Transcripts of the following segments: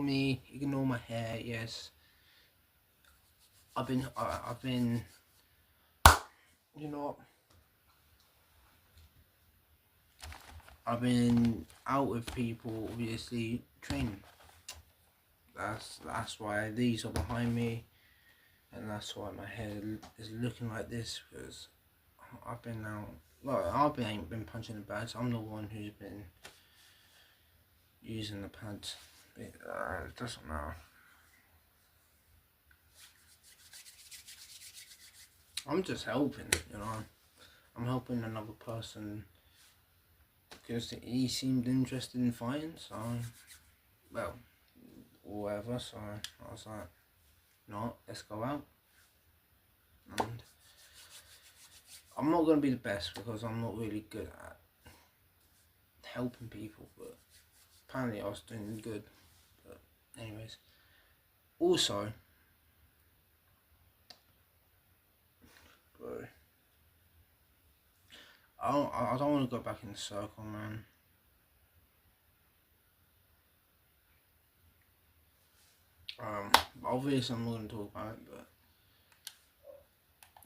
me, ignore my hair. Yes, I've been, you know, I've been out with people, obviously training. That's why these are behind me, and that's why my hair is looking like this, because I've been out. Well, ain't been punching the bags. I'm the one who's been using the pads. It doesn't matter. I'm just helping, you know. I'm helping another person because he seemed interested in fighting, so, well, whatever, so I was like, no, let's go out. And I'm not going to be the best because I'm not really good at helping people, but apparently I was doing good. But anyways, also, bro, I don't want to go back in the circle, man. Obviously I'm not going to talk about it, but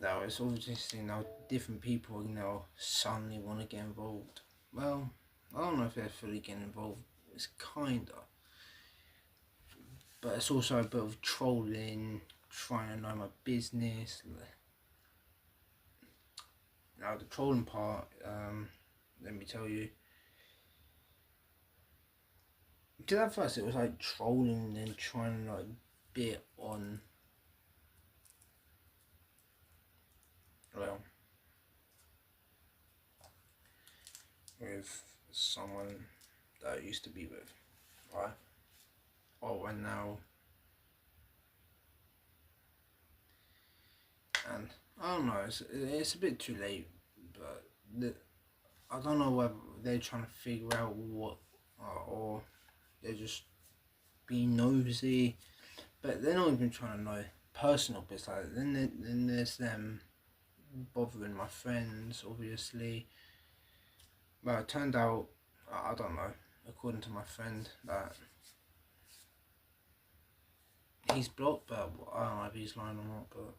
now it's obviously now different people, you know, suddenly want to get involved. Well, I don't know if they're fully getting involved. It's kinda, but it's also a bit of trolling, trying to know my business. Now the trolling part, let me tell you. Because at first it was like trolling and trying to like bit on, well, with someone that I used to be with, right? Oh, and now, and I don't know, it's a bit too late, but I don't know whether they're trying to figure out what, or they're just being nosy, but they're not even trying to know personal bits. Like then there's them bothering my friends, obviously. Well, it turned out, I don't know, according to my friend, that he's blocked, but I don't know if he's lying or not, but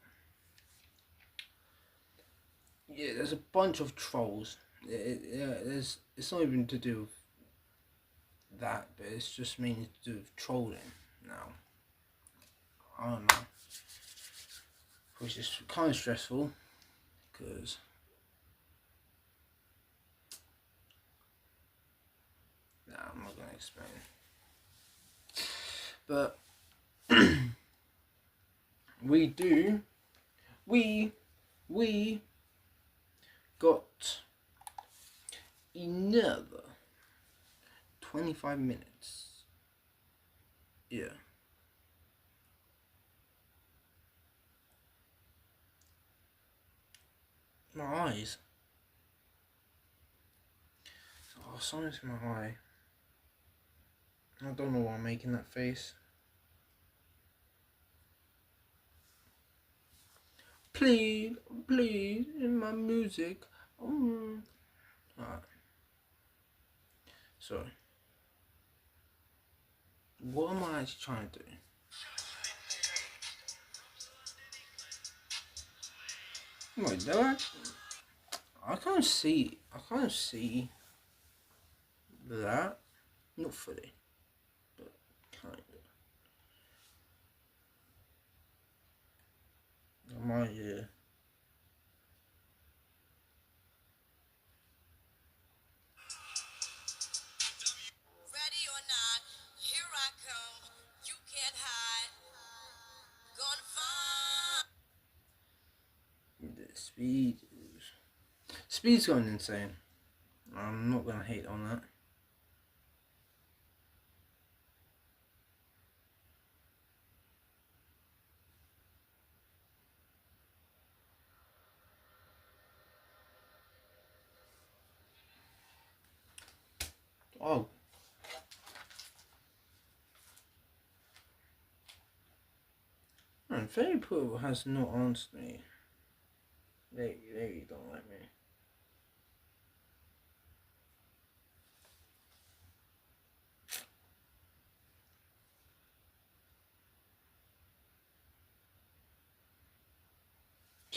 yeah, there's a bunch of trolls. It's not even to do with that, but it's just mainly to do with trolling now. I don't know, which is kind of stressful, because I'm not going to explain. But we got another 25 minutes. Yeah. My eyes. Oh, something's in my eye. I don't know why I'm making that face. Please, please, in my music. Alright. So, what am I actually trying to do? Wait, that? I can't see that. Not fully, but kind of. I might, yeah. Ready or not, here I come. You can't hide. Gonna find. The speed's going insane. I'm not gonna hate on that. Oh. Man, Fairy Pool has not answered me. They don't like me.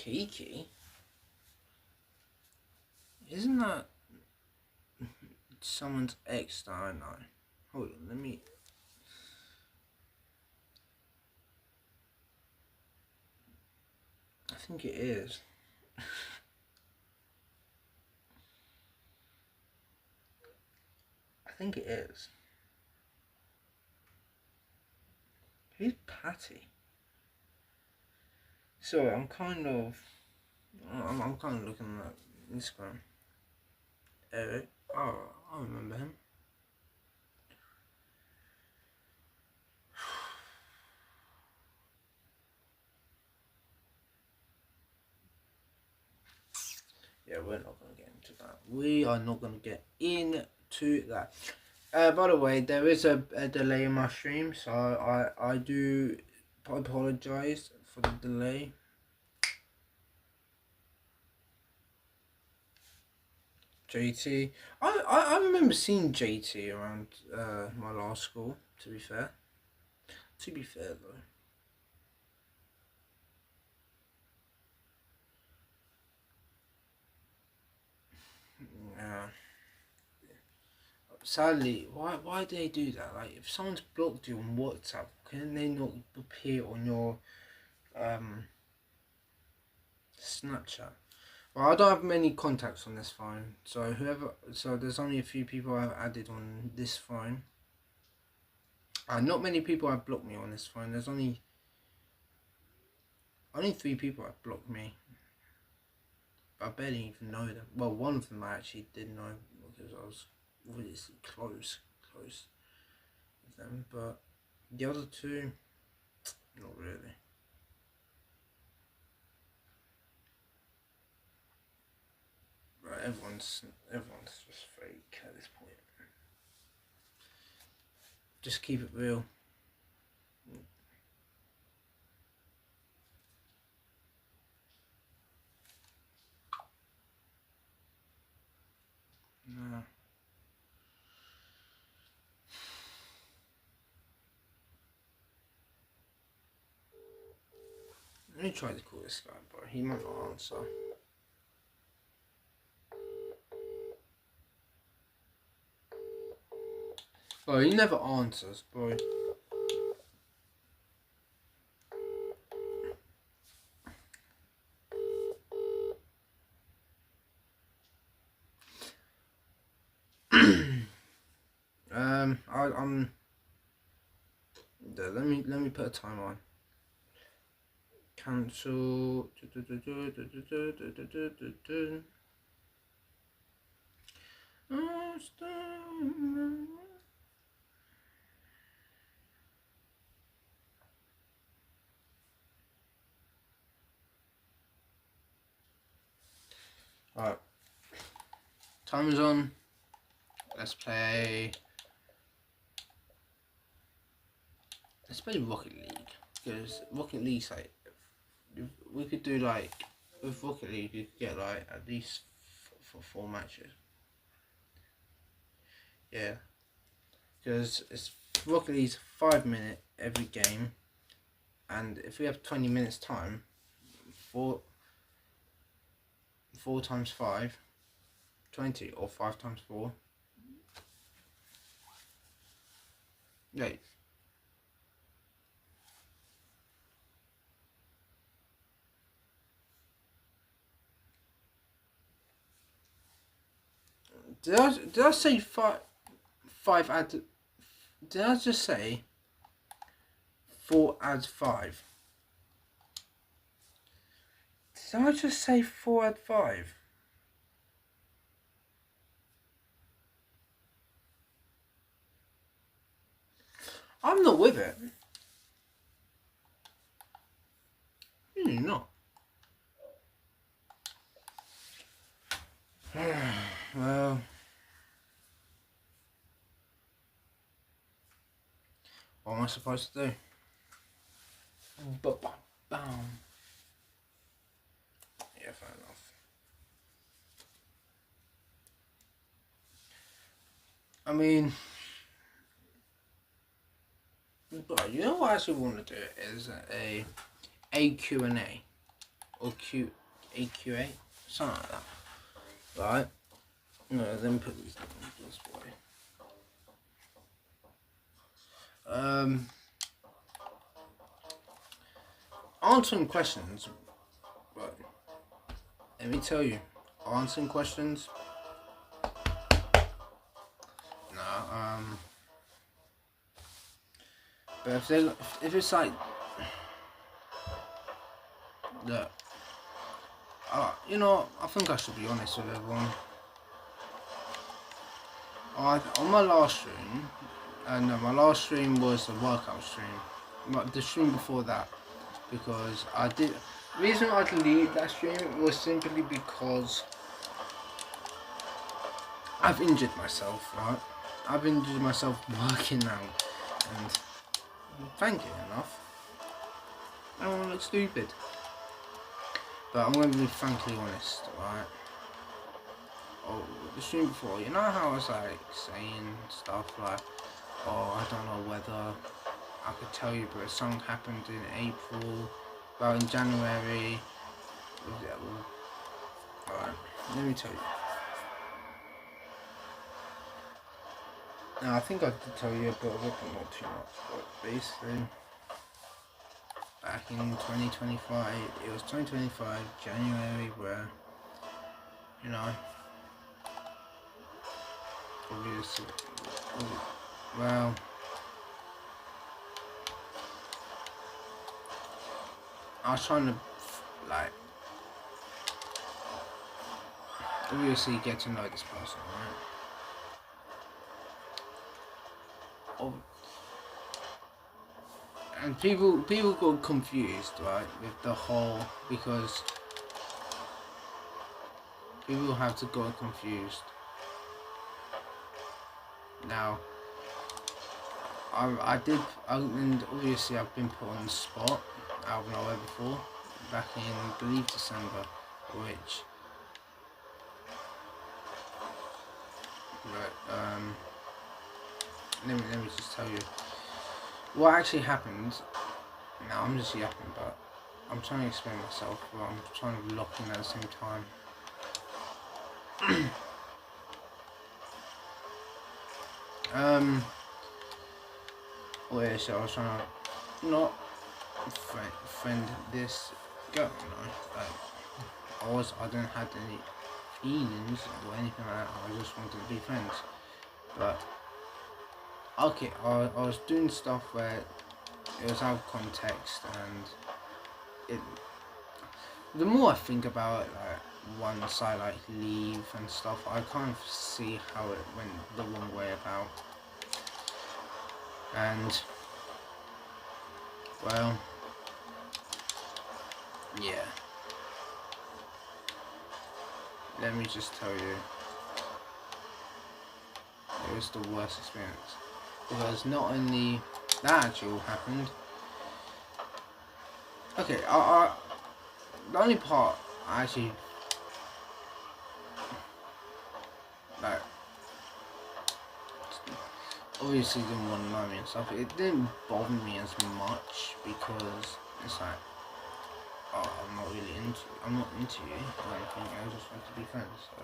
Kiki? Isn't that someone's ex that I know? Hold on, let me... I think it is. I think it is. Who's Patty? Sorry, I'm kind of looking at Instagram. Eric. Oh, I remember him. Yeah, we're not going to get into that. We are not going to get into that. By the way, there is a delay in my stream, so I do apologise for the delay. JT. I remember seeing JT around my last school, to be fair. To be fair, though. Yeah. Sadly, why do they do that? Like, if someone's blocked you on WhatsApp, can they not appear on your Snapchat? Well, I don't have many contacts on this phone, so there's only a few people I've added on this phone. Not many people have blocked me on this phone. There's only 3 people have blocked me. I barely even know them. Well, one of them I actually did know because I was really close with them, but the other 2, not really. Right, everyone's just fake at this point. Just keep it real. No. Let me try to call this guy, bro. He might not answer. Oh, he never answers, bro. I'm. Let me put a time on. Cancel. Alright. Time is on. Let's play Rocket League. Because Rocket League's like, we could do like, with Rocket League you could get like at least for 4 matches. Yeah. Because Rocket League's 5 minute every game. And if we have 20 minutes time, 4 times 5, 20, or 5 times 4. Right. Did I say 5 add? Did I just say 4 adds 5? Did I just say 4 add 5? I'm not with it. Really not. Well, what am I supposed to do? Bam. Yeah, fair enough. I mean, but you know what I actually want to do is a Q&A. or AQA, something like that, right? No, then put these down this way. Answering questions, right? Let me tell you, answering questions. Nah, but if it's like, look, you know, I think I should be honest with everyone. On my last stream, no, my last stream was the workout stream. The stream before that, because the reason I deleted that stream was simply because I've injured myself, right? I've injured myself working out, and frankly enough, I don't want to look stupid. But I'm going to be frankly honest, right? Oh, the stream before, you know how I was like saying stuff like, oh, I don't know whether I could tell you, but a song happened in April, well in January. Alright, let me tell you. Now I think I did tell you a bit of it, but not too much. But basically, back in 2025, it was 2025 January where, you know, obviously, well, I was trying to, like, obviously get to know this person, right? And people got confused, right, with the whole, because people have to go confused. Now, and obviously I've been put on the spot out of nowhere before, back in, I believe, December, which, right, let me just tell you what actually happened. Now I'm just yapping, but I'm trying to explain myself, but I'm trying to lock in at the same time. Well, yeah, so I was trying to not friend this girl, you know, like, I didn't have any feelings or anything like that, I just wanted to be friends, but, okay, I was doing stuff where it was out of context, and the more I think about it, like, once I, like, leave and stuff, I kind of see how it went the wrong way about. And, well, yeah. Let me just tell you, it was the worst experience. Because not only that actually all happened. Okay, the only part I actually, like, obviously didn't want to know me and stuff. It didn't bother me as much because it's like, oh, I'm not into you or anything. I just want to be friends. So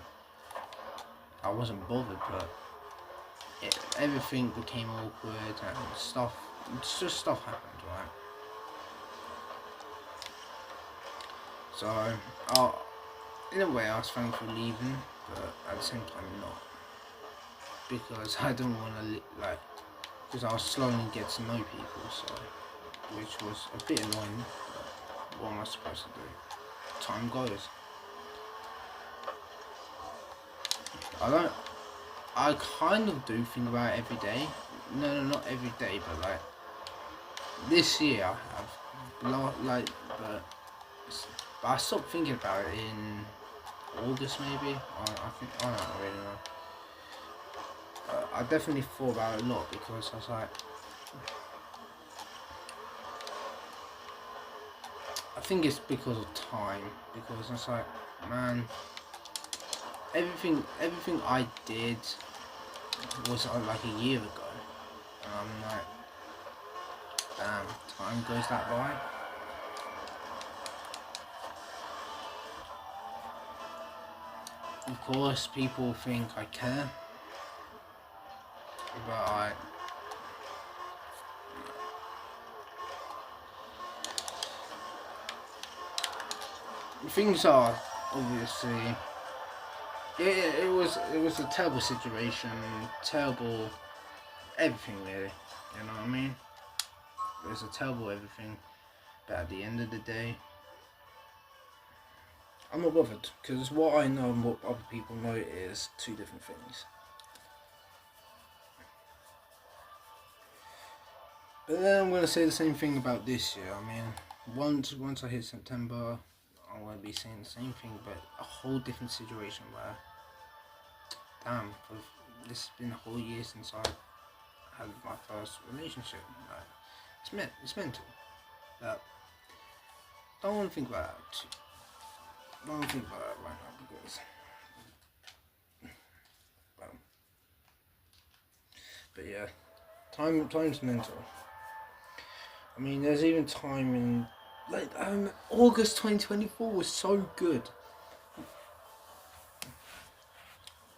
I wasn't bothered, but everything became awkward and stuff. Just stuff happened, right? So, in a way, I was thankful leaving, but at the same time, not. Because I didn't want to, like, because I was slowly get to know people, so, which was a bit annoying, but what am I supposed to do? Time goes. I kind of do think about it every day. No, not every day, but, like, this year I have, like, but I stopped thinking about it in August, maybe. I don't really know. I definitely thought about it a lot because I was like, I think it's because of time. Because I was like, man, everything I did was like a year ago, and I'm like, damn, time goes that by. Of course, people think I care, but things are obviously. It was a terrible situation, terrible everything really. You know what I mean? It was a terrible everything, but at the end of the day, I'm not bothered because what I know and what other people know is two different things. But then I'm gonna say the same thing about this year. I mean, once I hit September, I'm gonna be saying the same thing, but a whole different situation where, damn, this has been a whole year since I had my first relationship. Like, it's mental. But don't want to think about that. Don't want to think about that right now because, well, but yeah, time's mental. I mean, there's even time in like August 2024 was so good,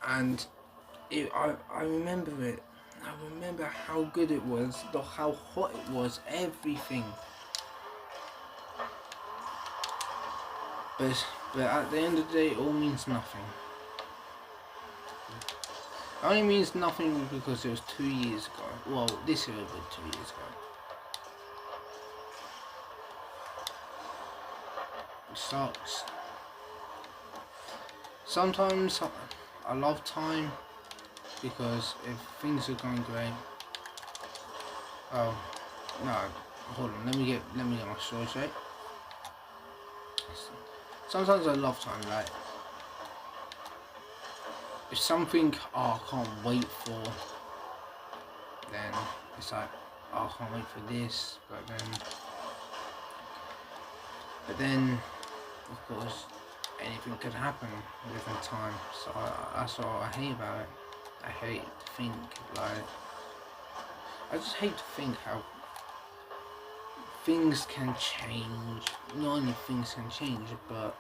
and I remember it. I remember how good it was, how hot it was, everything. But at the end of the day, it all means nothing. It only means nothing because it was 2 years ago. Well, this year was 2 years ago. It sucks. Sometimes I love time because if things are going great. Oh no, hold on. Let me get my story straight. Sometimes I love time. Like if something I can't wait for, then it's like I can't wait for this. But then of course anything could happen within time. So that's what I hate about it. I hate to think like. I just hate to think how things can change. Not only things can change, but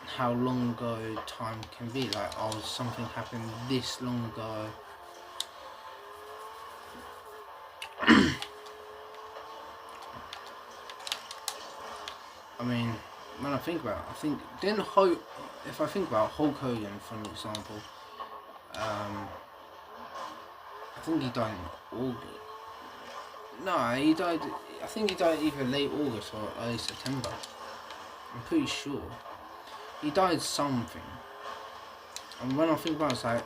how long ago time can be. Like, oh, something happened this long ago. I mean, when I think about it, if I think about Hulk Hogan, for an example, I think he died in August. No, he died. I think he died either late August or early September. I'm pretty sure he died something. And when I think about it, it's like,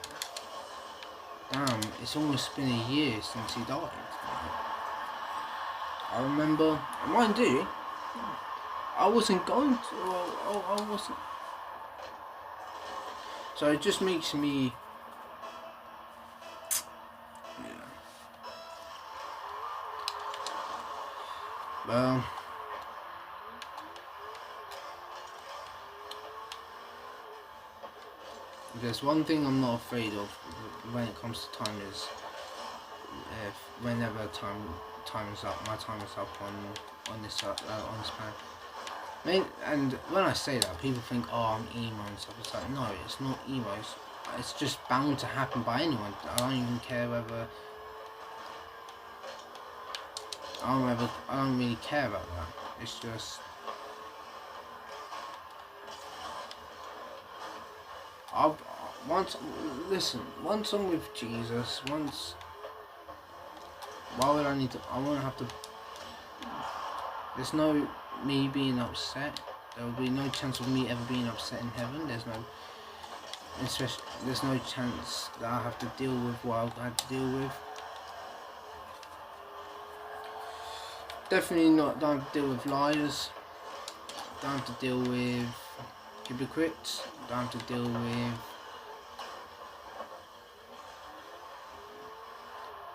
damn, it's almost been a year since he died. I remember, mind you, I wasn't going to. I wasn't. So it just makes me. Well, there's one thing I'm not afraid of when it comes to time is if whenever time is up, my time is up on this planet. And when I say that, people think, oh, I'm emo and stuff. It's like, no, it's not emo. It's just bound to happen by anyone. I don't even care whether. I don't really care about that. It's just once I'm with Jesus, why would I need to? I won't have to. There's no me being upset. There will be no chance of me ever being upset in heaven. There's no chance that I have to deal with what I had to deal with. Definitely not. Don't have to deal with liars. Don't have to deal with hypocrites. Don't have to deal with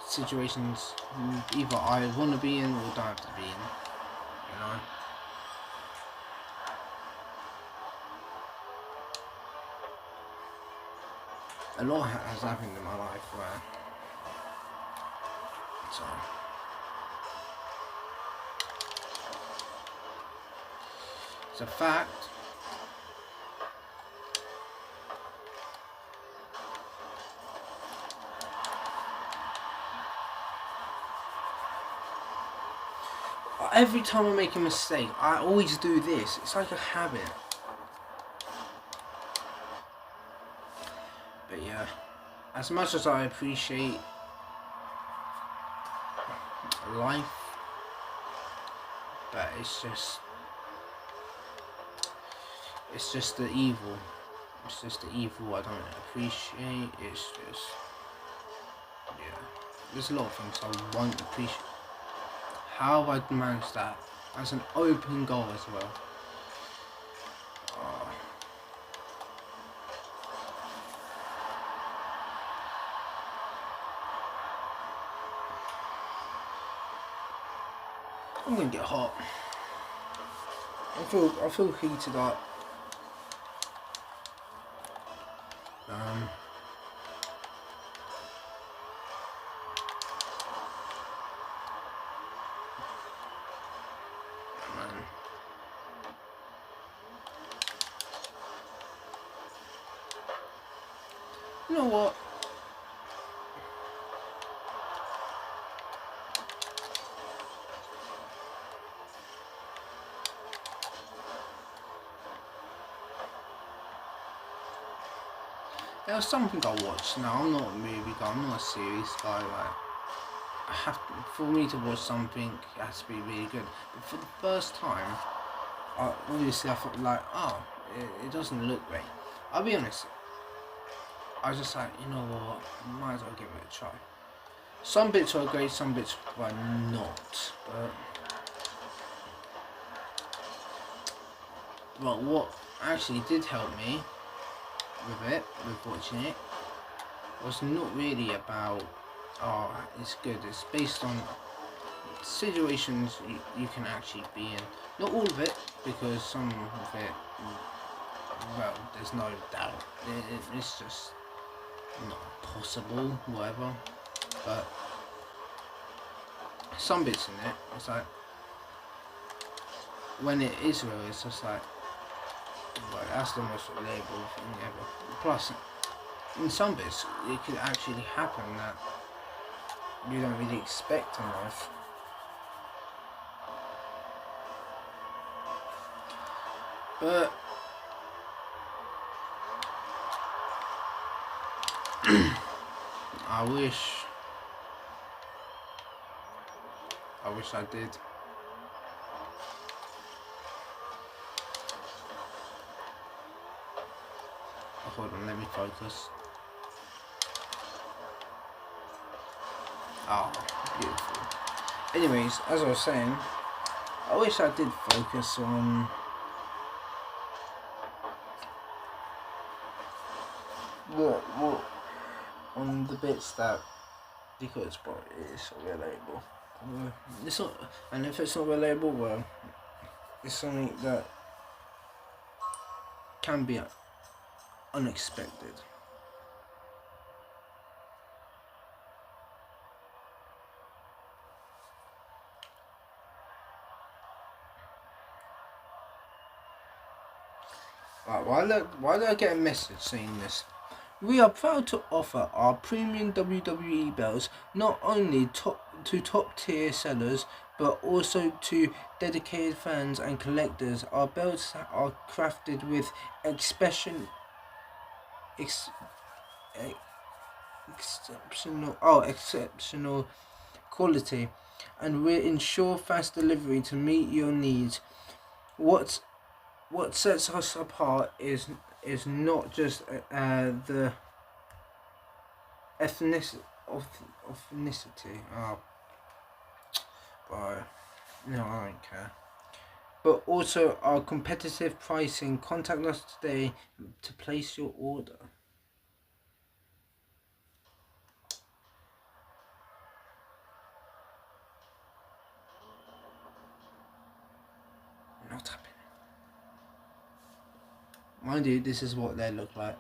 situations either I want to be in or don't have to be in. You know. A lot has happened in my life where. So. It's a fact. Every time I make a mistake, I always do this. It's like a habit. But yeah, as much as I appreciate life, but it's just the evil. It's just the evil I don't appreciate. It's just, yeah. There's a lot of things I won't appreciate. How have I managed that? As an open goal as well. I'm gonna get hot. I feel heated up. You know what? There was something I watched. Now I'm not a movie guy. I'm not a series guy. Like, for me to watch something, it has to be really good. But for the first time, obviously I thought like, oh, it doesn't look great. I'll be honest. I was just like, you know what? Might as well give it a try. Some bits are great, some bits were not. But what actually did help me with watching it, was not really about, oh, it's good. It's based on situations you can actually be in. Not all of it, because some of it, well, there's no doubt. It's just not possible, whatever. But some bits in it, it's like, when it is real, it's just like that's the most relatable thing ever. Plus, in some bits, it could actually happen that you don't really expect in life. But I wish I did. Hold on, let me focus. Oh, beautiful. Anyways, as I was saying, I wish I did focus on on the bits that, because it's relatable. It's not, and if it's not relatable, well, it's something that can be unexpected. Right, why did I get a message saying this? We are proud to offer our premium WWE belts not only to top tier sellers, but also to dedicated fans and collectors. Our belts are crafted with exceptional quality, and we ensure fast delivery to meet your needs. What sets us apart is not just the ethnicity. Oh, bro, no, I don't care. But also our competitive pricing. Contact us today to place your order. Not happening. Mind you, this is what they look like.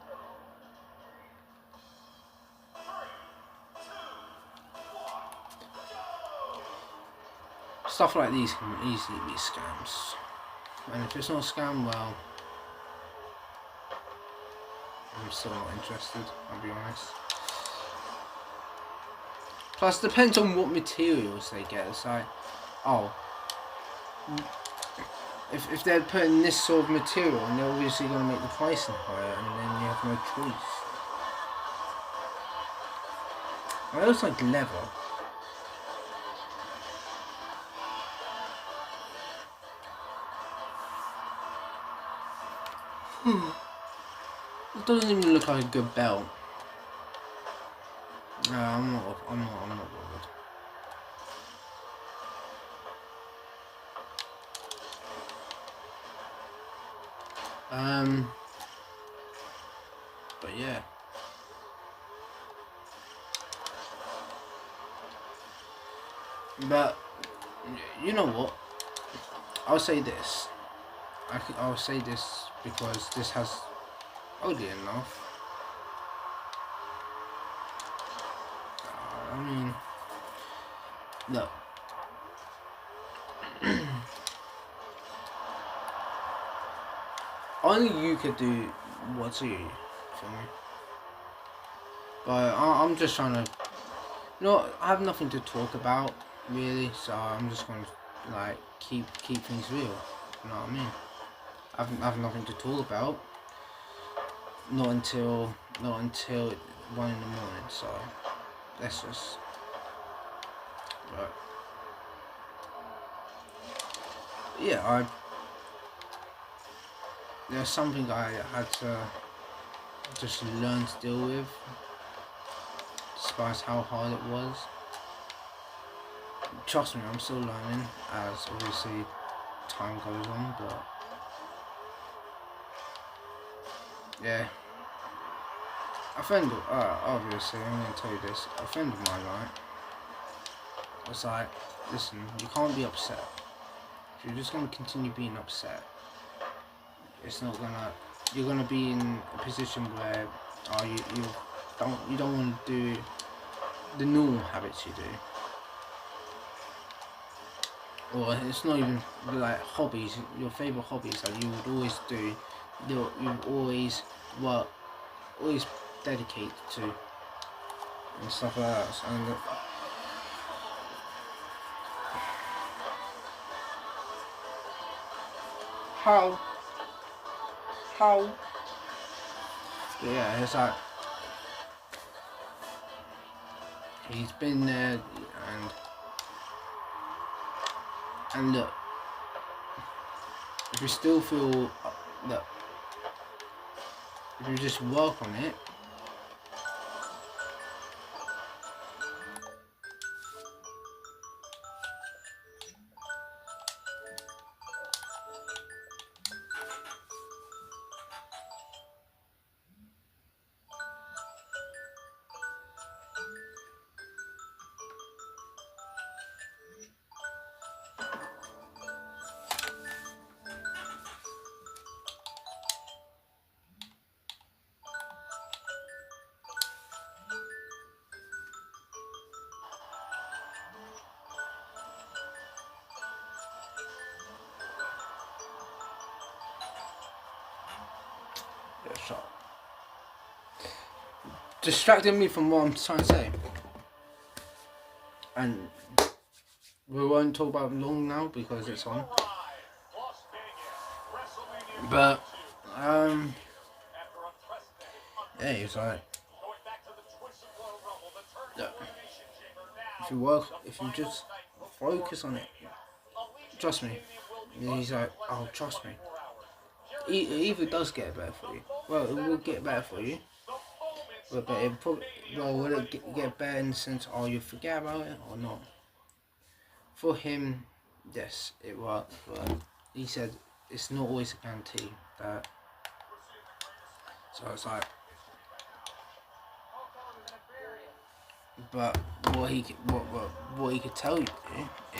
Stuff like these can easily be scams. And if it's not a scam, well, I'm still not interested, I'll be honest. Plus, depends on what materials they get. It's like, oh, if they're putting this sort of material, and they're obviously going to make the pricing higher, and then you have no choice. Well, it looks like leather. It doesn't even look like a good belt. No, I'm not bothered. But yeah. But you know what? I'll say this. I'll say this because this has, oddly enough, I mean, look. Only you could do what's you for me. But I'm just trying to, I have nothing to talk about really, so I'm just gonna like keep things real. You know what I mean? I have nothing to talk about. Not until 1 in the morning. So that's just. But yeah, there's something I had to just learn to deal with, despite how hard it was. Trust me, I'm still learning as obviously time goes on, but yeah. A friend, obviously, I'm going to tell you this, a friend of mine, right, was like, listen, you can't be upset. If you're just going to continue being upset, it's not going to, you're going to be in a position where you don't want to do the normal habits you do. Or it's not even like hobbies, your favourite hobbies that you would always do, you've always dedicate to and stuff like that. And how? But yeah, it's like he's been there, and look, if you still feel look, if you just work on it. Shot. Distracting me from what I'm trying to say. And we won't talk about it long now because it's on. But yeah, it's like if you just focus on it, trust me. And he's like, oh, trust me. It either does get better for you. Well, it will get better for you. But it probably, will it get better in the sense, oh, you forget about it or not? For him, yes, it worked. But he said it's not always a guarantee that. So it's like, but what he could tell you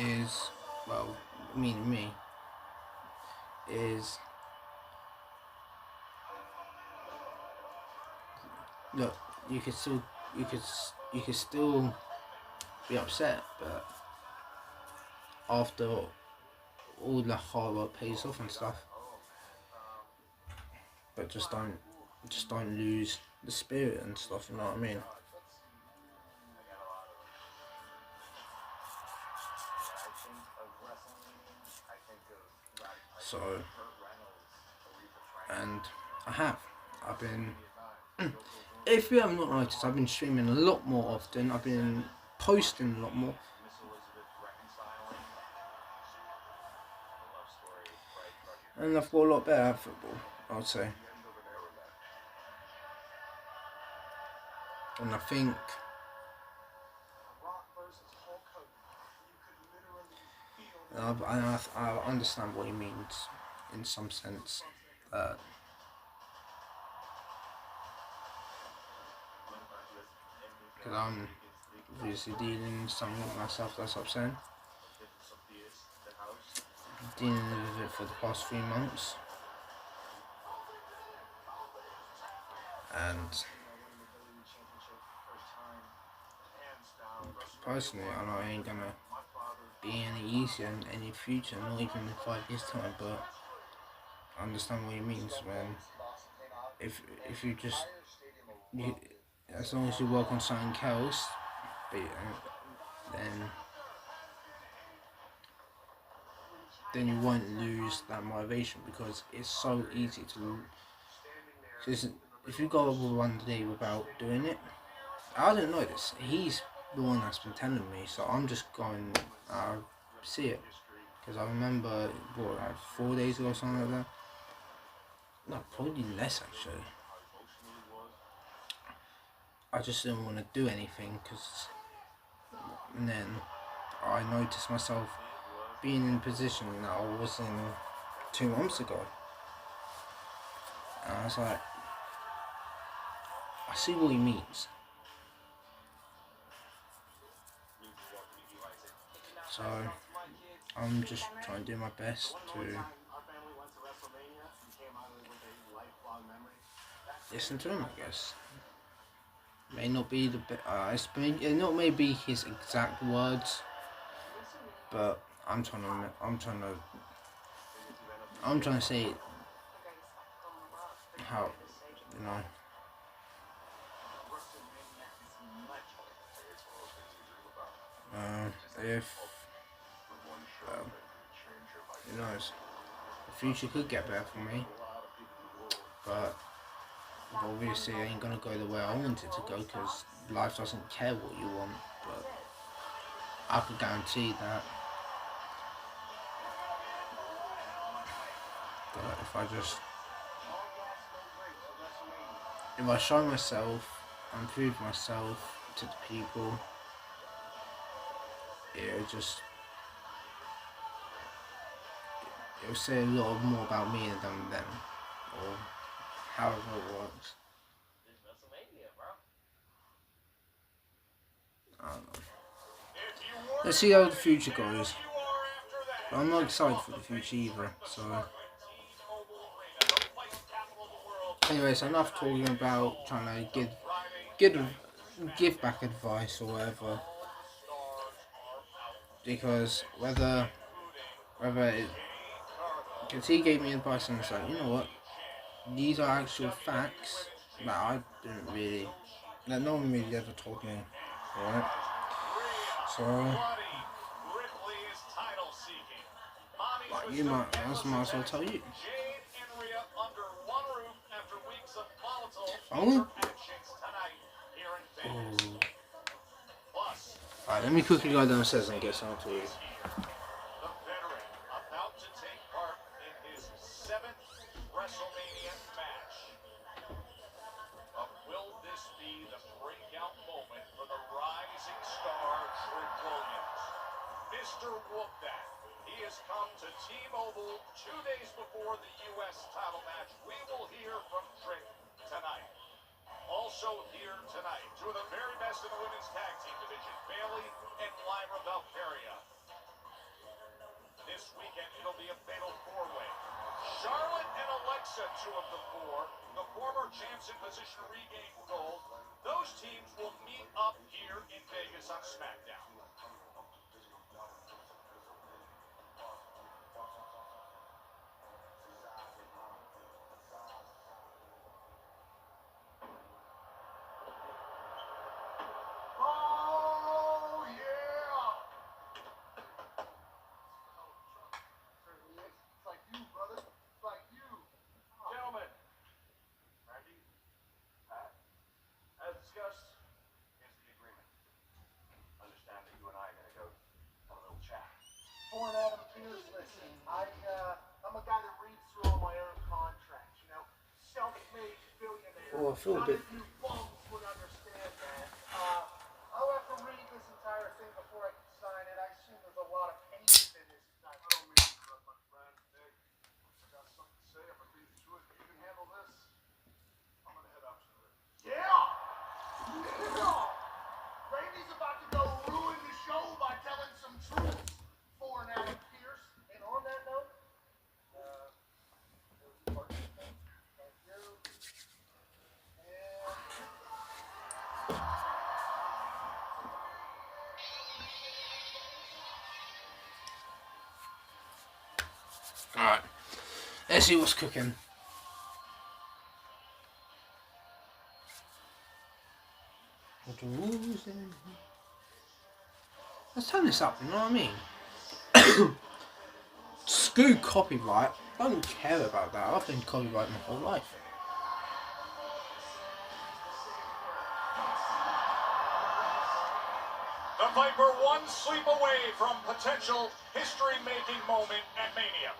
is, well, me, is look, you could still be upset, but after all the hard work pays off and stuff. But just don't lose the spirit and stuff, you know what I mean? So, and I have. I've been. If you have not noticed, I've been streaming a lot more often. I've been posting a lot more. And I've got a lot better at football, I would say. And I think I understand what he means in some sense. Because I'm obviously dealing with something myself that's upsetting. Dealing with it for the past 3 months. And personally, I know it ain't gonna be any easier in any future, not even in 5 years time, but I understand what he means when if you just as long as you work on something else, then you won't lose that motivation, because it's so easy to lose. If you go over one day without doing it, I didn't know this. He's the one that's been telling me, so I'm just going. I see it because I remember like 4 days ago, or something like that. No, probably less actually. I just didn't want to do anything and then I noticed myself being in a position that I was in 2 months ago, and I was like, I see what he means. So I'm just trying to do my best to listen to him, I guess. May not be the it not may be his exact words, but I'm trying to say it how, you know. If who knows, the future could get better for me, but obviously it ain't gonna go the way I want it to go, because life doesn't care what you want. But I can guarantee that if I show myself and prove myself to the people, it'll say a lot more about me than them, or however it works. I don't know. Let's see how the future goes. But I'm not excited for the future either, so. Anyways, enough talking about trying to give back advice or whatever. Because whether it, because he gave me advice and it's like, you know what, these are actual facts that I didn't really, that no one really ever told me, right? So, like, I might as well tell you. Alright, let me quickly go downstairs and get something to eat. Mr. Wolfpack, he has come to T-Mobile 2 days before the U.S. title match. We will hear from Trick tonight. Also here tonight, two of the very best in the women's tag team division, Bayley and Lyra Valkyria. This weekend, it'll be a fatal four-way. Charlotte and Alexa, two of the four. The former champs in position to regain gold. Those teams will meet up here in Vegas on SmackDown. I feel a bit. You folks would understand that. I'll have to read this entire thing before I can sign it. I assume there's a lot of pages in this. I don't mean to interrupt my friend. Nick, I got something to say. I'm gonna read through it. You can handle this. I'm gonna head upstairs. Yeah! Randy's about to go ruin the show by telling some truths for an Alan Pierce. And on that note, thank you. Alright. Let's see what's cooking. Let's turn this up, you know what I mean? Screw copyright. I don't care about that. I've been copyright my whole life. The Viper one sleep away from potential history-making moment at Mania.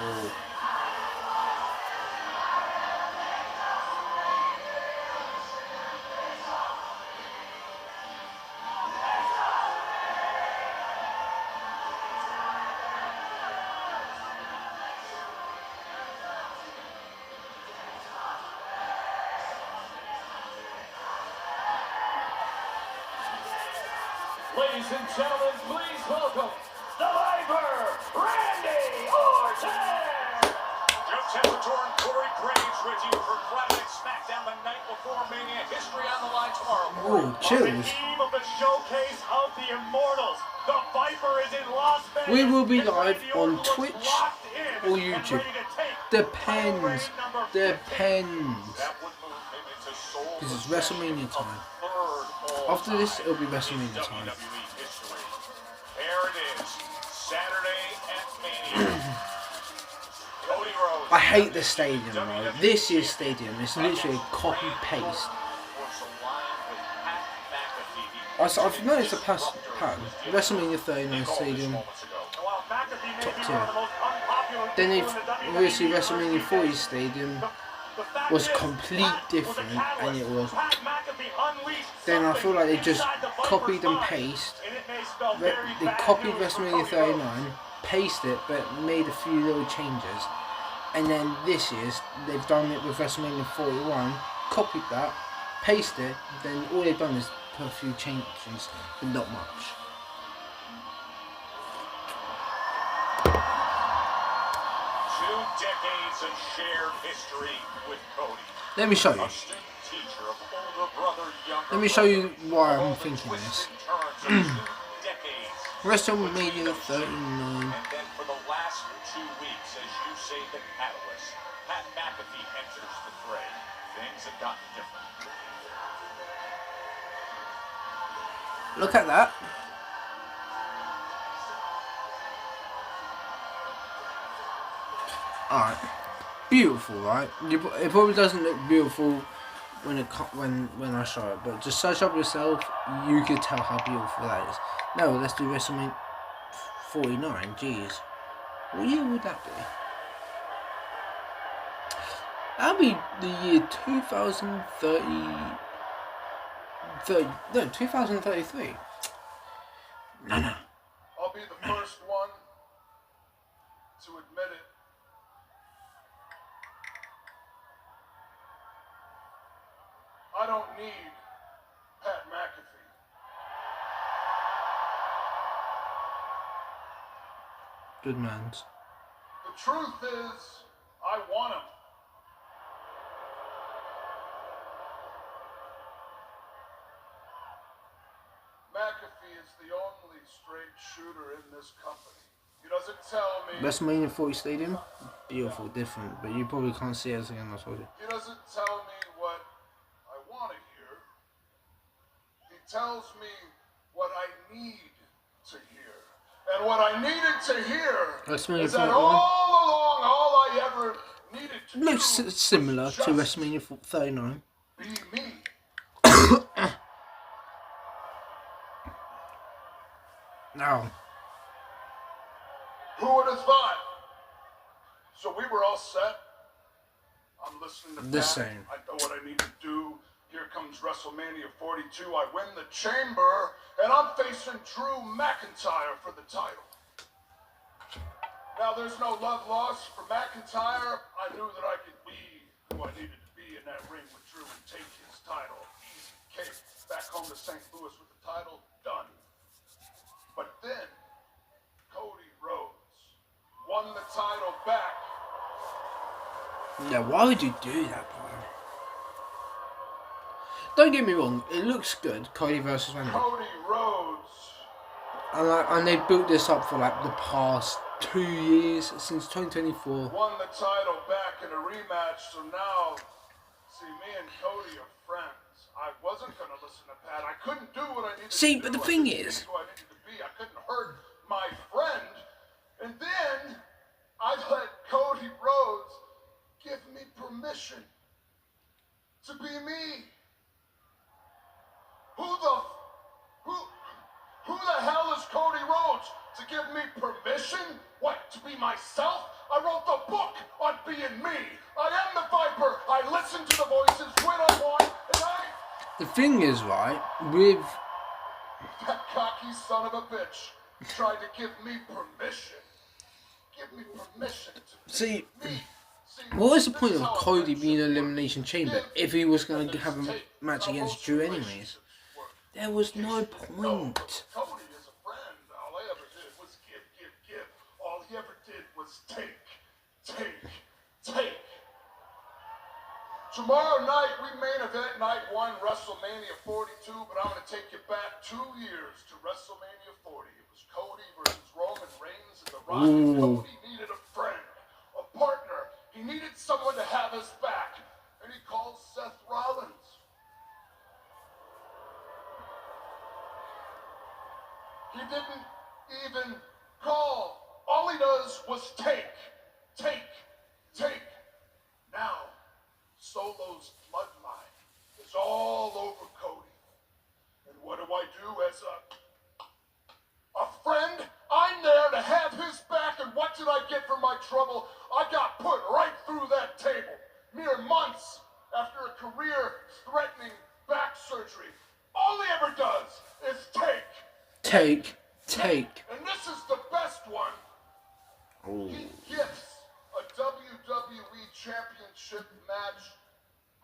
Oh. Ladies and gentlemen, please welcome the Viper, Randy Orton! Joe Temperature and Corey Graves with you for classic SmackDown the night before Mania. History on the line tomorrow. Oh, chills. On the eve of the showcase of the Immortals, the Viper is in Las Vegas. We will be live on Twitch or YouTube. Depends. Depends. Because it's WrestleMania time. After this, it'll be WrestleMania time. There it is. Saturday at Mania. Cody Rhodes. I hate the stadium, though. This year's stadium. It's literally a copy paste. I've noticed a pattern. WrestleMania 39 stadium, top tier. Then if obviously WrestleMania 40 stadium was complete different, and it was. Then I feel like they just copied and pasted. They copied WrestleMania 39, pasted it, but made a few little changes. And then this year's, they've done it with WrestleMania 41, copied that, pasted it, then all they've done is put a few changes, but not much. Decades of shared history with Cody. Let me show you. A student teacher of older brother, younger Let me show you why I'm brother, thinking this. decades. WrestleMania 39. And then for the last 2 weeks, as you say, the catalyst, Pat McAfee enters the fray. Things have gotten different. Look at that. Alright, beautiful, right? It probably doesn't look beautiful when I show it, but just search up yourself, you could tell how beautiful that is. No, let's do WrestleMania 49. Jeez, what year would that be? That'll be the year 2030. No, 2033. No. I'll be the first one to admit it. I don't need Pat McAfee. Good man's. The truth is, I want him. McAfee is the only straight shooter in this company. He doesn't tell me. WrestleMania 40 Stadium, beautiful, different, but you probably can't see it again. I told you. He doesn't tell me what I want to hear. He tells me what I need to hear. And what I needed to hear is that all along, all I ever needed to do looks similar to WrestleMania 39. be me. No. Who would have thought? So we were all set. I'm listening to The Pat. same. I know what I need to do. Here comes WrestleMania 42. I win the chamber, and I'm facing Drew McIntyre for the title. Now, there's no love lost for McIntyre. I knew that I could be who I needed to be in that ring with Drew and take his title. Easy cake. Back home to St. Louis with the title. Done. But then, Cody Rhodes won the title back. Yeah, why would you do that, bro? Don't get me wrong, it looks good, Cody versus Randy. Cody Rhodes. And they built this up for like the past 2 years, since 2024. Won the title back in a rematch, so now, see, me and Cody are friends. I wasn't going to listen to Pat. I couldn't do what I needed to do. See, but the thing I couldn't is... be who I needed to be. I couldn't hurt my friend. And then, I let Cody Rhodes give me permission to be me. Who the hell is Cody Rhodes to give me permission? What, to be myself? I wrote the book on being me. I am the Viper. I listen to the voices when I want, and The thing is, right, with... that cocky son of a bitch tried to give me permission. Give me permission to See, me. what was the point of Cody being in Elimination Chamber if he was going to have a match against Drew anyways? There was no point. Cody is a friend. All I ever did was give. All he ever did was take. Tomorrow night, we main event night 1, WrestleMania 42, but I'm going to take you back 2 years to WrestleMania 40. It was Cody versus Roman Reigns and The Rock. Ooh. Cody needed a friend, a partner. He needed someone to have his back, and he called Seth Rollins. He didn't even call. All he does was take. Now, Solo's bloodline is all over Cody. And what do I do as a friend? I'm there to have his back, and what did I get for my trouble? I got put right through that table. Mere months after a career-threatening back surgery. All he ever does is take. And this is the best one. Ooh. He gifts a WWE Championship match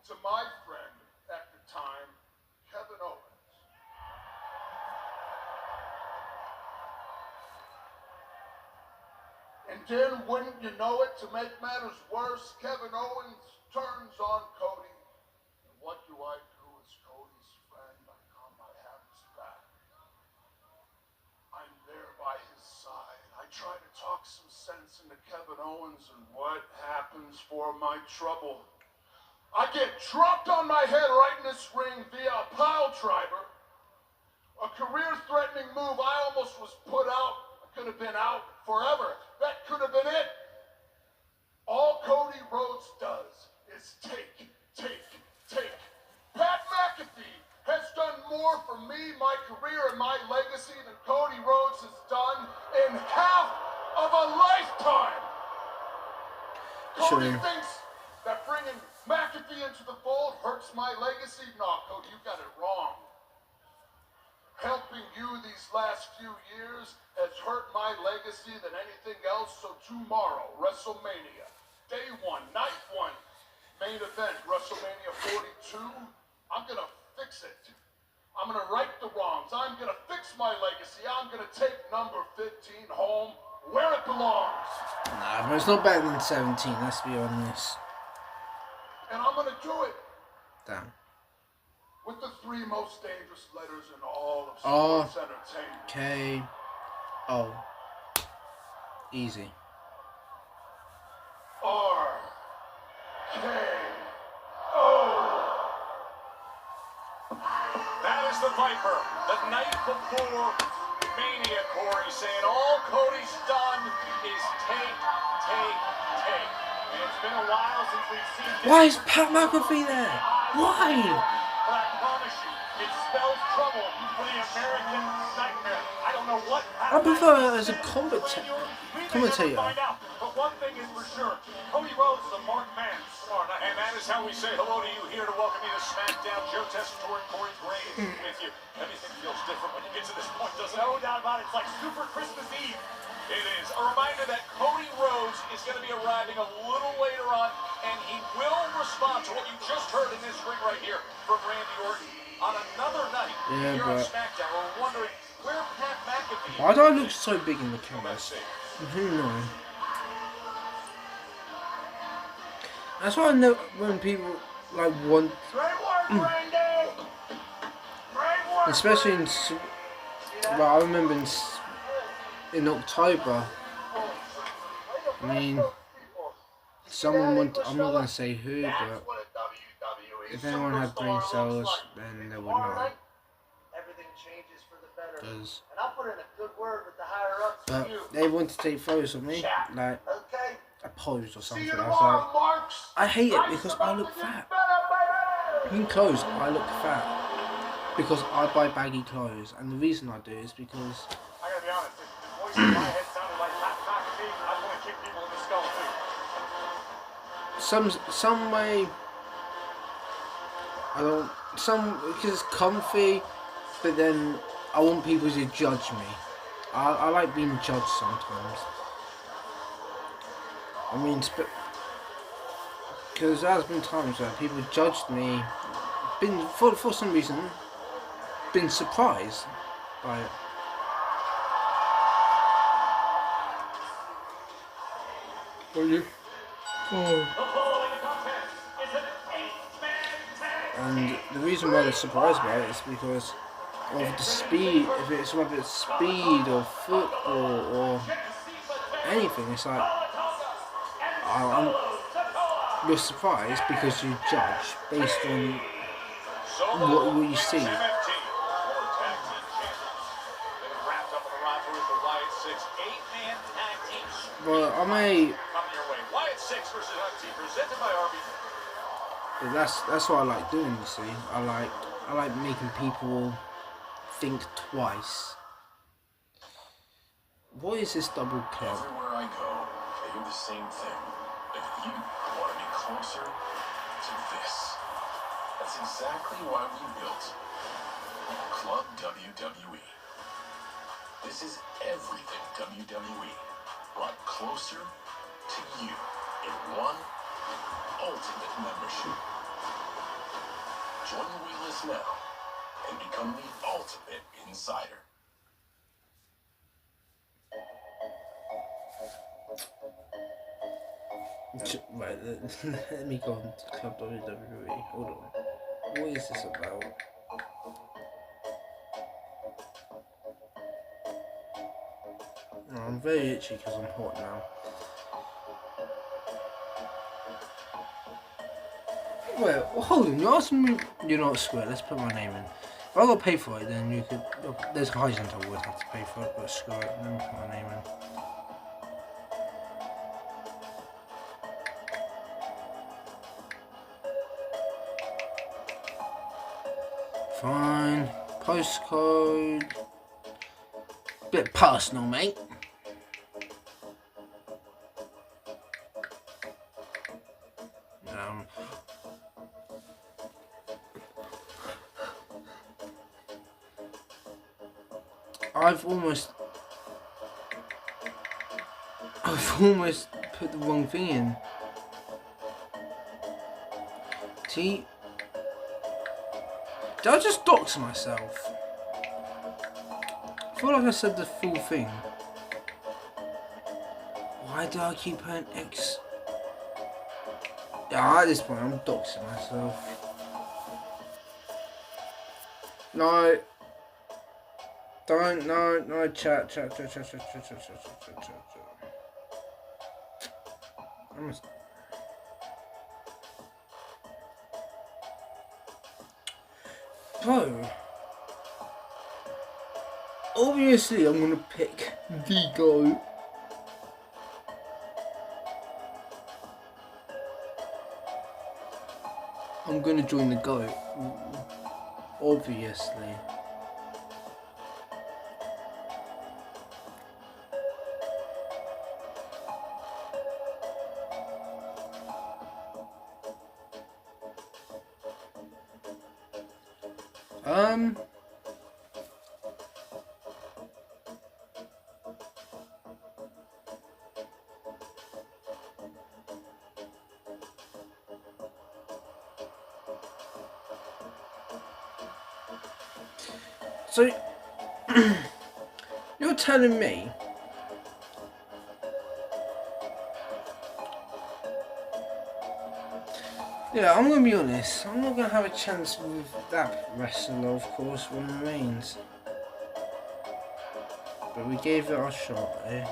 to my friend at the time, Kevin Owens. And then, wouldn't you know it, to make matters worse, Kevin Owens turns on Cody. And what do I do as Cody's friend? I come, I have his back. I'm there by his side. I try to talk some sense into Kevin Owens, and what happens for my trouble? I get dropped on my head right in this ring via a pile driver. A career-threatening move. I almost was put out. I could have been out forever. That could have been it. All Cody Rhodes does is take. Pat McAfee has done more for me, my career, and my legacy than Cody Rhodes has done in half of a lifetime. Cody Sure. thinks that bringing McAfee into the fold hurts my legacy. No, Cody, you got it wrong. Helping you these last few years has hurt my legacy than anything else. So tomorrow, WrestleMania, day 1, night 1, main event, WrestleMania 42, I'm going to fix it. I'm going to right the wrongs. I'm going to fix my legacy. I'm going to take number 15 home where it belongs. Nah, but it's not better than 17, let's be honest. And I'm going to do it Damn. with the 3 most dangerous letters in all of Oh. sports entertainment. K-O. Easy. R-K-O. That is the Viper. The night before Mania, Corey, saying all Cody's done is take. And it's been a while since we've seen this. Why is Pat McAfee there? Why? But I promise you, it spells trouble for the American Nightmare. I don't know know what I prefer her as a commentator. commentator. But one thing is for sure, Cody Rhodes is a marked man. And that is how we say hello to you here to welcome you to SmackDown. Joe Tessitore and Corey Graves with you. Everything feels different when you get to this point, doesn't it? No doubt about it. It's like Super Christmas Eve. It is. A reminder that Cody Rhodes is going to be arriving a little later on, and he will respond to what you just heard in this ring right here from Randy Orton. On another night here on SmackDown, we're wondering where Pat McAfee. Why do I look so big in the camera? Who knows? That's why I know when people like want, especially in, well, I remember in October. I mean, someone wanted. I'm not gonna say who, but if anyone had brain cells, then they would know. Because, but they wanted to take photos of me, like a pose or something. I was like, I hate it because I look fat. In clothes, I look fat because I buy baggy clothes, and the reason I do is because. I gotta be honest, if the voice in my head sounded like Pat McAfee, I'd want to kick people in the skull too. Some way. I don't. Because it's comfy, but then I want people to judge me. I like being judged sometimes. I mean, because there's been times where people judged me, for some reason, been surprised by it. Are you? Oh. And the reason why they're surprised by it is because of the speed. If it's whether it's speed or football or anything, it's like you're surprised because you judge based on what you see. Well, I may. But that's what I like doing. You see, I like making people think twice. What is this double club? Everywhere I go, I hear the same thing. If you want to be closer to this, that's exactly why we built Club WWE. This is everything WWE brought closer to you in one ultimate membership. Join the waitlist now and become the ultimate insider. Right, let me go on to Club WWE. Hold on. What is this about? Oh, I'm very itchy because I'm hot now. Well, hold on. You're asking me. You're not square. Let's put my name in. If I got to pay for it, then you could. There's a high chance I would have to pay for it, but screw it. Let me put my name in. Fine. Postcode. Bit personal, mate. I've almost put the wrong thing in. Did I just dox myself? I feel like I said the full thing. Why do I keep putting X? Yeah, at this point I'm doxing myself. No. Don't, no, chat. Bro, obviously I'm gonna pick the GOAT. I'm gonna join the GOAT, obviously. So you're telling me yeah, I'm gonna be honest, I'm not gonna have a chance with that wrestler, of course, Roman Reigns. But we gave it our shot, eh?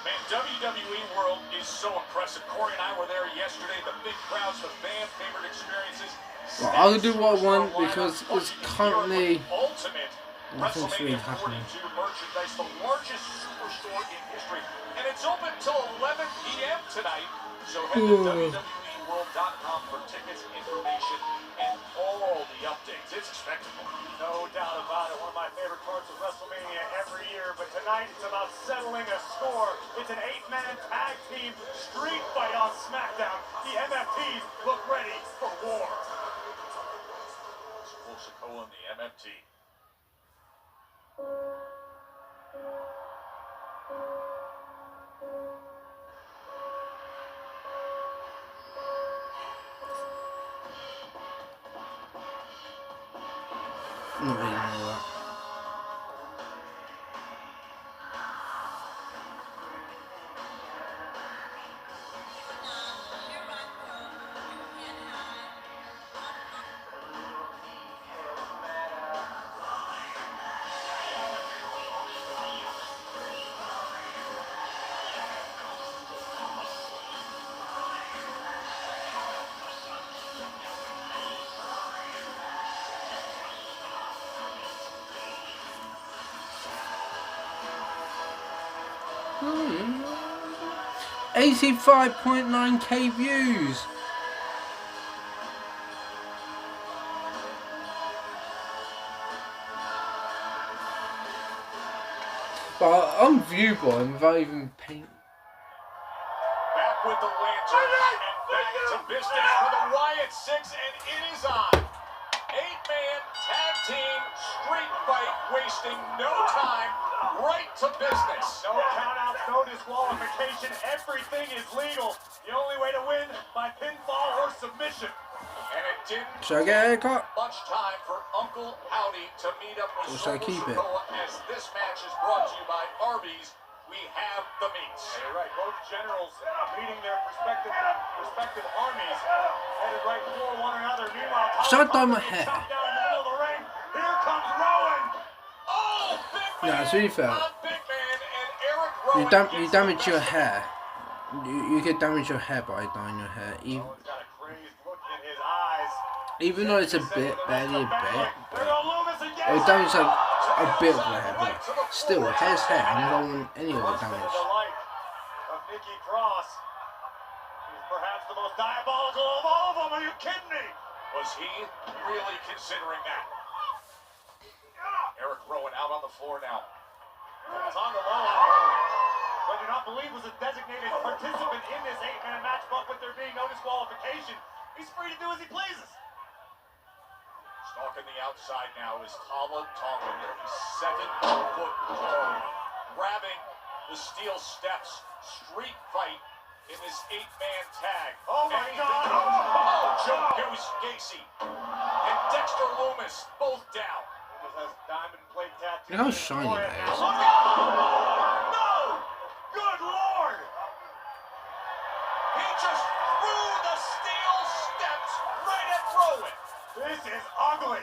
Man, WWE World is so impressive. Corey and I were there yesterday. The big crowds, the fan favorite experiences. Well, I'll do what I want because it's currently ultimate nothing's really WrestleMania happening. 42 merchandise, the largest superstore in history, and it's open till 11 p.m. tonight. So head to WWEWorld.com for tickets, information, and all the updates. It's a spectacle. No doubt about it. One of my favorite parts of WrestleMania every year. But tonight it's about settling a score. It's an 8-man tag team street fight on SmackDown. The MFTs look ready for war. It's Full Sikoa and the MFT. Not really know that. Hmm. 85.9k views. But I'm viewable without even paying. Back with the lantern and back to business for the Wyatt Six, and it is on. 8-man tag team street fight, wasting no time, right to business. No countouts, no disqualification. Everything is legal. The only way to win by pinfall or submission. And it didn't Should I get a haircut? much time for Uncle Howdy to meet up with Or should I Solo keep it? Sikoa, as this match is brought to you by Arby's. We have the meats. You're right. Both generals leading their respective armies headed right for one another. Meanwhile, Should I dye my Thomas hair? chopped down in the middle of the ring. Here comes Rowan. Oh, Big Man! Yeah, it's really fair. on Big Man, and Eric Rowan You gets damage the your best of hair. You could damage your hair by dyeing your hair. Rowan's got a crazed look in his eyes. Even though it's a bit, barely a bit, There but go Loomis again. it would damage like a bit of the hair. But still, hair's hair. I don't want any of the First into damage. the life of Nikki Cross. He's perhaps the most diabolical of all of them. Are you kidding me? Was he really considering that? Eric Rowan out on the floor now. It's on the low on Rowan. Who I do not believe was a designated participant in this 8-man match, but with there being no disqualification, he's free to do as he pleases. Stalking the outside now is Tala Tonga, nearly 7 foot tall, grabbing the steel steps. Street fight in this 8-man tag. Oh my Anything God! goes. Oh, Joe Goose Gacy and Dexter Loomis both down. Loomis has diamond plate tattoo. Look how shiny that is. Look out! No! Good Lord! He just threw the steel steps right at Rowan. This is ugly.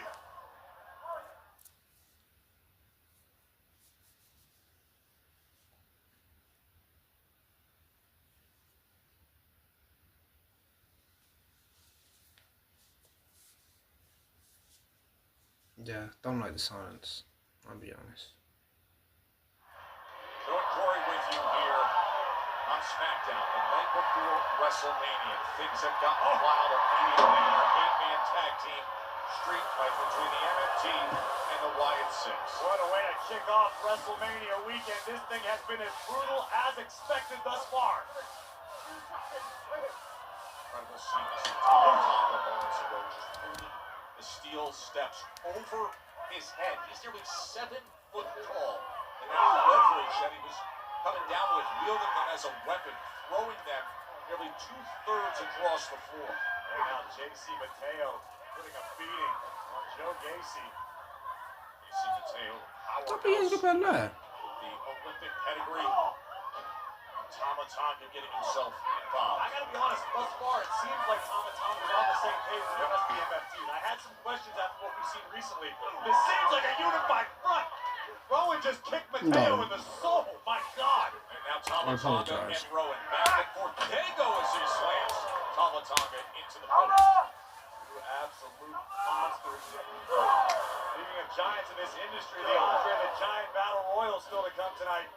Yeah, don't like the silence. I'll be honest. Joe and Corey with you here on SmackDown, the night before WrestleMania. Things have gotten wild immediately in our 8-man tag team street fight between the MFT and the Wyatt Six. What a way to kick off WrestleMania weekend. This thing has been as brutal as expected thus far. Incredible scene to see Tama Tonga moments ago just holding the steel steps over his head. He's nearly 7 foot tall. And that leverage that he was coming down with, wielding them as a weapon, throwing them nearly 2/3 across the floor. And now JC Mateo putting a beating on Joe Gacy. JC Mateo, What the hell's powerhouse, about that? the Olympic pedigree. Tama Tonga getting himself involved. I gotta be honest, thus far it seems like Tama Tonga is on the same page with the rest of the MFT. And I had some questions after what we've seen recently. This seems like a unified front. Rowan just kicked Mateo in the soul. My God. And now Tama I Tonga apologize. and Rowan back and forth. Dago as he slams Tama Tonga into the post. Two absolute monsters. Speaking of giants in this industry, the Andre the Giant Battle Royal still to come tonight.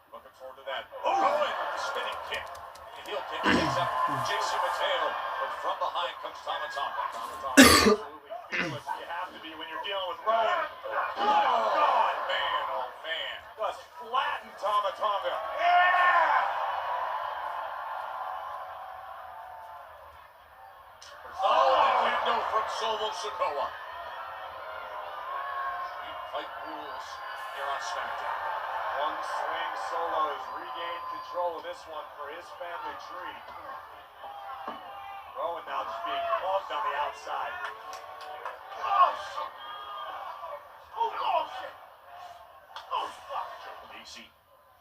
Looking forward to that. Rowan with the spinning kick. The heel kick takes up JC Mateo. But from behind comes Tama Tonga. Tama Tonga absolutely fearless. You have to be when you're dealing with Rowan. Oh, God, man, oh, man. Just flatten Tama Tonga. Oh, the kendo from Solo Sikoa. Street fight rules here on SmackDown. One swing Solo has regained control of this one for his family tree. Rowan now just being mugged on the outside. Oh, shit. Oh, shit. Oh, fuck. DC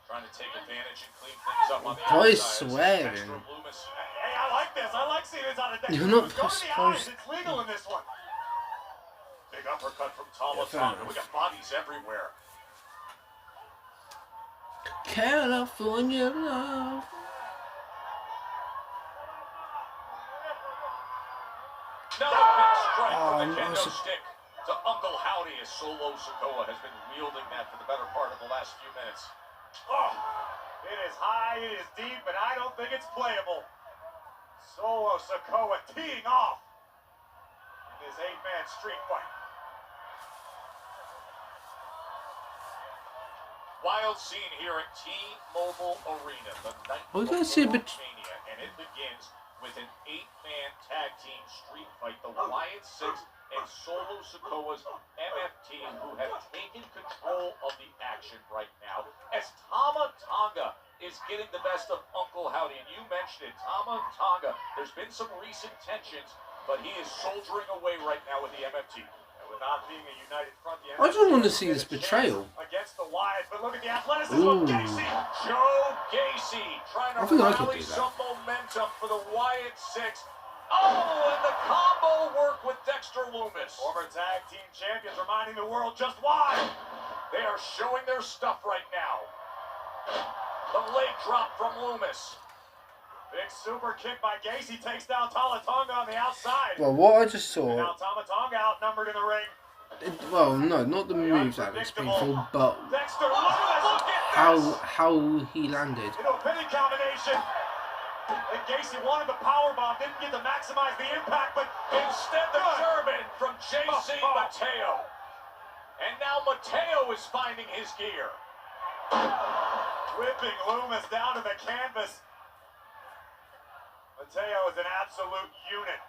trying to take advantage and clean things up on the Boy's outside. swearing. Dexter Lumis. Hey, I like this. I like seeing this out of Dexter. You're not Go to the supposed- eyes. It's legal in this one. Big uppercut from Tama fair Tonga. enough. We got bodies everywhere. California love. Another big strike Oh, from the no, kendo so- stick to Uncle Howdy as Solo Sikoa has been wielding that for the better part of the last few minutes. Oh, it is high, it is deep, and I don't think it's playable. Solo Sikoa teeing off in this 8-man street fight. Wild scene here at T-Mobile Arena, the night We're before gonna see a bit- WrestleMania, and it begins with an 8-man tag team street fight. The Wyatt Six and Solo Sikoa's MFT, who have taken control of the action right now, as Tama Tonga is getting the best of Uncle Howdy. And you mentioned it, Tama Tonga. There's been some recent tensions, but he is soldiering away right now with the MFT. And without being a united front, the I just want to MFT see this get a betrayal. chance against the Wyatts, but look at the athleticism Ooh. of Gacy. Joe Gacy trying to I think I could rally do that. some momentum for the Wyatt Six. Oh, and the combo work with Dexter Lumis. Former tag team champions reminding the world just why. They are showing their stuff right now. The leg drop from Lumis. Big super kick by Gacy takes down Tama Tonga on the outside. Well, what I just And now saw. Tama Tonga outnumbered in the ring. Well, no, not the moves that it's painful, but Dexter Lumis, look at how he landed. into a pinning combination. And Gacy wanted the power bomb, didn't get to maximize the impact, but Instead, the German from JC Oh. Mateo. And now Mateo is finding his gear. whipping Lumis down to the canvas. Mateo is an absolute unit.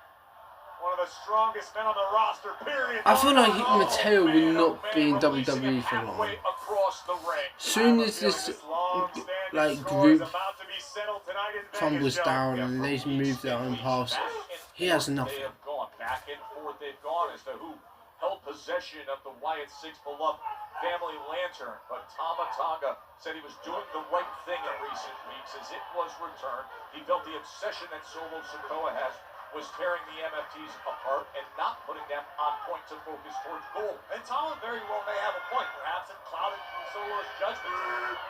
One of the strongest men on the roster, period. I feel like Oh, Mateo will man, not oh, man, be in releasing WWE him for long. halfway across the ring. Soon I as feel this long-standing like score is group about to be settled tonight in Vegas, tumbles Joe. down Yeah, and from they move weeks their and own weeks, pass, back and he has forth nothing. They have gone back and forth. They've gone as to who held possession of the Wyatt Six beloved family lantern. But Tama Tonga said he was doing the right thing in recent weeks as it was returned. He felt the obsession that Solo Sikoa has was tearing the MFTs apart and not putting them on point to focus towards goal. And Tama very well may have a point. Perhaps it clouded Solo's judgment.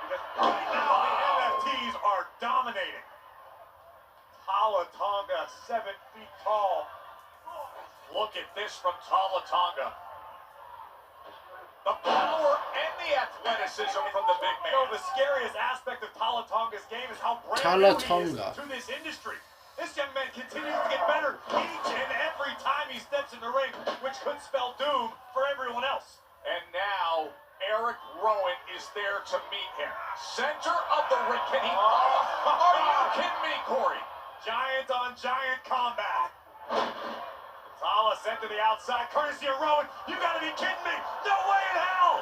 Because right now the MFTs are dominating. Tama Tonga, 7 feet tall. Look at this from Tama Tonga. The power and the athleticism from the big man. So the scariest aspect of Tala Tonga's game is how brand Tala new he is Tonga. to this industry. This young man continues to get better each and every time he steps in the ring, which could spell doom for everyone else. And now, Eric Rowan is there to meet him. Center of the ring. Can he follow? Are you kidding me, Corey? Giant on giant combat. Tala sent to the outside, courtesy of Rowan. You gotta be kidding me. No way in hell.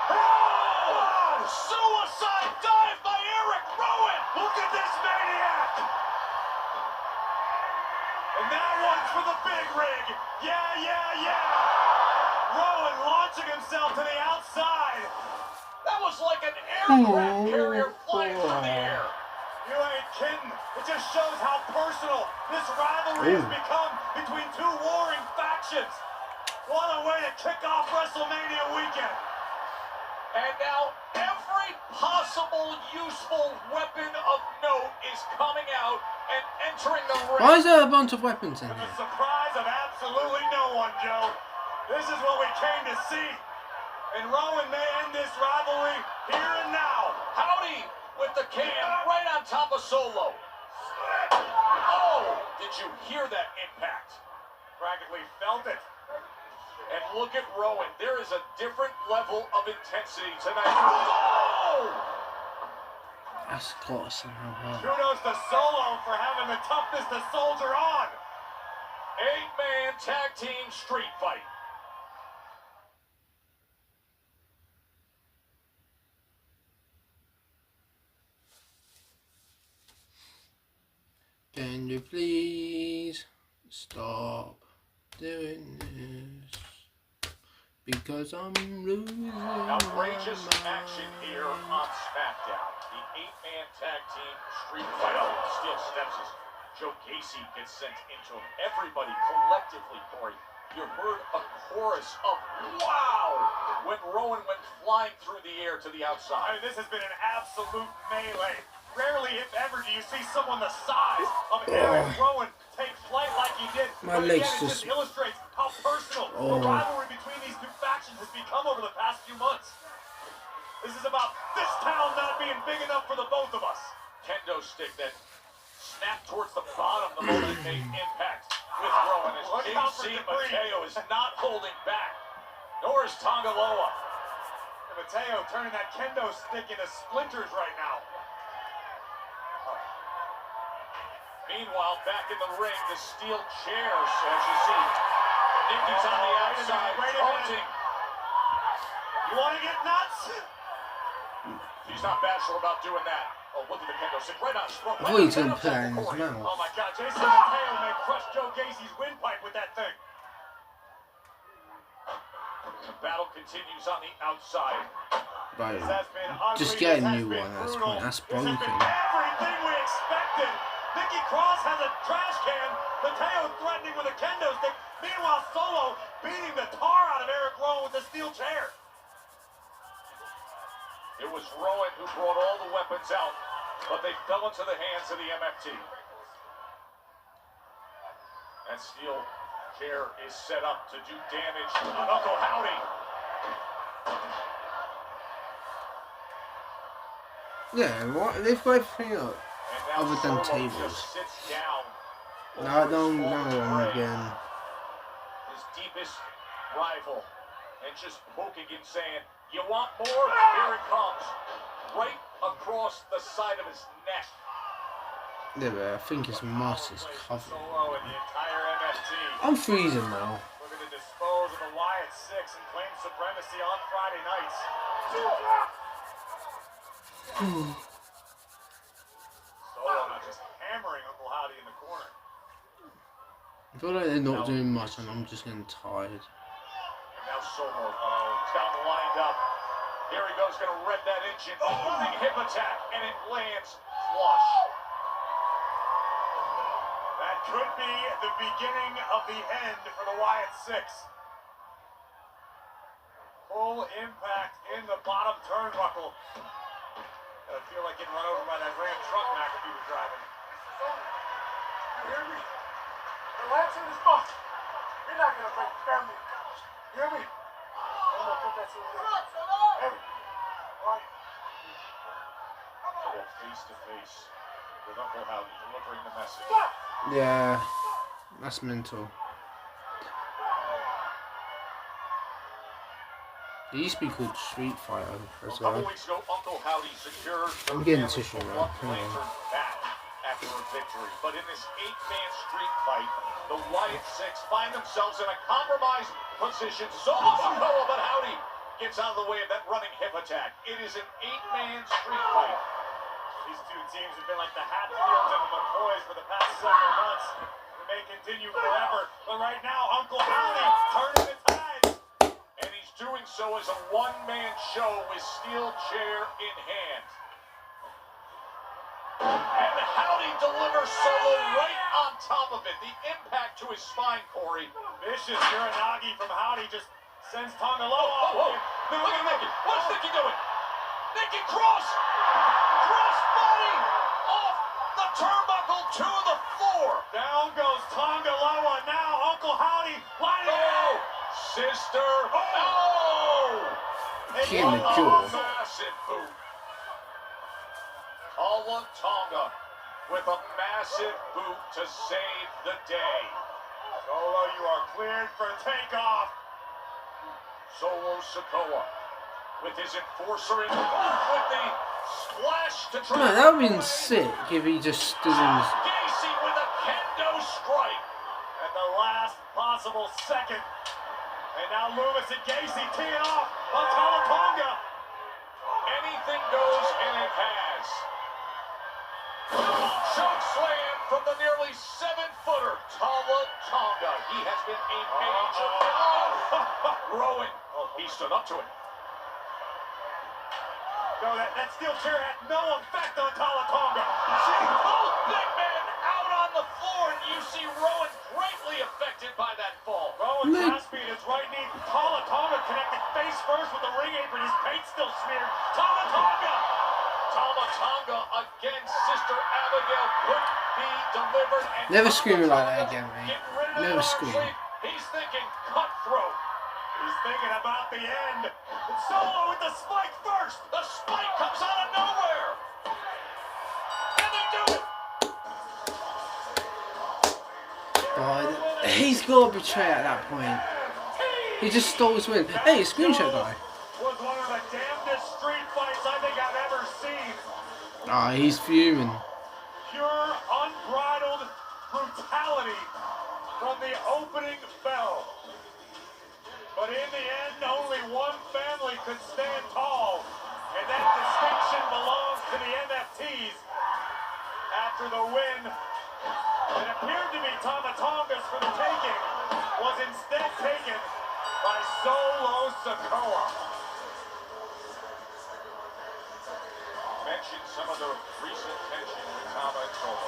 Oh! Suicide dive by Eric Rowan. Look at this maniac. And that one's for the big rig. Yeah. Rowan launching himself to the outside. That was like an aircraft carrier flying through the air. You ain't kidding. It just shows how personal this rivalry has become between two warring factions. What a way to kick off WrestleMania weekend. And now every possible useful weapon of note is coming out and entering the ring. Why is there a bunch of weapons in To the here? surprise of absolutely no one, Joe. This is what we came to see. And Rowan may end this rivalry here and now. Howdy with the can right on top of Solo. Oh, did you hear that impact? Practically felt it. And look at Rowan. There is a different level of intensity tonight. Oh! That's gotta somehow hurt. Kudos to Solo for having the toughness to soldier on. 8-man tag team street fight. Can you please stop doing this? Because I'm losing Outrageous my action mind. here on SmackDown. The 8-man tag team street fight. Oh, steel steps as Joe Gacy gets sent into him. Everybody collectively, Corey, you heard a chorus of wow when Rowan went flying through the air to the I outside. mean, this has been an absolute melee. Rarely, if ever, do you see someone the size of Eric Rowan take flight like he did. My But legs again, it just- just illustrates how personal the rivalry between these two factions has become over the past few months. This is about this town not being big enough for the both of us. Kendo stick that snapped towards the bottom the moment it made impact with Rowan as Look out for JC debris. Mateo is not holding back. Nor is Tongaloa. And Mateo turning that kendo stick into splinters right now. Meanwhile, back in the ring, the steel chairs, as you see. Nikki's on the outside, Wait a minute. taunting. You want to get nuts? He's not bashful about doing that. Oh, look at the kendo stick right on his throat. I thought he was gonna put that in his Oh mouth. my God, Jason Mateo may crush Joe Gacy's windpipe with that thing. The battle continues on the outside. Right. This has been ugly. Just get a This has new been one, that's brutal. fine. That's This has been broken. everything we expected. Nikki Cross has a trash can. Mateo threatening with a kendo stick. Meanwhile, Solo beating the tar out of Eric Rowan with a steel chair. It was Rowan who brought all the weapons out, but they fell into the hands of the MFT. That steel chair is set up to do damage on Uncle Howdy. Yeah, what? Lift everything up. And now Other than Solo tables. just sits down. No, I don't over know his him grave. again. His deepest rival, and just poking and saying, "You want more? Here it comes." Right across the side of his neck. Yeah, but I think his mask is covered. Solo and the entire MFT I'm freezing now. looking to dispose of the Wyatt Six and claim supremacy on Friday nights. Solo now just hammering Uncle Howdy in the corner. I feel like they're not doing much and I'm just getting tired. And now Solo, he's got him lined up. Here he goes, gonna rev that engine. Moving hip attack, and it lands flush. That could be the beginning of the end for the Wyatt Six. Full impact in the bottom turnbuckle. I feel like getting run over by that Ram truck McAfee was driving. You hear me? Relax in this box. You're not gonna break the family. You hear me? Someone put that to the Right. They go face to face with Uncle Howdy delivering the message. Yeah, that's mental. It used to be called Street Fighter as A couple well. weeks ago, Uncle Howdy secured I'm the getting family tissue a now. Black Hang on. Lantern bat after a victory. But in this 8-man street fight, the Wyatt Six find themselves in a compromised position. Solo Sikoa, but Howdy gets out of the way of that running hip attack. It is an 8-man street fight. These two teams have been like the Hatfields and the McCoys for the past several months. They may continue forever, but right now, Uncle Howdy turning the tides. And he's doing so as a one-man show with steel chair in hand. And Howdy delivers solo right on top of it. The impact to his spine, Corey. Vicious Uranagi from Howdy just sends Tonga low. Look at Nikki. What's Nikki doing? Nikki Cross! Cross body off the turnbuckle to the floor. Down goes Tonga Loa. Now Uncle Howdy lining Oh, sister. Oh! She in the jaw. Massive boot. Tala Tonga with a massive boot to save the day. Solo, you are cleared for takeoff. Solo Sikoa with his enforcer in with the splash to try. Man, that would have been sick if he just stood in his... Gacy with a kendo strike. At the last possible second. And now Loomis and Gacy teeing off on Tala Tonga. Anything goes, and it has. Choke slam from the nearly 7-footer, Tala Tonga. He has been a major. Rowan. He stood up to it. No, that steel chair had no effect on Tala Tonga. Both big men out on the floor, and you see Rowan greatly affected by that fall. Rowan Godspeed is right knee. Tala Tonga connected face first with the ring apron. His paint still smeared. Tala Tonga. Tala Tonga against Sister Abigail could be delivered. And Never Tonga screaming like that again, mate. getting rid of Never that arm scream. sweep. He's thinking cutthroat. He's thinking about the end. Solo with the spike first. The spike comes out of nowhere. And they do it. Oh, he's got to betray at that point. He just stole his win. Hey, screenshot guy. Was one of the damnedest street fights I think I've ever seen. Ah, he's fuming. Pure, unbridled brutality from the opening bell. But in the end, only one family could stand tall, and that distinction belongs to the NFTs. After the win that appeared to be Tama Tonga's for the taking was instead taken by Solo Sikoa. Mentioned some of the recent tension with Tama and Solo.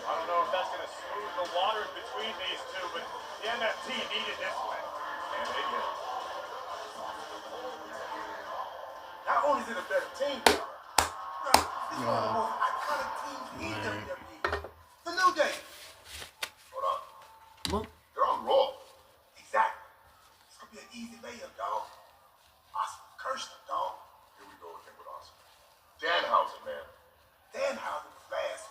I don't know if that's going to smooth the waters between these two, but the NFT needed this win. And they did. Not only is it a better team, this is one of the most iconic teams in WWE. The New Day. Hold on. What? They're on Raw. Exactly. This could be an easy layup, dog. Oscar cursed him, dog. Here we go again with Oscar. Danhausen, man. Danhausen was last.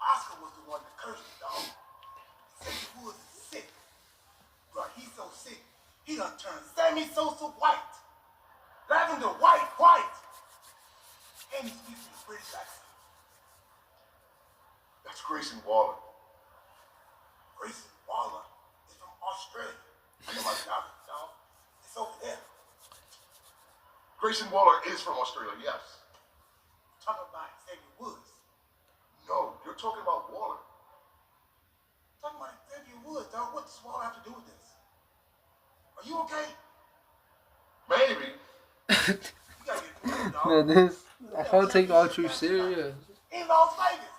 Oscar was the one that cursed him, dog. Xavier Woods is sick. Bro, he's so sick. He done turned Sammy Sosa white. Lavender white. And he speaks with a British accent. That's Grayson Waller. Grayson Waller is from Australia. I know my job, dog. It's over there. Grayson Waller is from Australia, yes. Talking about Xavier Woods. No, you're talking about Waller. Talking about Xavier Woods, dog. What does Waller have to do with this? Are you okay? Maybe. You gotta get through, dog. Man, this... I can't take R-Truth serious. In Las Vegas.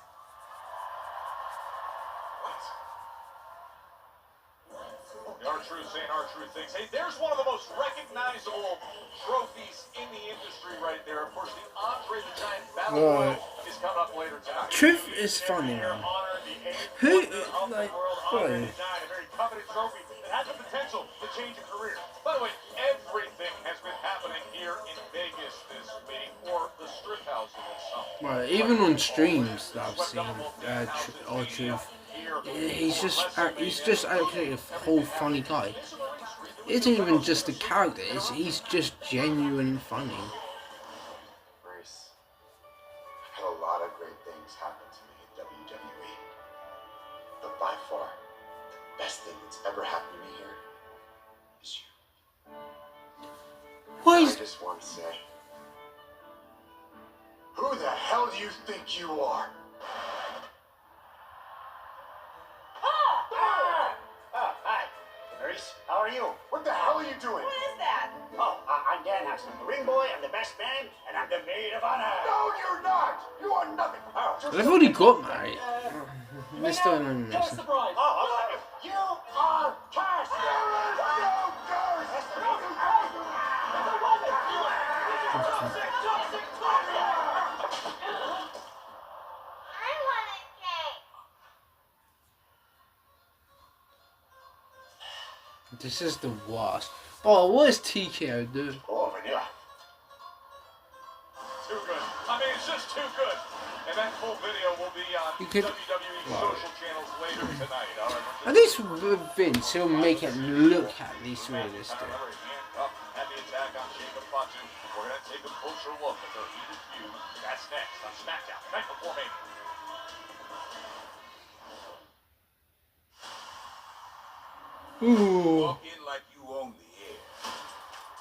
The R-Truth saying R-Truth things. Hey, there's one of the most recognizable trophies in the industry right there. Of course, the Andre the Giant Battle Royal is coming up later tonight. Truth is funny, man. Who, like, boy, coveted trophy that has the potential to change a career. By the way, everything has been happening here in Vegas this week, or the Strip House in itself. Well, even on streams that I've seen, R-Truth, he's just actually a whole funny guy. It isn't even just a character, he's just genuine funny. Maurice, I've had a lot of great things happen to me in WWE. But by far, the best thing that's ever happened to me here is you. Why I is... just want to say, who the hell do you think you are? Hi. Maurice, how are you? What the hell are you doing? What is that? Oh, I'm Dan Hudson. I'm the ring boy, I'm the best man, and I'm the maid of honor. No, you're not! You are nothing! Oh, They've already got married. They're still in a Curse the bride. Oh, you are cursed. I want a cake. This is the worst. Oh, what is TKO do? Oh, vanilla. Too good. I mean, it's just too good. And that full video will be on You could- WWE Wow. social channels later tonight. All right. At least with Vince, he'll make it look at least realistic. Remember, handcuffed at the attack on Jacob Fatu. We're going to take a closer look at their heated feud. That's next on SmackDown, the night before Mania. Ooh. Walk in like you own the air.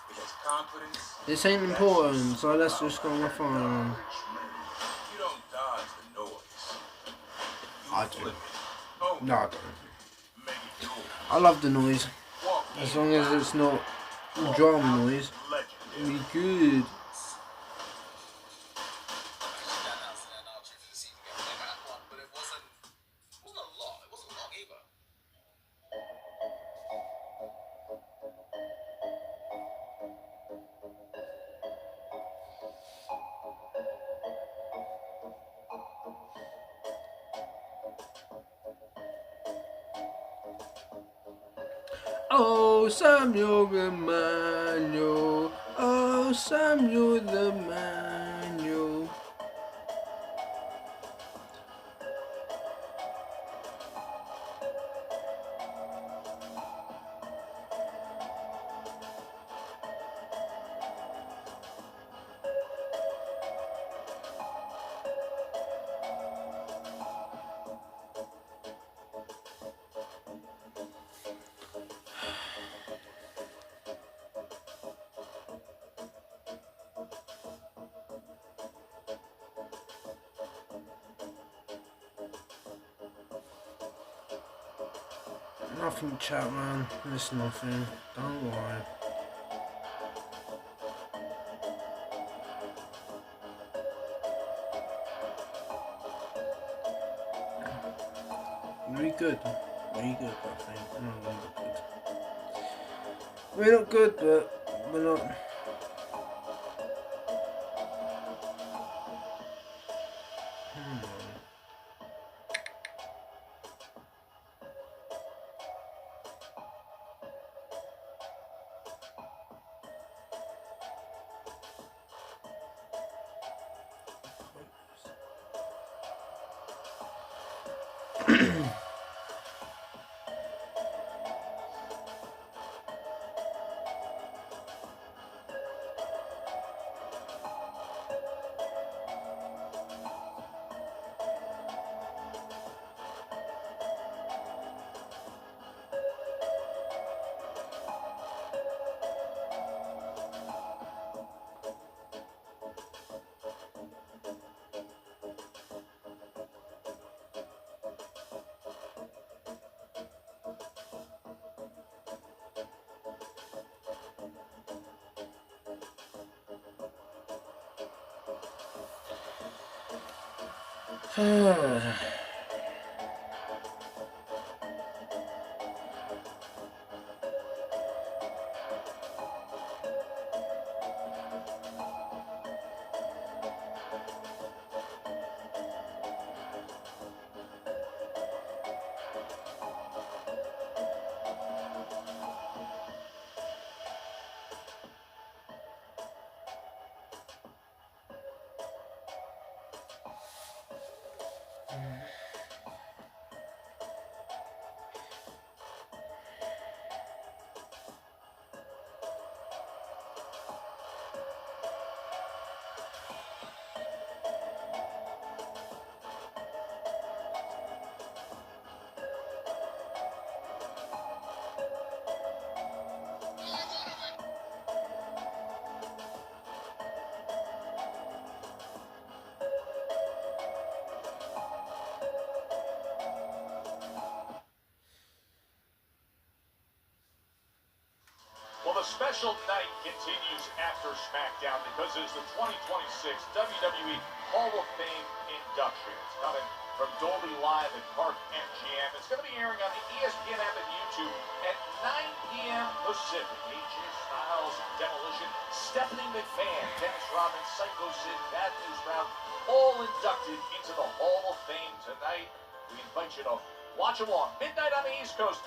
Because confidence. This ain't important, so let's just go on my phone. You don't dodge the noise. You I do. flip it. Own No, I it. don't. Make it yours. I love the noise. Walk As in long as it's not drum noise, it'll legendary. be good. Oh, Samuel the Manual. Oh, Samuel the Manual. Nothing, chat, man. There's nothing. Don't worry. Very good. Very good, I think. No, we're not good. We're not good, but we're not. special night continues after SmackDown because it's the 2026 WWE Hall of Fame induction. It's coming from Dolby Live at Park MGM. It's going to be airing on the ESPN app and YouTube at 9 p.m. Pacific. AJ Styles, Demolition, Stephanie McMahon, Dennis Rodman, Psycho Sid, Bad News Brown, all inducted into the Hall of Fame tonight. We invite you to watch along. Midnight on the East Coast,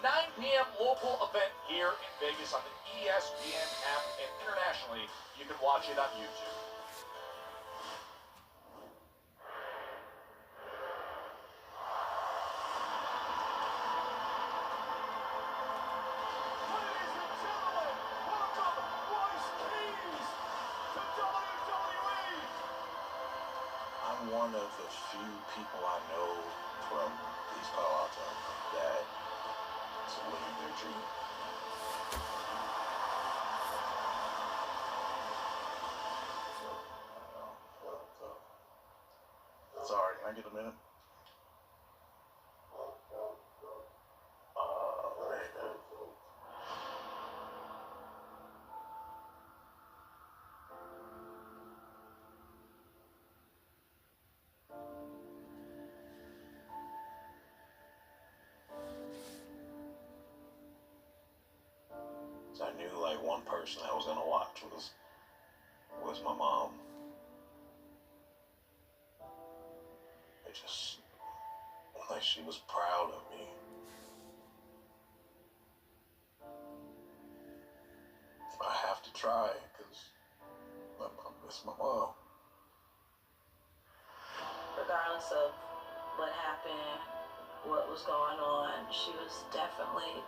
9 p.m. local event here in Vegas on the ESPN app, and internationally, you can watch it on YouTube. I'm one of the few people I know from East Palo Alto that is living their dream. Sorry, can I get a minute? Man. So I knew like one person I was gonna watch was my mom. It just like she was proud of me. I have to try because I miss my mom. Regardless of what happened, what was going on, she was definitely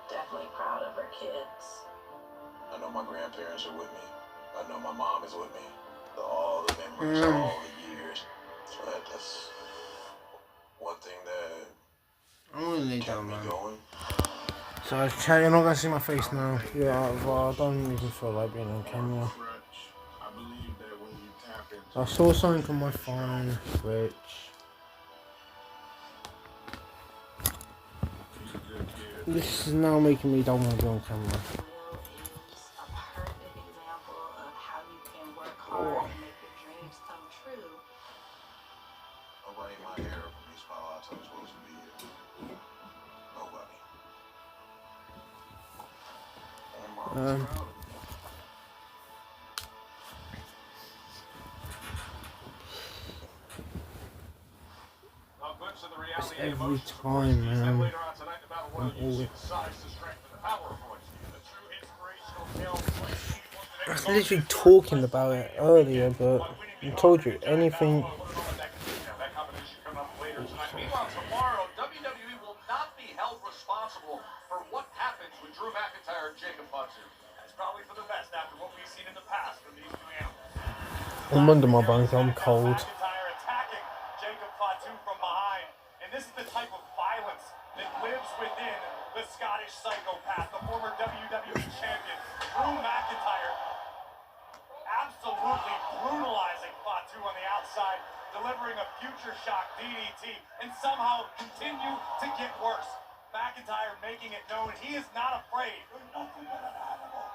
proud of her kids. I know my grandparents are with me. I know my mom is with me. All the memories, all the years. So that's one thing that I'm gonna lay kept down, me man. going. So chat, you're not gonna see my face now. Yeah, I don't even feel like being on camera. I believe that when you tap into I saw something on my phone, which this is now making me don't want to be on camera. A perfect example of how you can work hard and make your dreams come true. Nobody in my era from East Palo Alto is supposed to be here. Nobody. And my mom's proud of me. A glimpse of the reality It's and every emotions, of course, time, ease them man. later on tonight in Battle Royal. You see the size, the strength, and the power of Royce. The true inspirational tale of Royce Keith, one of the I was next literally talking about it earlier, but I told you anything. That combination coming up later tonight. Meanwhile, tomorrow, WWE will not be held responsible for what happens with Drew McIntyre and Jacob Fatu. That's probably for the best after what we've seen in the past from these two animals. I'm under my blanket, I'm cold. McIntyre attacking Jacob Fatu from behind. And this is the type of violence that lives within the Scottish psychopath, the former WWE champion, Drew McIntyre, absolutely brutalizing Fatu on the outside, delivering a future shock DDT, and somehow continue to get worse. McIntyre making it known he is not afraid. You're nothing but an animal.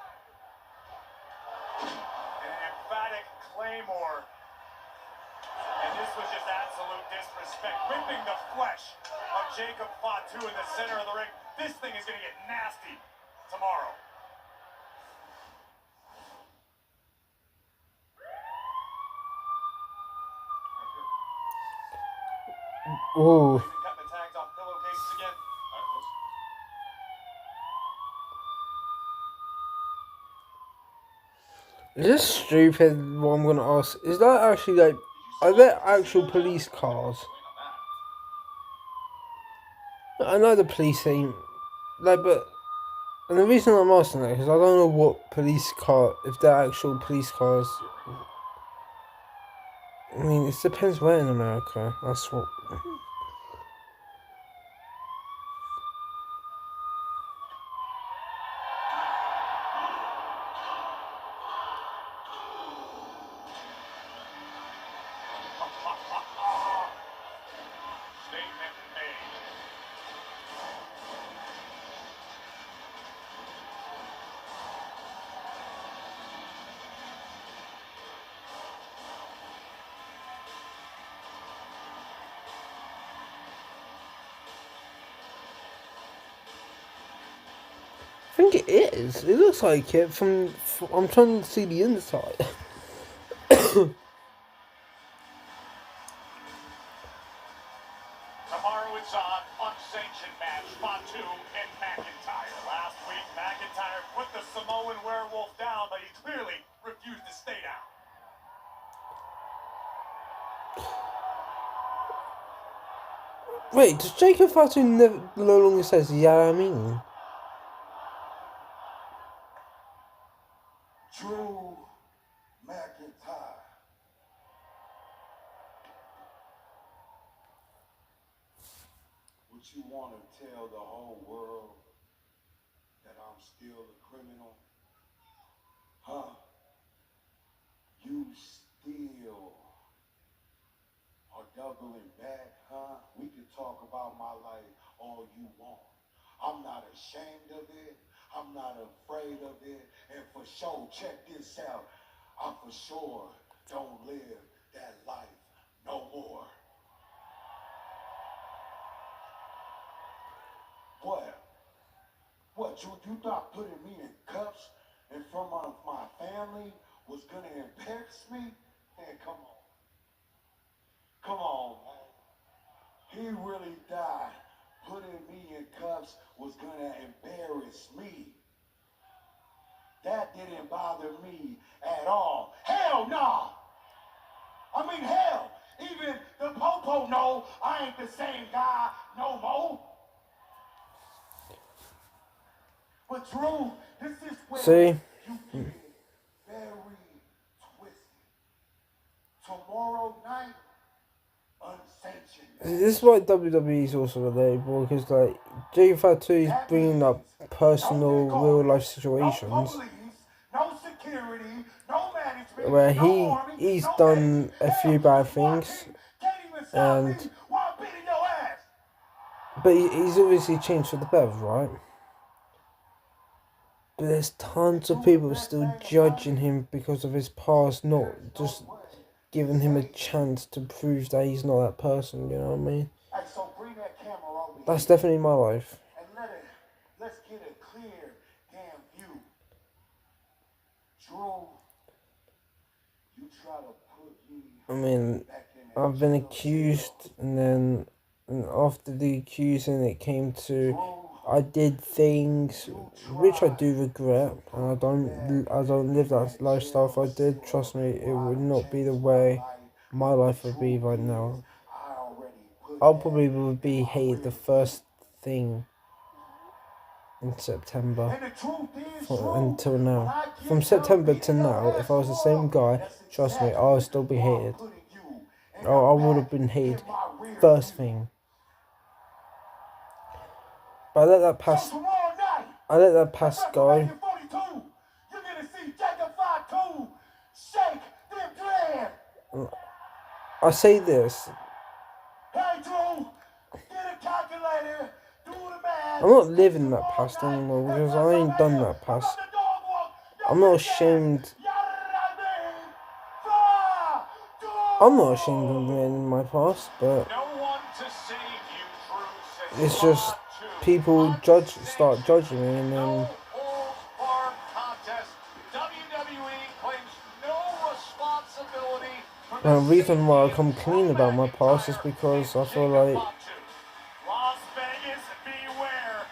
An emphatic claymore. And this was just absolute disrespect, ripping the flesh of Jacob Fatu in the center of the ring. This thing is going to get nasty tomorrow. Ooh. Cutting the tags off pillowcases again. Is this stupid? What I'm gonna ask is that actually like, are there actual police cars? I know the police ain't like, but and the reason I'm asking that is I don't know what police car, if they're actual police cars. I mean, it depends where in America. That's what. Statement made. think it is. It looks like it from I'm trying to see the inside. Tomorrow it's on unsanctioned match, Fatu and McIntyre. Last week, McIntyre put the Samoan werewolf down, but he clearly refused to stay down. Wait, does Jacob Fatu no longer says yeah I mean? Drew McIntyre. Would you want to tell the whole world that I'm still a criminal? Huh? You still are doubling back, huh? We can talk about my life all you want. I'm not ashamed of it. I'm not afraid of it. And for sure, check this out. I for sure don't live that life no more. What, you thought putting me in cuffs in front of my family was gonna embarrass me? Man, come on. Come on, man. He really died. Putting me in cuffs was gonna embarrass me. That didn't bother me at all. Hell no! I mean, hell, even the Popo know I ain't the same guy no more. But Drew, this is where See? you get very twisted. Tomorrow night, unsanctioned. This is why WWE is also relatable, because like Jacob Fatu is bringing up personal real life situations No security, no management, where no army, he's no done a medics. few Hell, bad you things, can't even stop and me while I'm beating your ass. but he's obviously changed for the better, right? But there's tons of people still judging him because of his past, not just giving him a chance to prove that he's not that person, you know what I mean? Hey, so bring that camera over That's here definitely my life. and let's get a clear damn view. Drew, you try to put me I mean, back in that I've been jail accused, cell. and then after the accusing, it came to Drew, I did things which I do regret, and I don't live that lifestyle. If I did, trust me, it would not be the way my life would be right now. I already put I'll that probably would be in my hated the rear first thing in September And the truth is, until when now. I get From done September to beating your now, ass if I was the more, same guy, that's trust me, exactly I'll still be why I'm hated. putting you in I would have the been back hated in my rear first view. thing. But I let that So pass. tomorrow night, I let that at pass go. WrestleMania 42, you're gonna see Jacob Fatu shake them dreads. I say this. Hey Drew, get a calculator, do the math. I'm not living that Tomorrow past night anymore at because I ain't done WrestleMania, that past. I'm on the dog walk. I'm not ashamed. I'm not ashamed of in my past, but No one to save you, Drew, says it's just Fatu. people start judging me, and No then holds barred contest. WWE claims no responsibility for the the reason why I safety come of clean Drew about my past is McIntyre because I and feel Jacob like Fatu. Las Vegas, beware.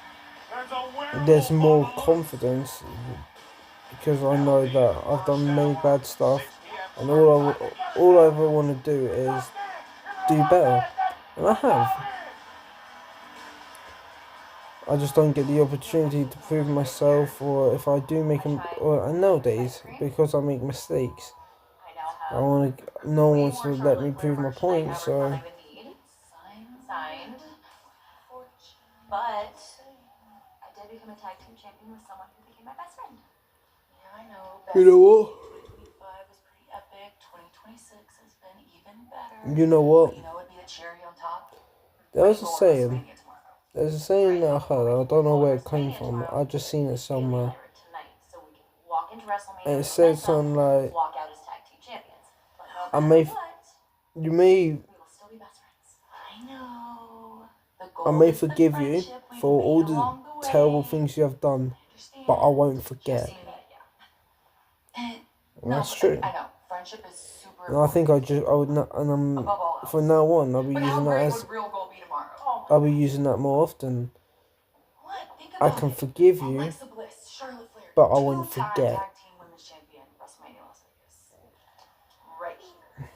There's a werewolf there's on more the loose. confidence because I know that I've done many bad stuff, and all I ever want to do is do better, and I have. I just don't get the opportunity to prove myself, or if I do make and nowadays, because I make mistakes, no one wants to let me prove my point, so Signed. But I did become a tag team champion with someone who became my best friend. Yeah, I know. you know what? 2025 was pretty epic. 2026 has been even better. You know what? You know what'd be the cherry on top? There's a saying. WrestleMania tomorrow. There's a saying that I heard. I don't know where it came from. I just seen it somewhere. Tonight, so we can walk into WrestleMania And it with said momentum, something like, walk out as tag team champions. But no I matter may, what, you may, we will still be best friends. I know. The I goal may is the forgive you friendship we've for all made the along the terrible way. things you have done. Understand? but I won't forget. And that's true. I know. Friendship is super And I think I would not, and from now on, I'll be using that as, real goal be tomorrow? I'll be using that more often. What? Think I about can it. forgive you, Alexa Bliss, Charlotte Flair, but I won't two-time forget. Tag team women's champion, WrestleMania Las Vegas. Right here.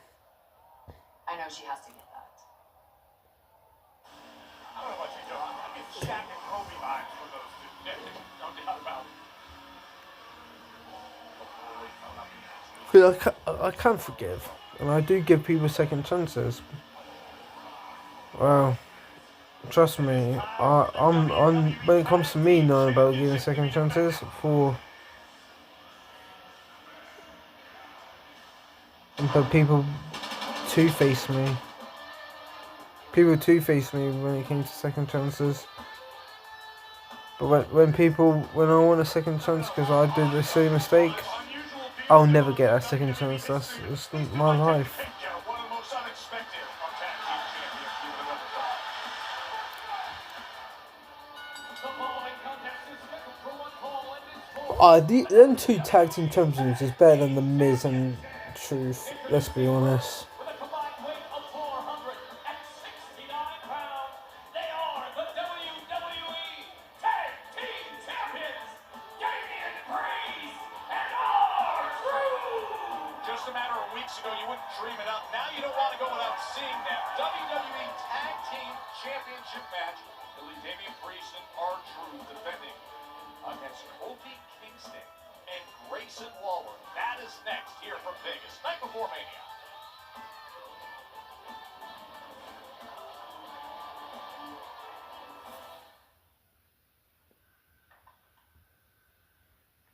I know she has to get that. I don't know what you do. I mean, Shaq and Kobe vibes from those two. No doubt about it. Because I can forgive, and I do give people second chances. Well, trust me, I'm when it comes to me knowing about giving second chances but people two-face me. People two-face me when it came to second chances. But when I want a second chance because I did the same mistake, I'll never get a second chance. That's just my life. One of the most unexpected of tag team champions you would have ever thought. The following contest is scheduled for one fall and is for Them two tag team champions is better than the Miz and Truth. Let's be honest. with a combined weight of 469 pounds. They are the WWE Tag Team Champions, Damian Priest and R-Truth. Just a matter of weeks ago, you wouldn't dream it up. Now you don't want to go without seeing that WWE Tag Team Championship match. Billy Damian Priest and R-Truth defending against Kofi Kingston and Grayson Waller. That is next here from Vegas, night before Mania.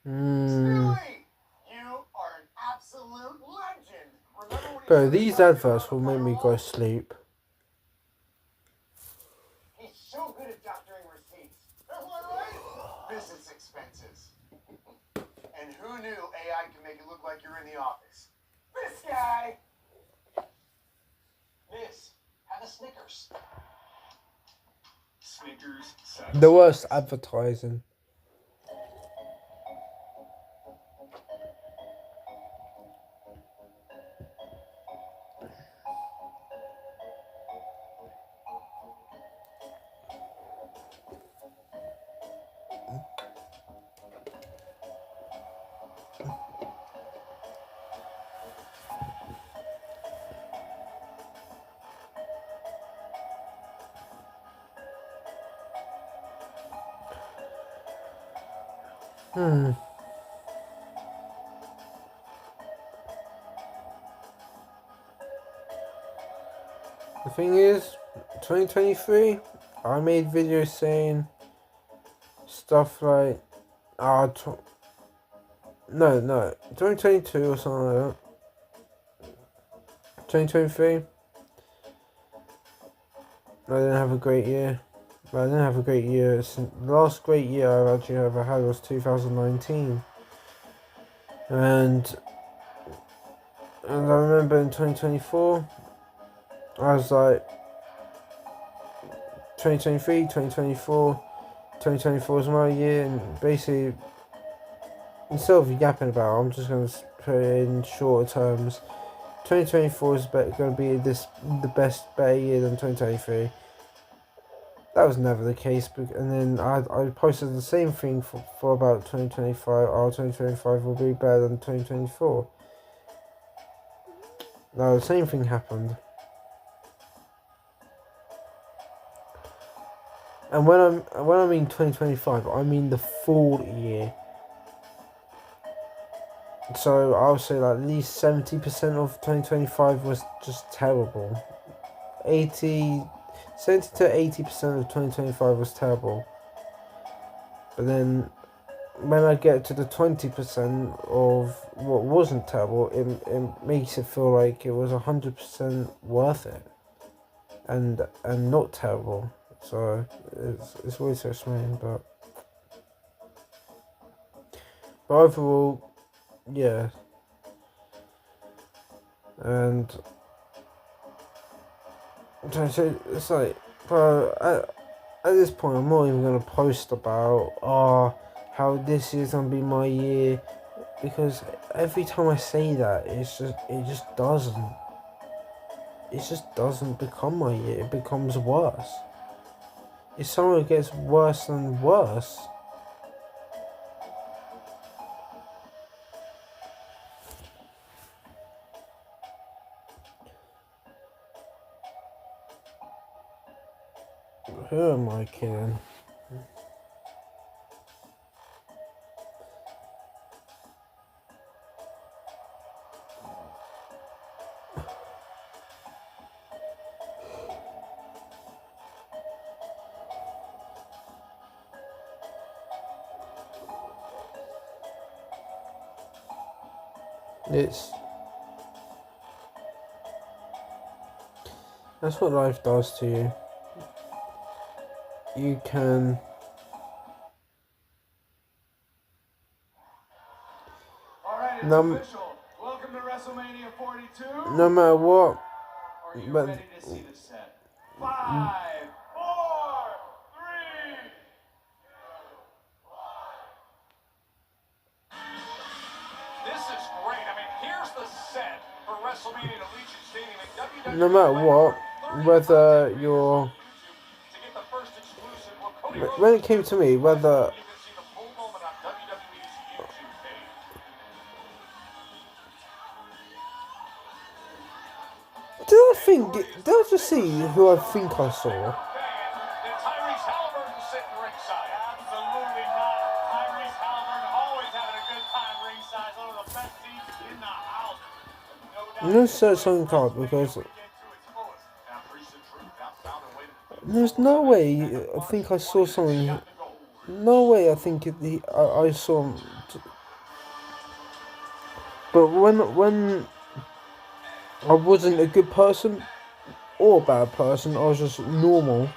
Stewie, you are an absolute legend. Remember when Bro, these adverts will make me go sleep. He's so good at doctoring receipts. Am I right? Business expenses. And who knew AI can make it look like you're in the office? This guy. Miz, have a Snickers. Snickers, The worst advertising. The thing is, 2023, I made videos saying stuff like, 2022 or something like that. 2023, I didn't have a great year. But I didn't have a great year. The last great year I actually ever had was 2019. And I remember in 2024, I was like, 2023, 2024, 2024 is my year, and basically, instead of yapping about it, I'm just going to put it in shorter terms. 2024 is going to be the better year than 2023. That was never the case, and then I posted the same thing for about 2025. Our 2025 will be better than 2024. Now the same thing happened. And when I mean 2025, I mean the full year. So I would say like at least 70% of 2025 was just terrible. 70 to 80% of 2025 was terrible. But then when I get to the 20% of what wasn't terrible, it makes it feel like it was 100% worth it. And not terrible. So it's weird to explain, but overall, yeah. And it's like, bro, at this point, I'm not even gonna post about how this is gonna be my year, because every time I say that, it just doesn't become my year. It becomes worse. It somehow gets worse and worse. Who am I kidding? That's what life does to you. You can Alright, it's no, official. Welcome to WrestleMania 42. no matter what, Are you but ready to see the set? 5, 4, 3. This is great. I mean, here's the set for WrestleMania at Allegiant Stadium in WWE. no matter what, whether you're, To get the first exclusive, well, Cody Rhodes when it came to me, whether you can see the full moment on WWE's YouTube page. did I just see who I think I saw? That Tyrese Halliburton sitting ringside. Absolutely not. Tyrese Halliburton always having a good time ringside. One of the best seats in the house. I'm gonna search something card because there's no way I think I saw something. No way I think I saw. But when I wasn't a good person or a bad person, I was just normal.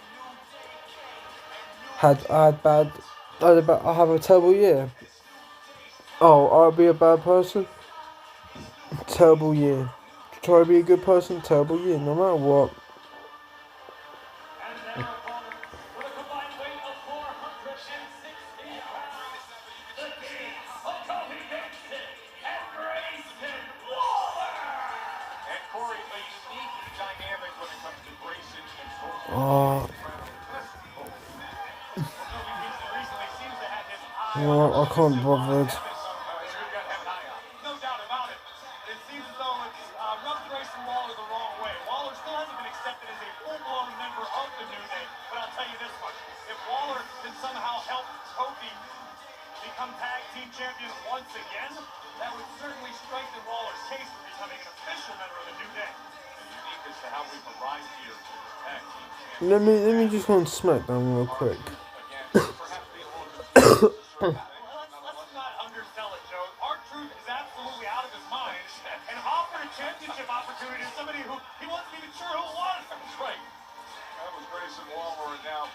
I have a terrible year. Oh, I'll be a bad person. Terrible year. Try to be a good person. Terrible year. No matter what. I can't bother. No doubt about it. It seems as though it's rubbed Grayson Waller the wrong way. Waller still hasn't been accepted as a full-blown member of the New Day. But I'll tell you this much. If Waller can somehow help Kofi become tag team champion once again, that would certainly strengthen Waller's case for becoming an official member of the New Day. Unique as to how we've arrived here to this tag team championship. Let me just go on SmackDown real quick. Let's not undersell it, Joe. R-Truth is absolutely out of his mind and offered a championship opportunity to somebody who he wasn't even sure who it was. That's right. That was Grayson Waller, and now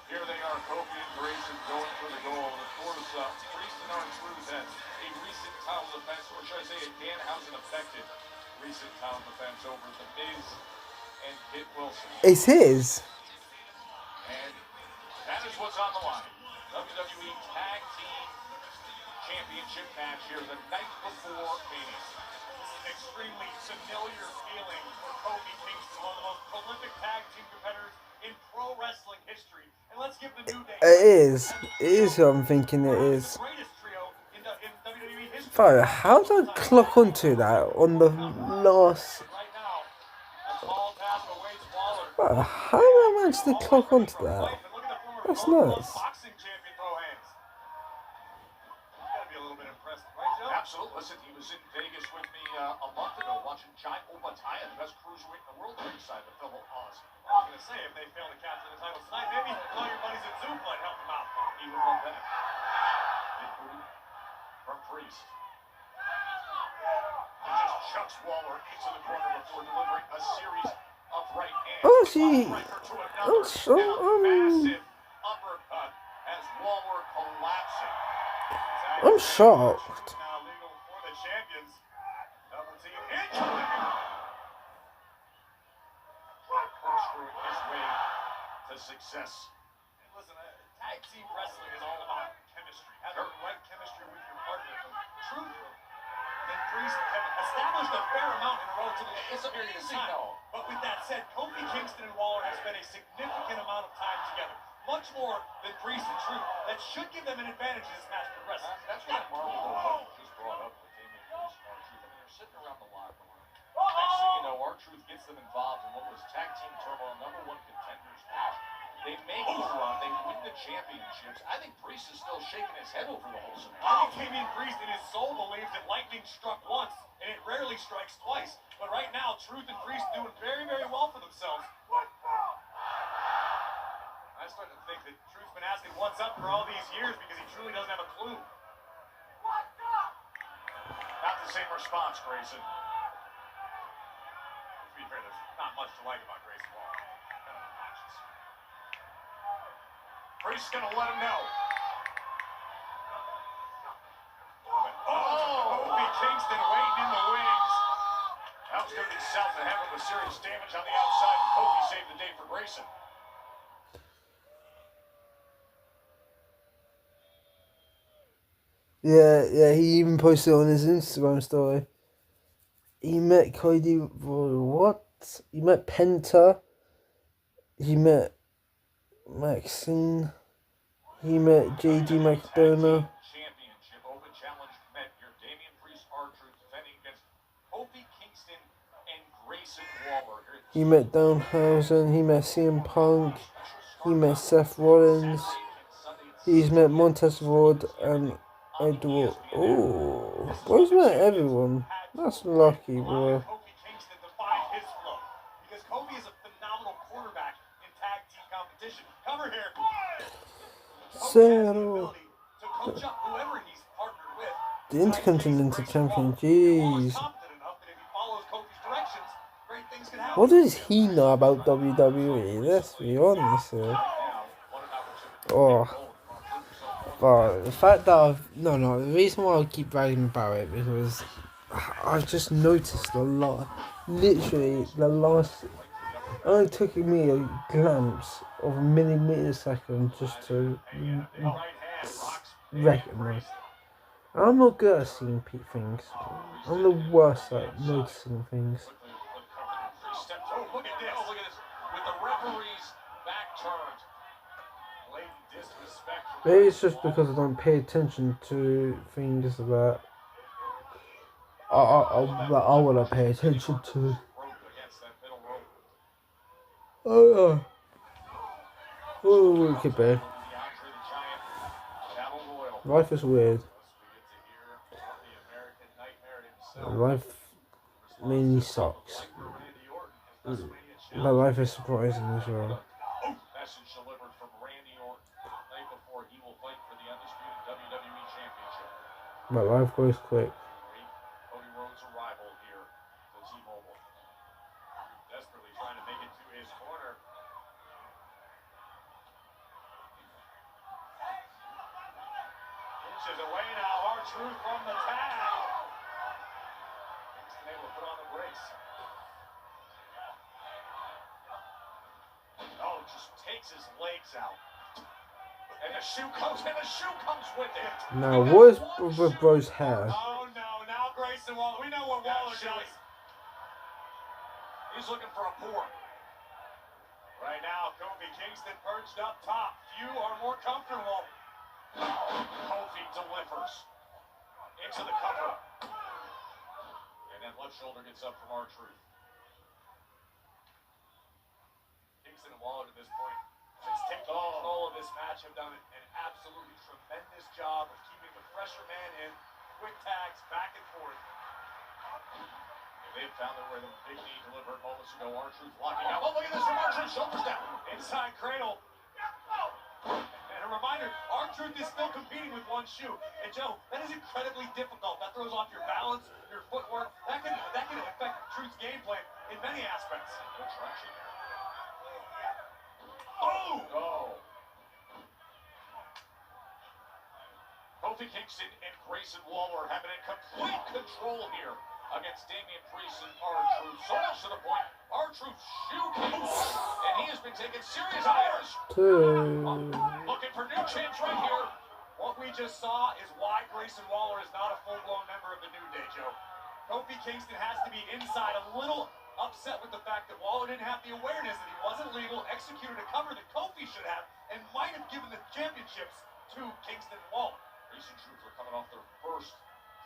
here they are, Kofi and Grayson going for the goal. And of course, Priest and R-Truth had a recent title defense, or should I say a Danhausen-affected recent title defense over The Miz and Kit Wilson. It's his. And that is what's on the line. WWE Tag Team Championship match here the night before Mania. An extremely familiar feeling for Kofi Kingston, one of the most prolific tag team competitors in pro wrestling history. And let's give the New Day. It is. It is who I'm thinking it is. The greatest trio in WWE history. Fire, how did I clock onto that on the last? Right now, a tall task awaits Waller. Fire, how did I manage to clock onto that? That's nuts. Boxing champion throw hands. You gotta be a little bit impressed, right, Joe? Absolutely. Listen, he was in Vegas with me a month ago watching Jai Opataya, the best cruiserweight in the world, ringside the fellow Oz. I was gonna say, if they fail to capture the title tonight, maybe call your buddies at Zoopla and help them out. He would love that. Big booty from Priest. He just chucks Waller into the corner before delivering a series of right hands. Oh, gee. Massive uppercut as Waller collapsing. I'm shocked. Now legal for the champions. Double team incoming. Corkscrewing his way to success. And listen, tag tag team wrestling is all about chemistry. Having the right chemistry with your partner. Truth and Priest have established a fair amount in a relatively short period of time. But with that said, Kofi Kingston and Waller have spent a significant amount of time together. Much more than Priest and Truth. That should give them an advantage as this match progresses. That's what Marvel just brought up with Damian Priest and R-Truth. I mean, they're sitting around the locker room. Next thing you know, R-Truth gets them involved in what was tag team turmoil, #1 contenders match. They make the run, they win the championships. I think Priest is still shaking his head over the whole scenario. I think Damian Priest in his soul believes that lightning struck once and it rarely strikes twice. But right now, Truth and Priest doing very, very well for themselves. I'm starting to think that Truth's been asking what's up for all these years because he truly doesn't have a clue. Not the same response, Grayson. To be fair, there's not much to like about Grayson Waller. Kind of obnoxious. Priest's gonna let him know. Kofi Kingston waiting in the wings. That was gonna be south of heaven with serious damage on the outside. Kofi saved the day for Grayson. Yeah, he even posted on his Instagram story. He met Cody, what? He met Penta. He met Maxine. He met JD McDonough. Championship Open Challenge met here. Damian Priest, R-Truth defending against Kofi Kingston and Grayson Waller. He met Danhausen. He met CM Punk. He met Seth Rollins. He's met Montez Ford and Edward. Oh, boy's met everyone. That's lucky, boy. Kofi Kingston to find his flow. Because Kofi is a phenomenal quarterback in tag team competition. Cover here. Zero. To coach up whoever he's partnered with. The Intercontinental Champion, jeez. What does he know about WWE? Let's be honest here. Oh. But the fact that the reason why I keep bragging about it because I've just noticed a lot. Literally, the last. It only took me a glimpse of a millisecond just to recognize. I'm not good at seeing things. I'm the worst at noticing things. Look at this. With the referee's back turned. Blatant disrespect. Maybe it's just because I don't pay attention to things that I want to pay attention to. Oh, it could be. Life is weird. Life mainly sucks. But life is surprising as well. Message delivered from Randy Orton the night before he will fight for the undisputed WWE Championship. But life goes quick. Cody Rhodes' arrival here to T-Mobile. Desperately trying to make it to his corner. Inches away now. R-Truth from the tag. Kingston able to put on the brakes. Oh, just takes his legs out. And the shoe comes with it. Now, what is with Bro's hair? Oh no, now Grayson Waller. We know what Waller does. He's looking for a board. Right now, Kofi Kingston perched up top. Few are more comfortable. Kofi delivers into the cover. And then left shoulder gets up from R-Truth. Kingston and Waller to this point, since taking control of this match, have done an absolutely tremendous job of keeping the pressure man in. Quick tags back and forth. And they've found their rhythm. Big knee delivered moments ago. R-Truth locking out. Oh, look at this from R-Truth. Shoulders down. Inside cradle. And a reminder, R-Truth is still competing with one shoe. And Joe, that is incredibly difficult. That throws off your balance, your footwork. That can affect Truth's game plan in many aspects. No traction there. Oh! Kofi Kingston and Grayson Waller have been in complete control here against Damian Priest and R-Truth. So much to the point, R-Truth's shoe came off, and he has been taking serious hours. Two. Looking for new new champs right here. What we just saw is why Grayson Waller is not a full-blown member of the New Day, Joe. Kofi Kingston has to be inside, a little upset with the fact that Waller didn't have the awareness that he wasn't legal, executed a cover that Kofi should have, and might have given the championships to Kingston and Waller. Reese and Truth are coming off their first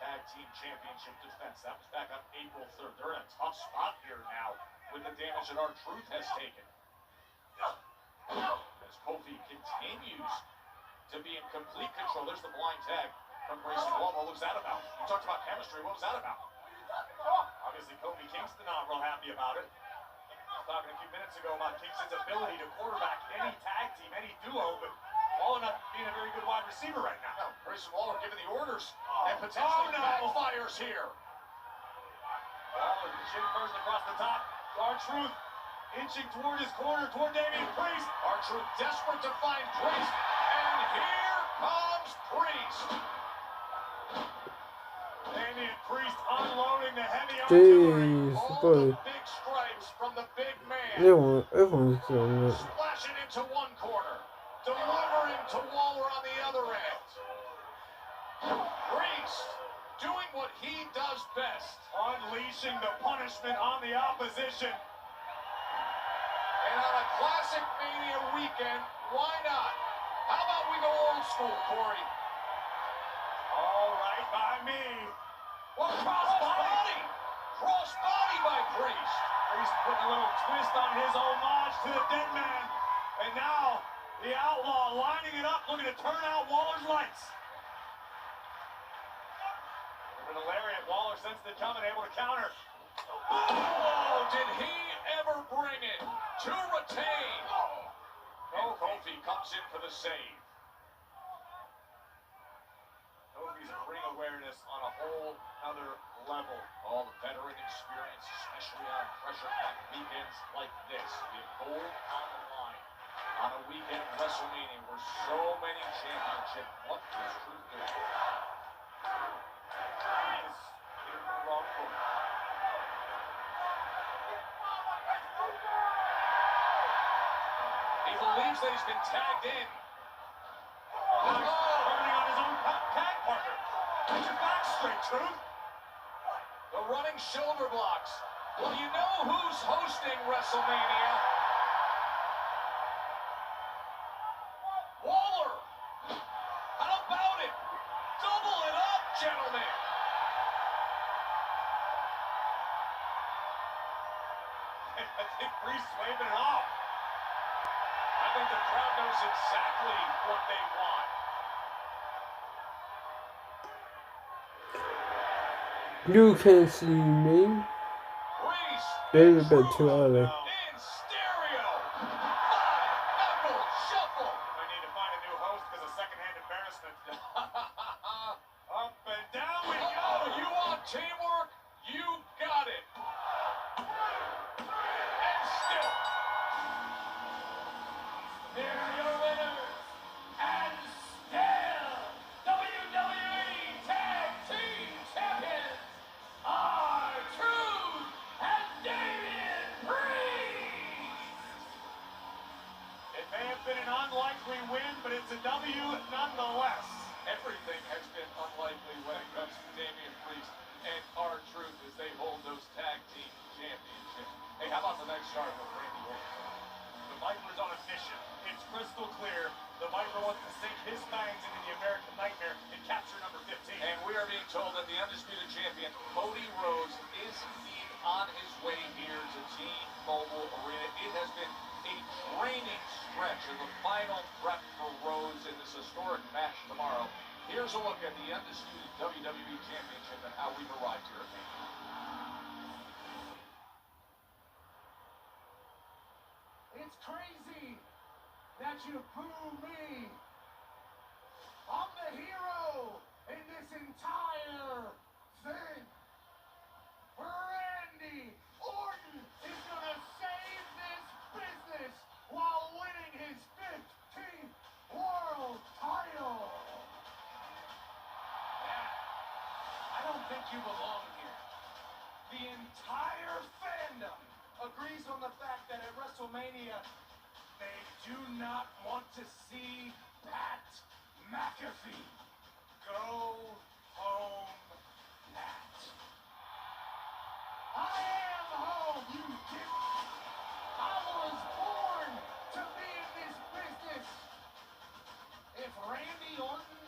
tag team championship defense. That was back on April 3rd. They're in a tough spot here now with the damage that R-Truth has taken. As Kofi continues to be in complete control. There's the blind tag from Grayson Waller. What was that about? You talked about chemistry. What was that about? Obviously, Kofi Kingston not real happy about it. I was talking a few minutes ago about Kingston's ability to quarterback any tag team, any duo, but Waller not being a very good wide receiver right now. No, Grayson Waller giving the orders and potentially backfires here. Waller shin first across the top. R-Truth inching toward his corner, toward Damian Priest. R-Truth desperate to find Priest, and here comes Priest. Damian Priest unloading the heavy Jeez, All boy. the big stripes from the big man. Everyone's doing it. Splashing into one corner, delivering to Waller on the other end. Priest doing what he does best. unleashing the punishment on the opposition. And on a classic Mania weekend, why not? How about we go old school, Corey? All right by me. Well, crossbody! Crossbody by Priest. Priest putting a little twist on his homage to the dead man. And now, the Outlaw lining it up, looking to turn out Waller's lights. With a lariat, Waller sensed it coming, able to counter. Oh, did he ever bring it to retain? And Kofi comes in for the save. Kofi's ring awareness on a whole other level. All the veteran experience, especially on pressure-packed weekends like this. We have gold on the line on a weekend of WrestleMania where so many championships. What is Truth doing? Wrong foot. He believes that he's been tagged in. Turning on his own tag partner. Get your back straight, Truth. The running shoulder blocks. Well, you know who's hosting WrestleMania? Waller. How about it? Double it up, gentlemen. I think Priest's waving it off. I think the crowd knows exactly what they want. You can see me. Priest. Maybe a bit too early. In stereo. Five-knuckle shuffle. I need to find a new host because of secondhand embarrassment. Up and down we go. Oh, you want teamwork? You got it. And still. Here are your winners. And still, WWE Tag Team Champions, R-Truth and Damian Priest. It may have been an unlikely win, but it's a W nonetheless. Everything has been unlikely when it comes to Damian Priest and R-Truth as they hold those tag team championships. Hey, how about the next start with Randy Orton? The Viper's on a mission. It's crystal clear. The Viper wants to sink his fangs into the American Nightmare and capture number 15. And we are being told that the undisputed champion, Cody Rhodes, is indeed on his way here to T-Mobile Arena. It has been a draining stretch of the final prep for Rhodes in this historic match tomorrow. Here's a look at the undisputed WWE Championship and how we've arrived here at Mania. It's crazy that you boo me. I'm the hero in this entire thing. Randy Orton is gonna save this business while winning his 15th world title. I don't think you belong here. The entire fandom agrees on the fact that at WrestleMania, they do not want to see Pat McAfee. Go home, Pat. I am home, you dick. I was born to be in this business. If Randy Orton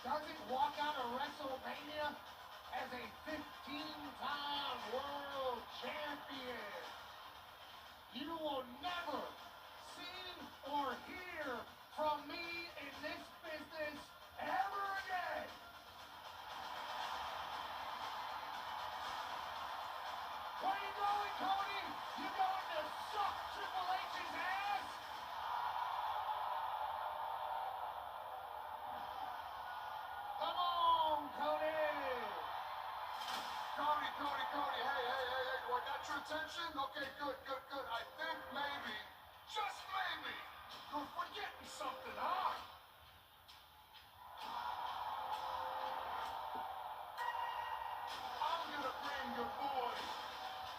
doesn't walk out of WrestleMania as a 15-time world champion, you will never see or hear from me in this business ever again. Where you going, Cody? You going to suck Triple H's ass? Come on, Cody! Cody, hey, do I got your attention? Okay, good. I think maybe, just maybe, you're forgetting something, huh? I'm gonna bring your boys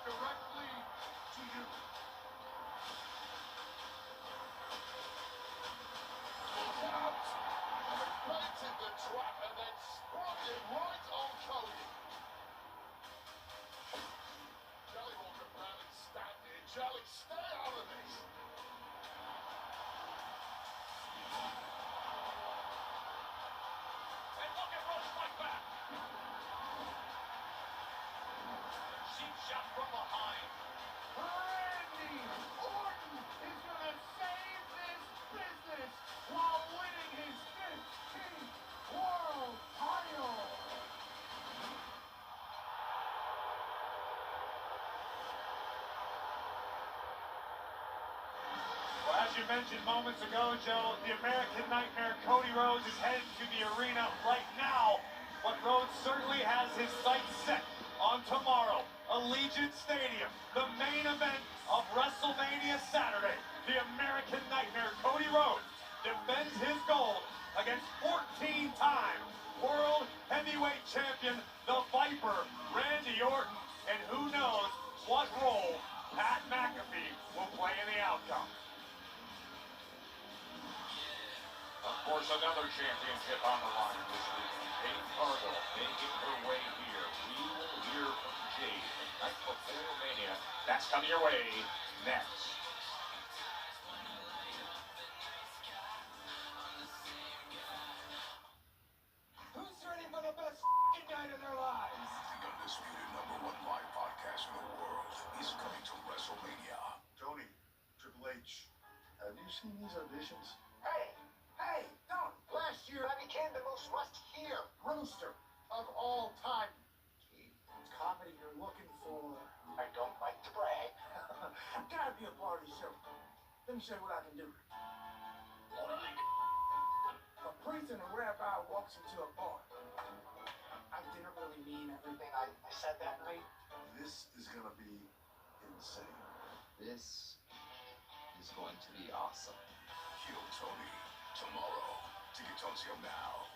directly to you. Look out! I baited the trap and then sprung it right on Cody. Jelly walking around and stand there. Jelly, stay out of this. And look at Rose fight back. Sheep shot from behind. Randy Orton is gonna save this business while winning his 15th world title. Well, as you mentioned moments ago, Joe, the American Nightmare Cody Rhodes is headed to the arena right now. But Rhodes certainly has his sights set on tomorrow. Allegiant Stadium, the main event of WrestleMania Saturday. The American Nightmare Cody Rhodes defends his gold against 14-time World Heavyweight Champion, the Viper, Randy Orton. And who knows what role Pat McAfee will play in the outcome. Of course, another championship on the line this week. Jade Cargill making her way here. We will hear from Jade the night before Mania. That's coming your way next. Who's ready for the best night of their lives? The undisputed #1 live podcast in the world is coming to WrestleMania. Tony, Triple H, have you seen these auditions? Hey, don't. Last year I became the most must-hear rooster of all time. Gee, comedy you're looking for. I don't like to brag. I've got to be a part of the show. Let me show you what I can do. A priest and a rabbi walks into a bar. I didn't really mean everything I said that night. This is gonna be insane. This is going to be awesome. Heel Tony, tomorrow. Tickets on sale now.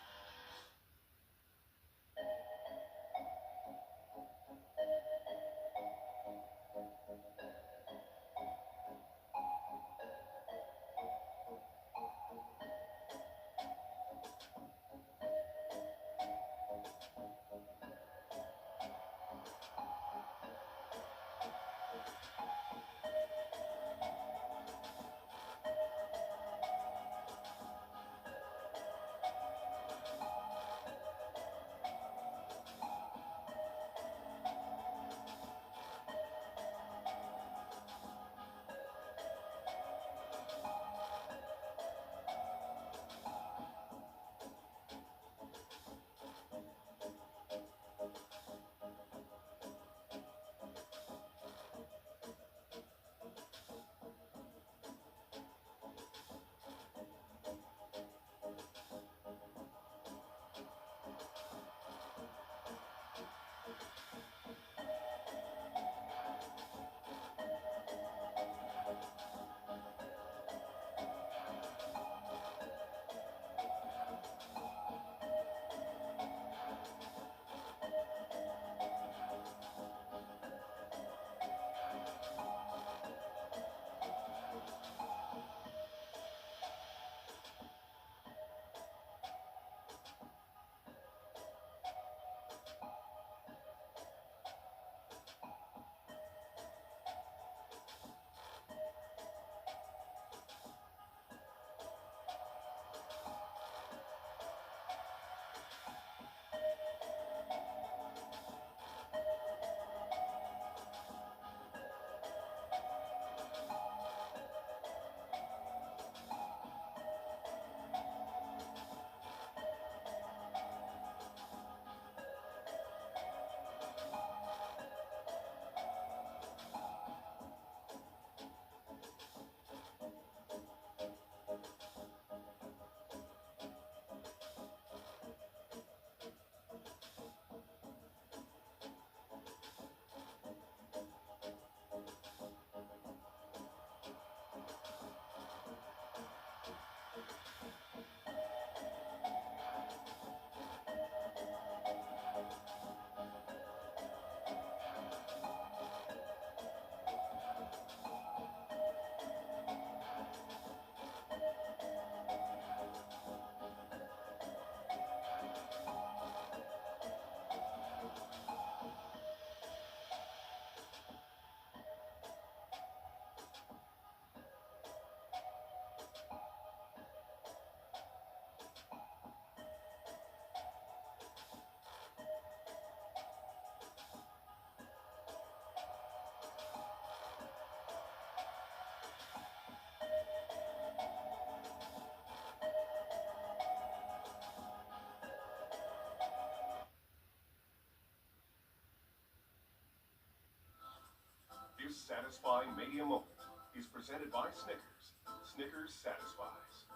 satisfying Mania moment is presented by Snickers. Snickers satisfies.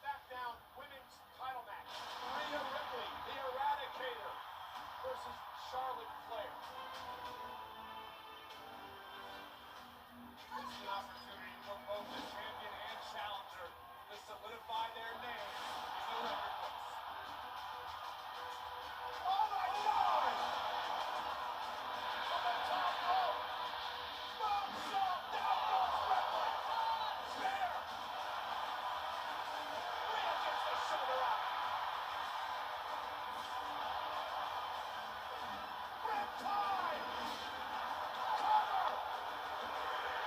SmackDown Women's Title match. Rhea Ripley, the Eradicator, versus Charlotte Flair. This is an opportunity for both the champion and challenger to solidify their names in the record books. Oh my God! From the top rope! Bombshell! Down goes Ripley! Spear! Rhea gets the shoulder up! Riptide! Cover!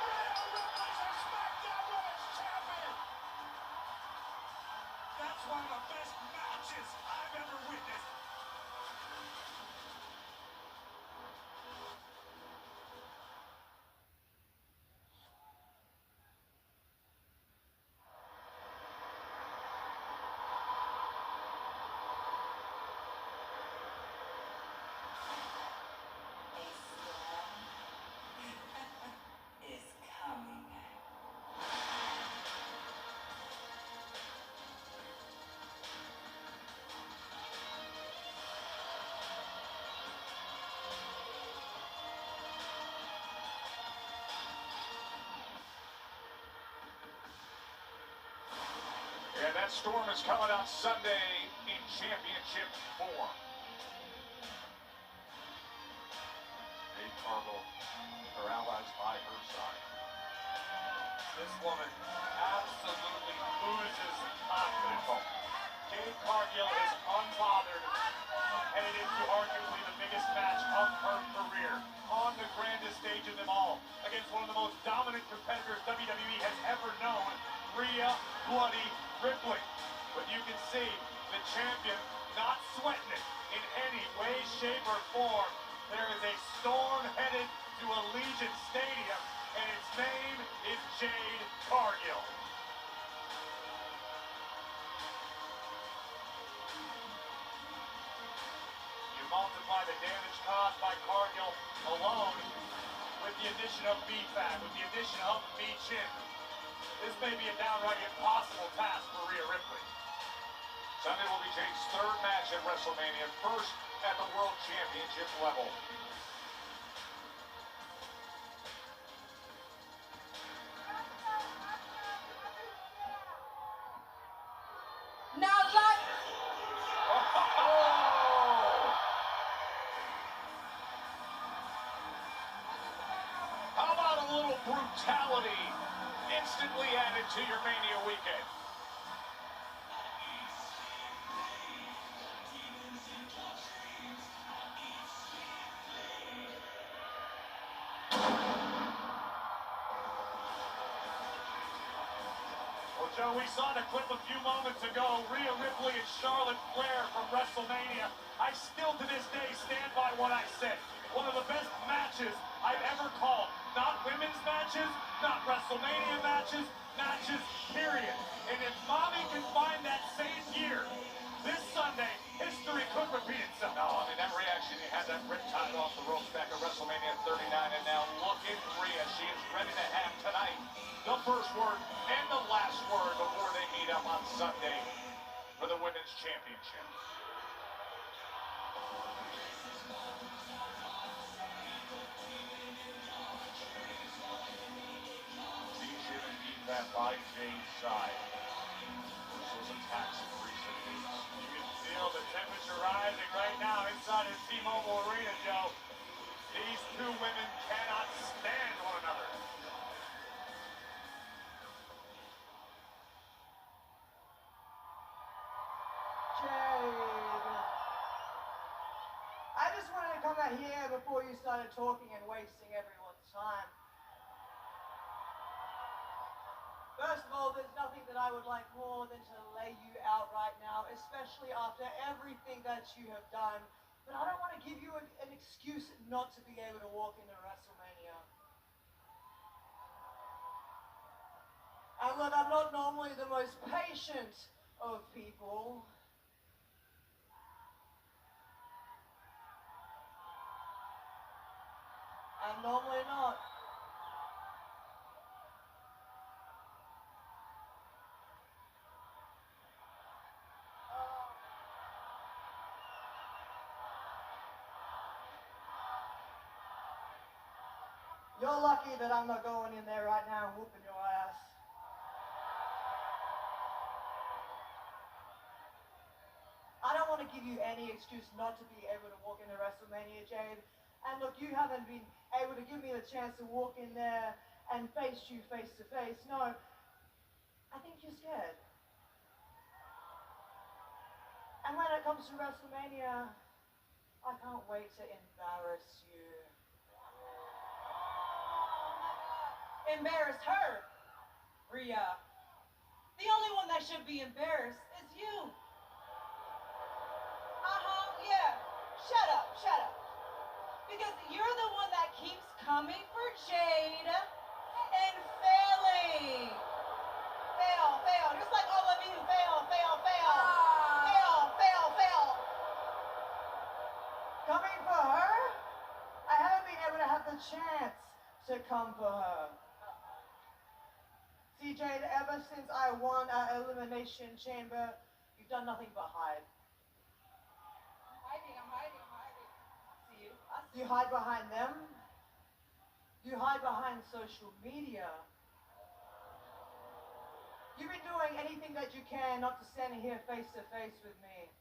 Rhea Ripley's our SmackDown Women's Champion! That's one of the best matches I've ever witnessed. Is coming. And that storm is coming out Sunday in championship form. Jade Cargill, her allies by her side. This woman absolutely oozes confidence. Jade Cargill is unbothered, headed into arguably the biggest match of her career, on the grandest stage of them all, against one of the most dominant competitors WWE has ever known, Rhea Bloody Ripley. But you can see the champion not sweating it in any way, shape, or form. There is a storm headed to Allegiant Stadium, and its name is Jade Cargill. You multiply the damage caused by Cargill alone with the addition of B-Fab, with the addition of B-Chin. This may be a downright impossible task for Rhea Ripley. Sunday will be Jade's third match at WrestleMania, first at the World Championship level. Now like How about a little brutality instantly added to your Mania weekend? Well, Joe, we saw the clip a few moments ago, Rhea Ripley and Charlotte Flair from WrestleMania. I still to this day stand by what I said. One of the best matches I've ever called. Not women's matches, not WrestleMania matches, matches, period. And if Mommy can find that same year, this Sunday, history could repeat itself. No, I mean, that reaction, you had that Riptide off the ropes back at WrestleMania 39, and now look at Rhea. She is ready to have tonight the first word and the last word before they meet up on Sunday for the Women's Championship. B-Chin and B-Fab by Jade's side. This was attacks in recent weeks. You can feel the temperature rising right now inside of T-Mobile Arena, Joe. These two women cannot stand one another. Jade. I just wanted to come out here before you started talking and wasting everyone's time. First of all, there's nothing that I would like more than to lay you out right now, especially after everything that you have done. But I don't want to give you an excuse not to be able to walk into WrestleMania. And look, I'm not normally the most patient of people. normally not. You're lucky that I'm not going in there right now and whooping your ass. I don't want to give you any excuse not to be able to walk into WrestleMania, Jade. And look, you haven't been able to give me the chance to walk in there and face you face to face. No, I think you're scared. And when it comes to WrestleMania, I can't wait to embarrass you. Embarrass her, Rhea. The only one that should be embarrassed is you. Yeah. Shut up. Because you're the one that keeps coming for Jade and failing. Fail. Just like all of you. Fail. Fail. Coming for her? I haven't been able to have the chance to come for her. See, Jade, ever since I won our Elimination Chamber, you've done nothing but hide. I'm hiding. See you? You hide behind them. You hide behind social media. You've been doing anything that you can not to stand here face to face with me.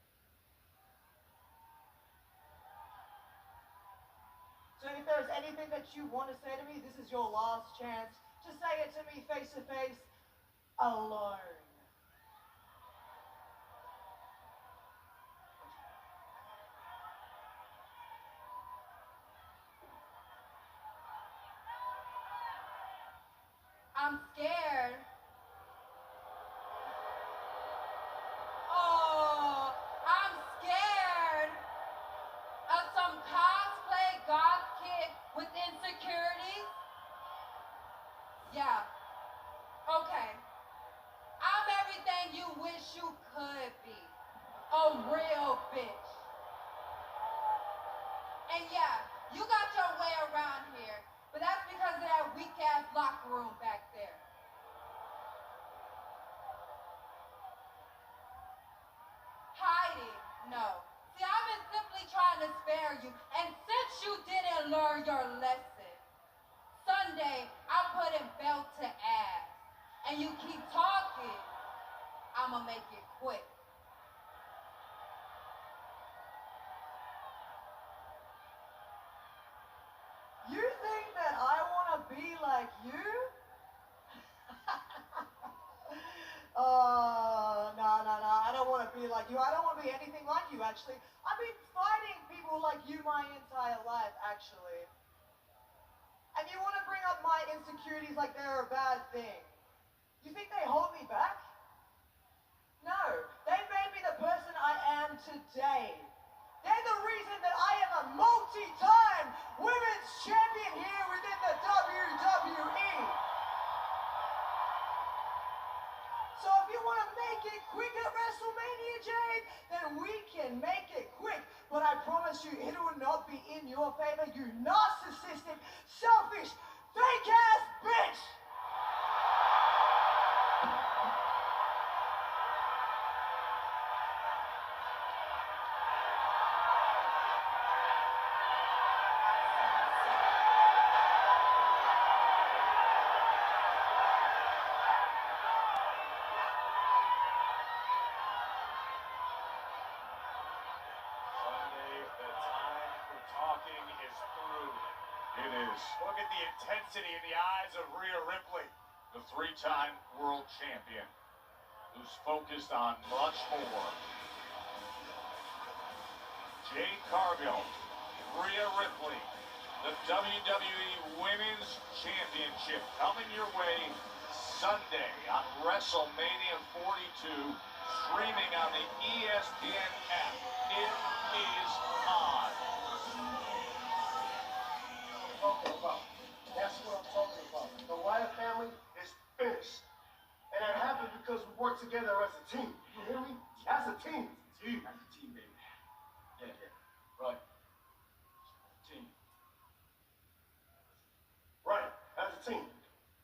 So if there's anything that you want to say to me, this is your last chance. Just say it to me face to face, alone. I'm scared. Oh, I'm scared of some cosplay goth kid with insecurities. Yeah. Okay. I'm everything you wish you could be. A real bitch. And yeah, you got your way around here, but that's because of that weak-ass locker room back there. Hiding? No. See, I've been simply trying to spare you, and since you didn't learn your lesson, Sunday, I'm putting belt to ass. And you keep talking, I'ma make it quick. You think that I wanna be like you? No, I don't wanna be like you. I don't wanna be anything like you, actually. I've been fighting people like you my entire life, actually. And you want to bring up my insecurities like they're a bad thing. You think they hold me back? No. They made me the person I am today. They're the reason that I am a multi-time women's champion here within the WWE. So if you want to make it quick at WrestleMania, Jade, then we can make it quick. But I promise you, it will not be in your favor, you narcissistic, selfish, fake-ass bitch! It is. Look at the intensity in the eyes of Rhea Ripley, the three-time world champion, who's focused on much more. Jade Cargill, Rhea Ripley, the WWE Women's Championship coming your way Sunday on WrestleMania 42, streaming on the ESPN app. It is on. That's what I'm talking about. The Wyatt family is finished. And it happened because we work together as a team. You hear me? As a team. Team. As a team, baby. Yeah. Right. Team.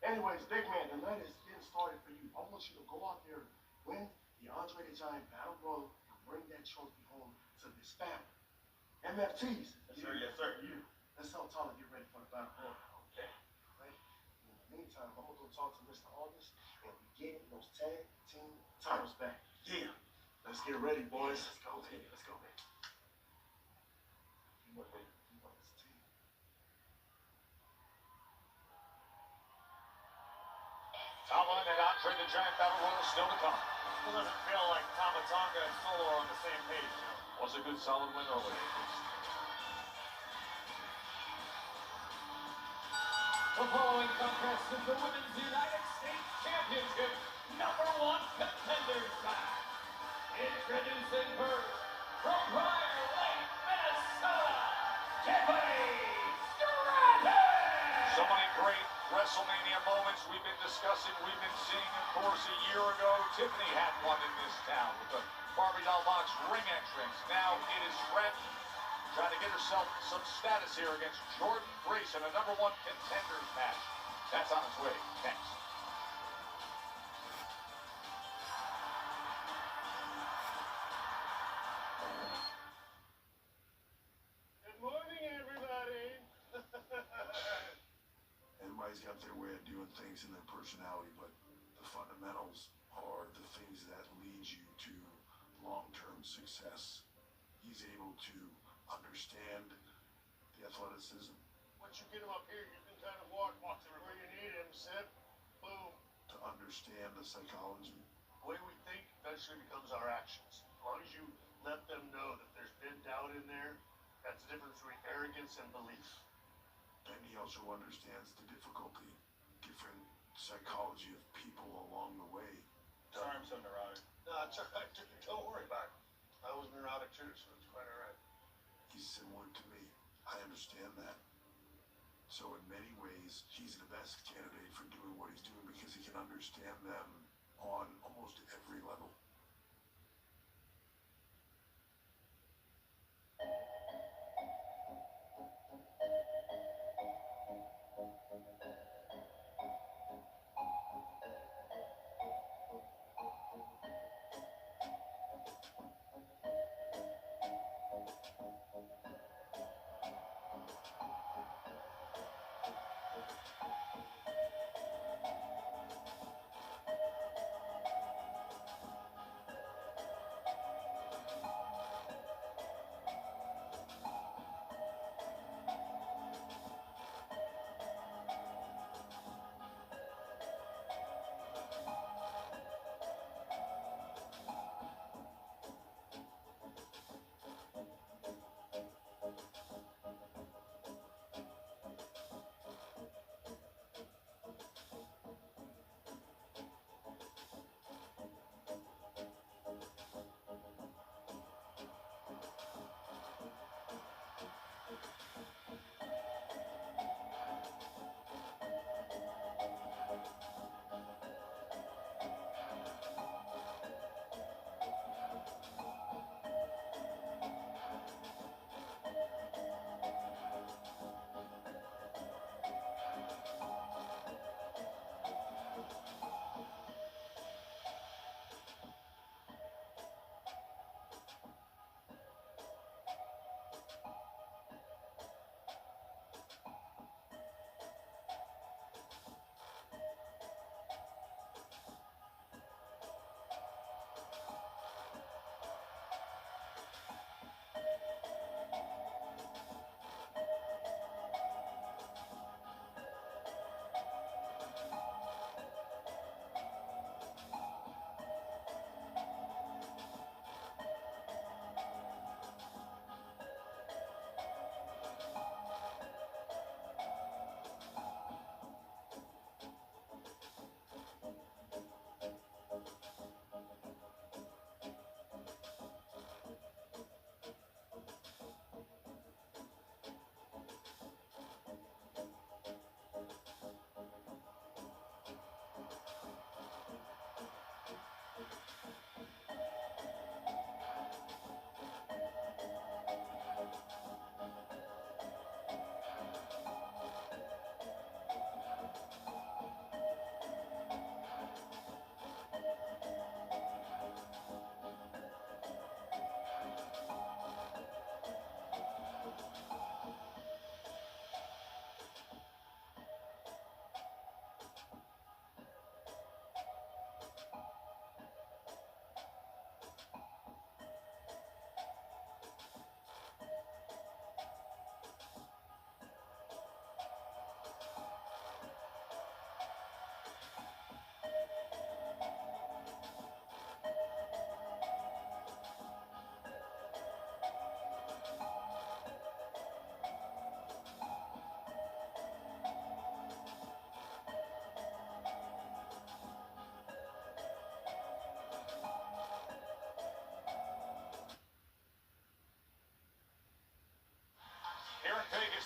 Anyways, big man, the night is getting started for you. I want you to go out there, win the Andre the Giant Battle Royal, and bring that trophy home to this family. MFTs. Yes, sir. Yes, sir. You. Let's help Tyler get ready for the Battle Royal. Okay. Right? In the meantime, I'm gonna go talk to Mr. August, and we get those tag team titles back. Yeah. Let's get ready, boys. Let's go, man. Let's go, man. You want this team. Tama and Andre the Giant Battle Royal still to come. It doesn't feel like Tama Tonga and Solo are on the same page. Was a good solid win early. The following contest is the Women's United States Championship #1 contenders match. Introducing first, from Prior Lake, Minnesota, Tiffany Stratton! So many great WrestleMania moments we've been discussing, we've been seeing. Of course, a year ago, Tiffany had one in this town with the Barbie Doll Box ring entrance. Now it is Stratton trying to get herself some status here against Jordan Grace in a #1 contenders match. That's on its way next. Good morning, everybody. Everybody's got their way of doing things in their personality, but the fundamentals are the things that lead you to long-term success. He's able to understand the athleticism, Once you get him up here, you can kind of walk where you need him. Sit, boom. to understand the psychology. The way we think eventually becomes our actions. As long as you let them know that there's been doubt in there, that's the difference between arrogance and belief. And he also understands the difficulty, different psychology of people along the way. Sorry, I'm so neurotic. No, it's all right. Don't worry about it. I was neurotic too, so it's quite all right. He's similar to me. I understand that. So in many ways, he's the best candidate for doing what he's doing because he can understand them on almost every level.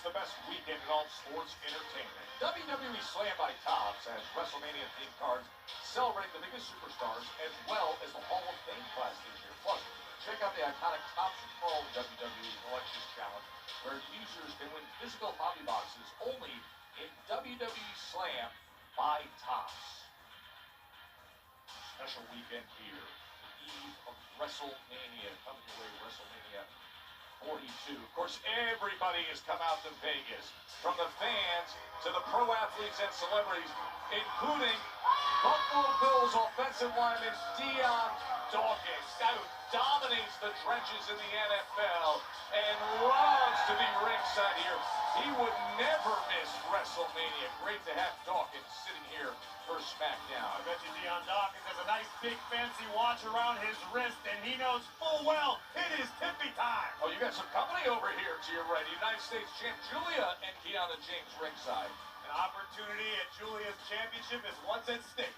brings the best weekend in all sports entertainment. WWE Slam by Topps has WrestleMania-themed cards celebrating the biggest superstars as well as the Hall of Fame class this year. Plus, check out the iconic Topps Pro WWE Collections Challenge, where users can win physical hobby boxes only in WWE Slam by Topps. Special weekend here, the eve of WrestleMania, coming your way, WrestleMania 42. Of course, everybody has come out to Vegas, from the fans to the pro athletes and celebrities, including Buffalo Bills offensive lineman Dion Dawkins, guy who dominates the trenches in the NFL and loves to be ringside here. He would never miss WrestleMania. Great to have Dawkins sitting here for SmackDown. I bet you Dion Dawkins has a nice big fancy watch around his wrist, and he knows full well it is tippy time. Oh, you got some company over here to your right. United States champ Julia and Kiana James ringside. An opportunity at Julia's championship is what's at stake.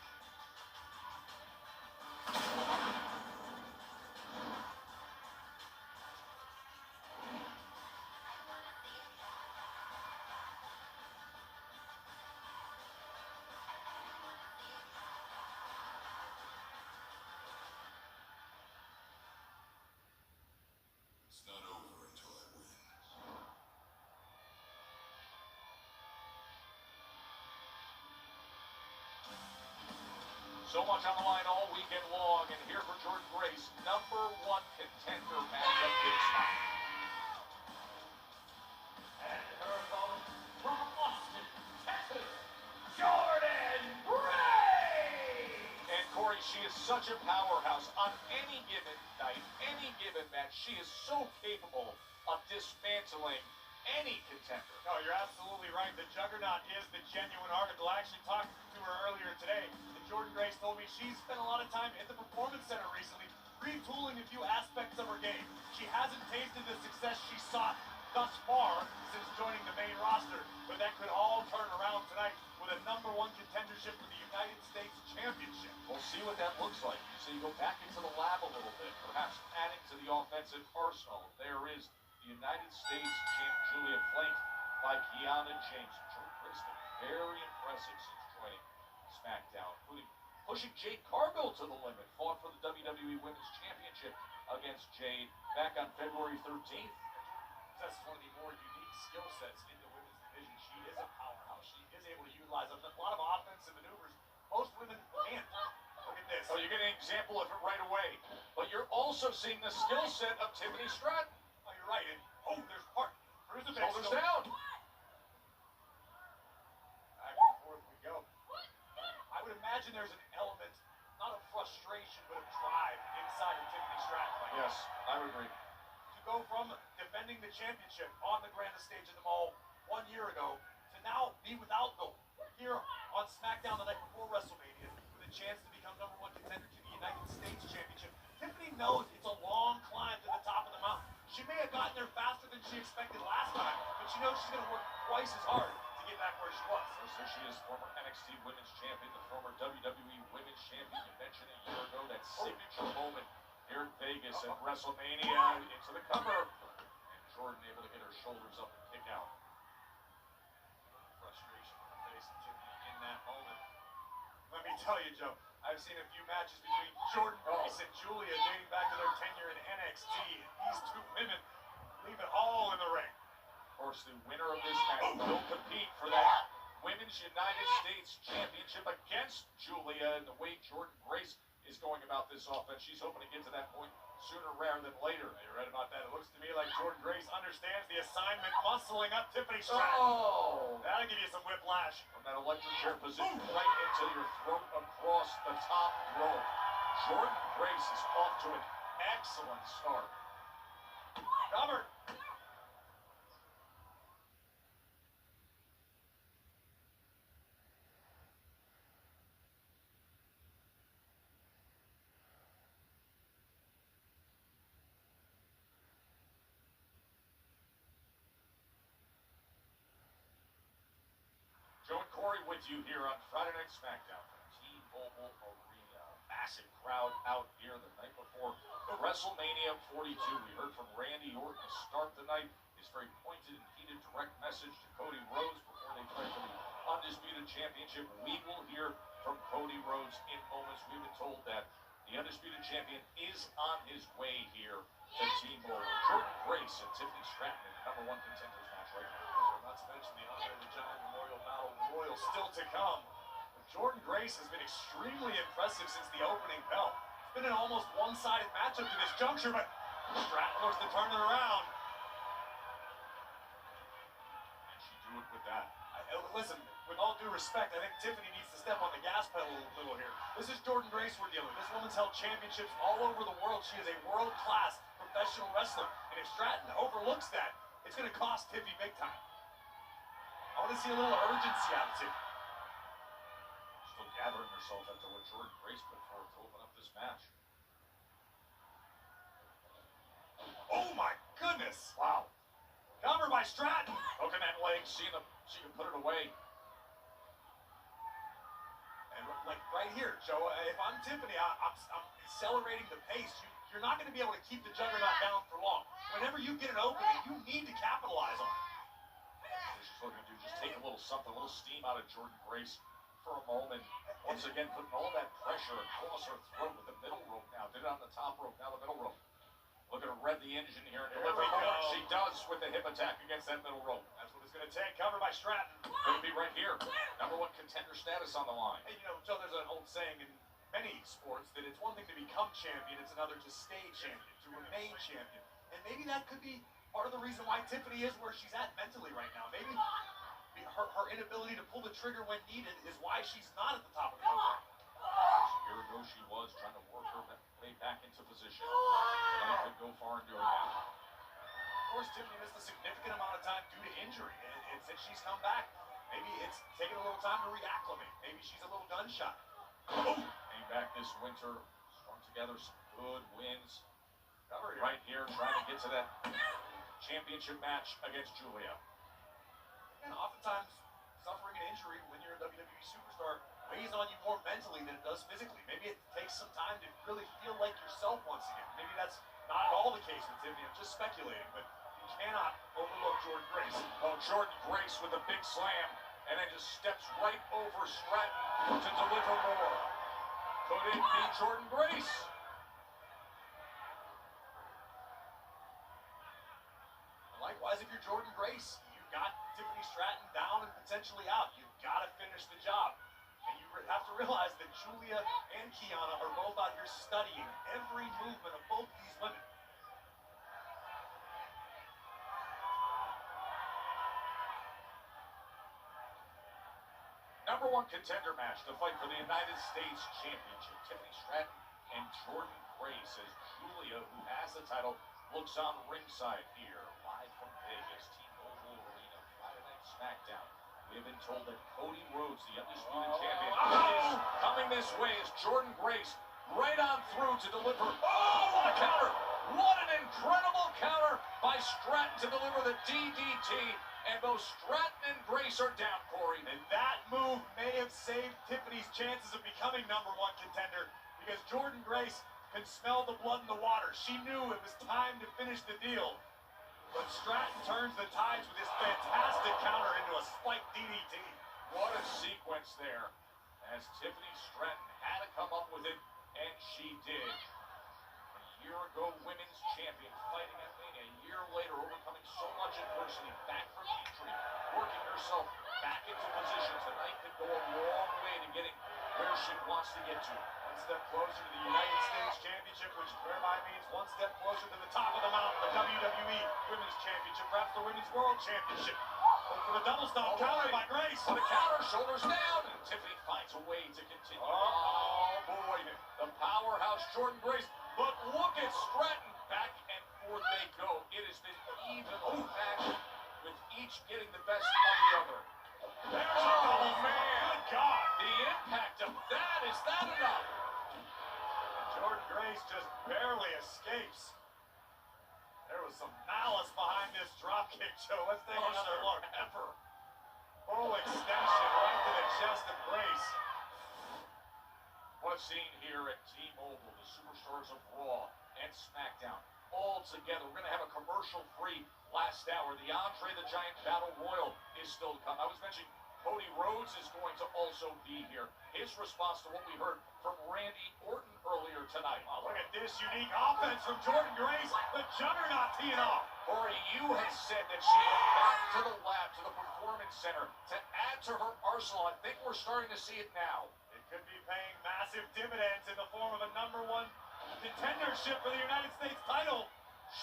It's not over until I win. So much on the line all weekend long, and here for Jordynne Grace, #1 contender matchup this time. And her opponent from Austin, Texas, Jordynne Grace! And Corey, she is such a powerhouse on any given night, any given match. She is so capable of dismantling any contender. No, you're absolutely right. The Juggernaut is the genuine article. I actually talked to her earlier today, and Jordynne Grace told me she's spent a lot of time at the Performance Center recently, retooling a few aspects of her game. She hasn't tasted the success she sought thus far since joining the main roster, but that could all turn around tonight with a #1 contendership for the United States Championship. We'll see what that looks like. So you go back into the lab a little bit, perhaps adding to the offensive arsenal. There is the United States champ Julia, flanked by Kiana James. Jordynne Grace been very impressive since joining SmackDown, including pushing Jade Cargill to the limit. Fought for the WWE Women's Championship against Jade back on February 13th. That's one of the more unique skill sets in the women's division. She is a powerhouse. She is able to utilize a lot of offensive maneuvers. Most women can't. Look at this. Oh, you get an example of it right away. But you're also seeing the skill set of Tiffany Stratton. Oh, you're right. And, oh, there's Park. Cruiserweight. Shoulders down. Back and forth we go. I would imagine there's an element, not of frustration, but of drive inside of Tiffany Stratton. Right Yes, I would agree. To go from defending the championship on the grandest stage of them all 1 year ago to now be without gold here on SmackDown the night before WrestleMania with a chance to become #1 contender to the United States Championship. Tiffany knows it's a long climb to the top of the mountain. She may have gotten there faster than she expected last time, but she knows she's going to work twice as hard to get back where she was. So she is former NXT Women's Champion, the former WWE Women's Champion. You mentioned a year ago that signature moment here in Vegas at WrestleMania, into the cover, and Jordynne able to get her shoulders up and kick out. Frustration on the face of Tiffany in that moment. Let me tell you, Joe, I've seen a few matches between Jordynne Grace and Julia dating back to their tenure in NXT. These two women leave it all in the ring. Of course, the winner of this match will compete for that Women's United States Championship against Julia. And the way Jordynne Grace is going about this offense, she's hoping to get to that point sooner rather than later. You're right about that. It looks to me like Jordynne Grace understands the assignment, muscling up Tiffany Stratton. Oh! That'll give you some whiplash. From that electric chair position right into your throat across the top rope. Jordynne Grace is off to an excellent start. Covered. Joe and Corey with you here on Friday Night SmackDown from T-Mobile Arena. Massive crowd out here the night before WrestleMania 42. We heard from Randy Orton to start the night. his very pointed and heated direct message to Cody Rhodes before they fight for the Undisputed Championship. We will hear from Cody Rhodes in moments. We've been told that the Undisputed Champion is on his way here to T-Mobile. Jordan Grace and Tiffany Stratton in the #1 contenders match right now. Not to mention the Andre the Giant Memorial Battle Royal still to come. But Jordan Grace has been extremely impressive since the opening bell. It's been an almost one-sided matchup to this juncture, but Stratton looks to turn it around. And she do it with that. Listen, with all due respect, I think Tiffany needs to step on the gas pedal a little here. This is Jordan Grace we're dealing with. This woman's held championships all over the world. She is a world-class professional wrestler. And if Stratton overlooks that, it's going to cost Tiffy big time. I want to see a little urgency out of Tiffy. Still gathering herself after what Jordan Grace put forward to open up this match. Oh my goodness! Wow. Cover by Stratton. Hooking that leg, seeing if she can put it away. And like right here, Joe, if I'm Tiffany, I'm accelerating the pace. You're not going to be able to keep the juggernaut down for long. Whenever you get an opening, you need to capitalize on it. She's looking to do just take a little something, a little steam out of Jordan Grace for a moment. Once again, putting all that pressure across her throat with the middle rope now. Did it on the top rope, now the middle rope. Looking to rev the engine here and deliver more. She does with the hip attack against that middle rope. That's what it's going to take. Cover by Stratton. Going to be right here. #1 contender status on the line. And you know, Joe, there's an old saying in many sports that it's one thing to become champion, it's another to stay champion, to remain champion. And maybe that could be part of the reason why Tiffany is where she's at mentally right now. Maybe her inability to pull the trigger when needed is why she's not at the top of the company. A year ago she was trying to work her way back into position. Tonight could go far and do it now. Of course, Tiffany missed a significant amount of time due to injury. And since she's come back, maybe it's taken a little time to reacclimate. Maybe she's a little gun shy. Came back this winter, strung together some good wins. Cover here. Right here, trying to get to that championship match against Julia. And oftentimes, suffering an injury when you're a WWE superstar weighs on you more mentally than it does physically. Maybe it takes some time to really feel like yourself once again. Maybe that's not at all the case with Tiffany. I'm just speculating, but you cannot overlook Jordan Grace. Oh, Jordan Grace with a big slam, and then just steps right over Stratton to deliver more. Could it be Jordan Grace? Likewise, if you're Jordan Grace, you've got Tiffany Stratton down and potentially out. You've got to finish the job. And you have to realize that Julia and Kiana are both out here studying every movement of both these women. #1 contender match to fight for the United States Championship. Tiffany Stratton and Jordan Grace as Julia, who has the title, looks on ringside here. Live from Vegas, T-Mobile Arena, Friday Night SmackDown. We have been told that Cody Rhodes, the Undisputed Champion, is coming this way as Jordan Grace right on through to deliver. Oh, what a counter! What an incredible counter by Stratton to deliver the DDT. And both Stratton and Grace are down, Corey. And that move may have saved Tiffany's chances of becoming #1 contender because Jordan Grace could smell the blood in the water. She knew it was time to finish the deal. But Stratton turns the tides with his fantastic counter into a spiked DDT. What a sequence there. As Tiffany Stratton had to come up with it, and she did. A year ago, women's champion, fighting at Mania. A year later, overcoming so much adversity, back from injury, working herself back into position. Tonight could go a long way to getting where she wants to get to. One step closer to the United States Championship, which thereby means one step closer to the top of the mountain, the WWE Women's Championship, perhaps the Women's World Championship. But for the double stomp, counter by Grace. For the counter, shoulders down, and Tiffany finds a way to continue. Oh, boy. The powerhouse Jordan Grace. But look at Stratton. Back and forth they go. It has been even match with each getting the best of the other. There's a double man. Good God. The impact of that, is that enough? Jordan Grace just barely escapes. There was some malice behind this dropkick, Joe. Let's take another look. Full extension right to the chest of Grace. What a scene here at T-Mobile, the superstars of Raw and SmackDown. all together. We're going to have a commercial-free last hour. The Andre the Giant Battle Royal is still to come. I was mentioning Cody Rhodes is going to also be here. His response to what we heard from Randy Orton earlier tonight. Wow, look at this unique offense from Jordan Grace. The Juggernaut teeing off. Corey, you had said that she went back to the lab, to the Performance Center, to add to her arsenal. I think we're starting to see it now. It could be paying massive dividends in the form of a #1 contendership for the United States title.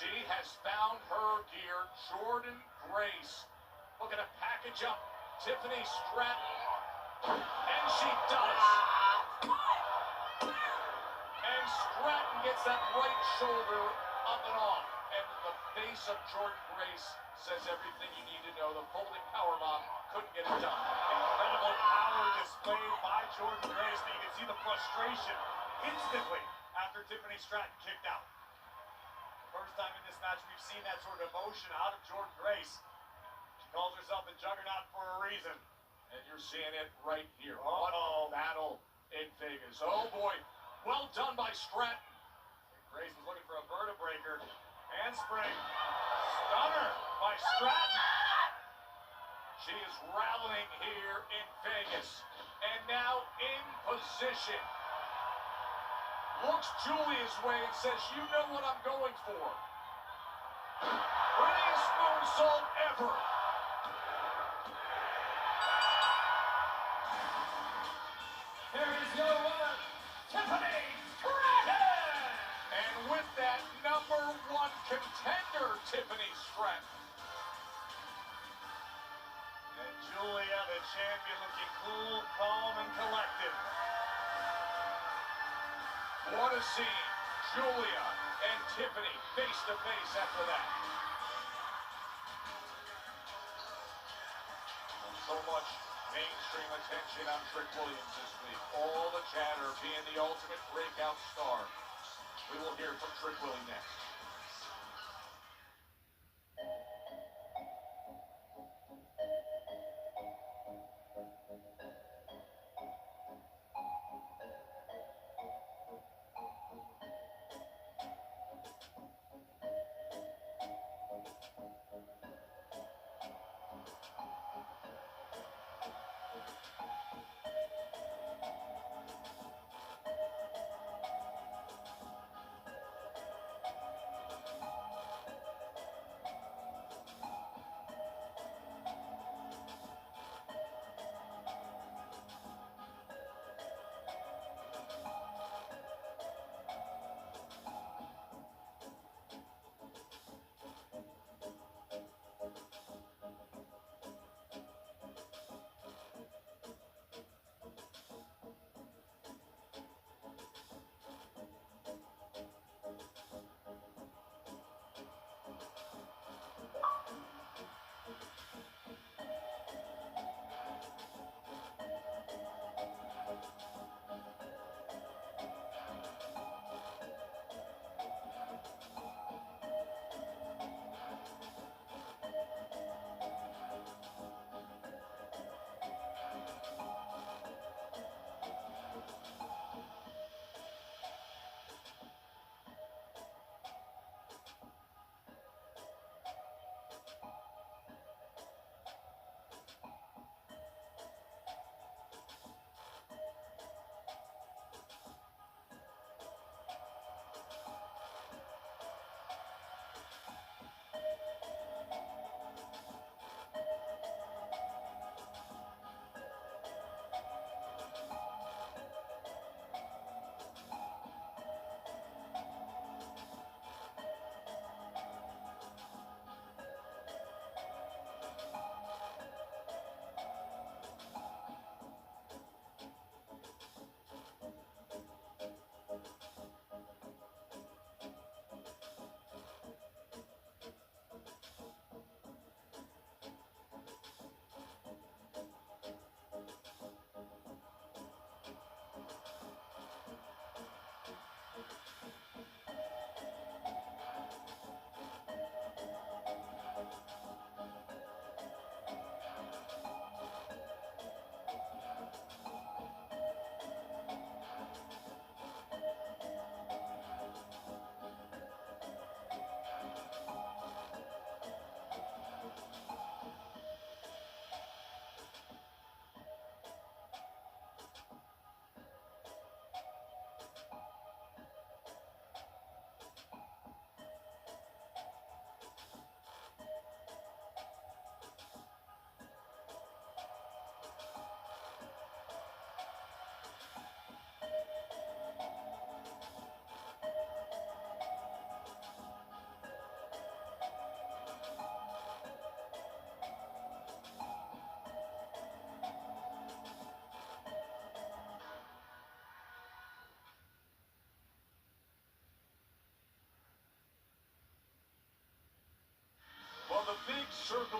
She has found her gear. Jordan Grace looking to package up Tiffany Stratton. And she does. And Stratton gets that right shoulder up and off. And the face of Jordan Grace says everything you need to know. The folding powerbomb couldn't get it done. Incredible power displayed by Jordan Grace. And you can see the frustration instantly after Tiffany Stratton kicked out. First time in this match we've seen that sort of emotion out of Jordan Grace. She calls herself the Juggernaut for a reason. And you're seeing it right here. Uh-oh. What a battle in Vegas. Oh boy. Well done by Stratton. Grace was looking for a vertebrae breaker. Handspring. Stunner by Stratton. She is rallying here in Vegas. And now in position. Looks Julia's way and says, you know what I'm going for. Prettiest moonsault ever. There is no other. Tiffany Stratton! And with that, #1 contender, Tiffany Stratton. And Julia, the champion, looking cool, calm, and collected. What a scene. Julia and Tiffany face to face after that. So much mainstream attention on Trick Williams this week. All the chatter being the ultimate breakout star. We will hear from Trick Willie next.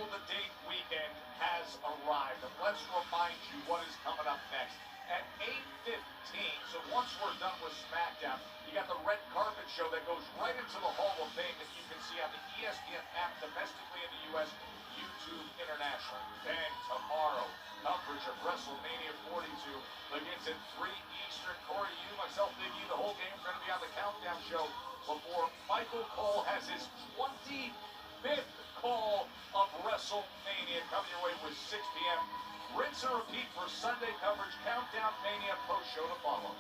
save-the-date weekend has arrived. And let's remind you what is coming up next. At 8:15, so once we're done with SmackDown, you got the red carpet show that goes right into the Hall of Fame that you can see on the ESPN app domestically in the U.S., YouTube internationally. Then tomorrow, coverage of WrestleMania 42 begins at 3 Eastern. Corey, you, myself, Biggie, the whole game's going to be on the Countdown show before Michael Cole has his 25th call of WrestleMania coming your way with 6 p.m. Rinse and repeat for Sunday coverage. Countdown Mania post-show to follow.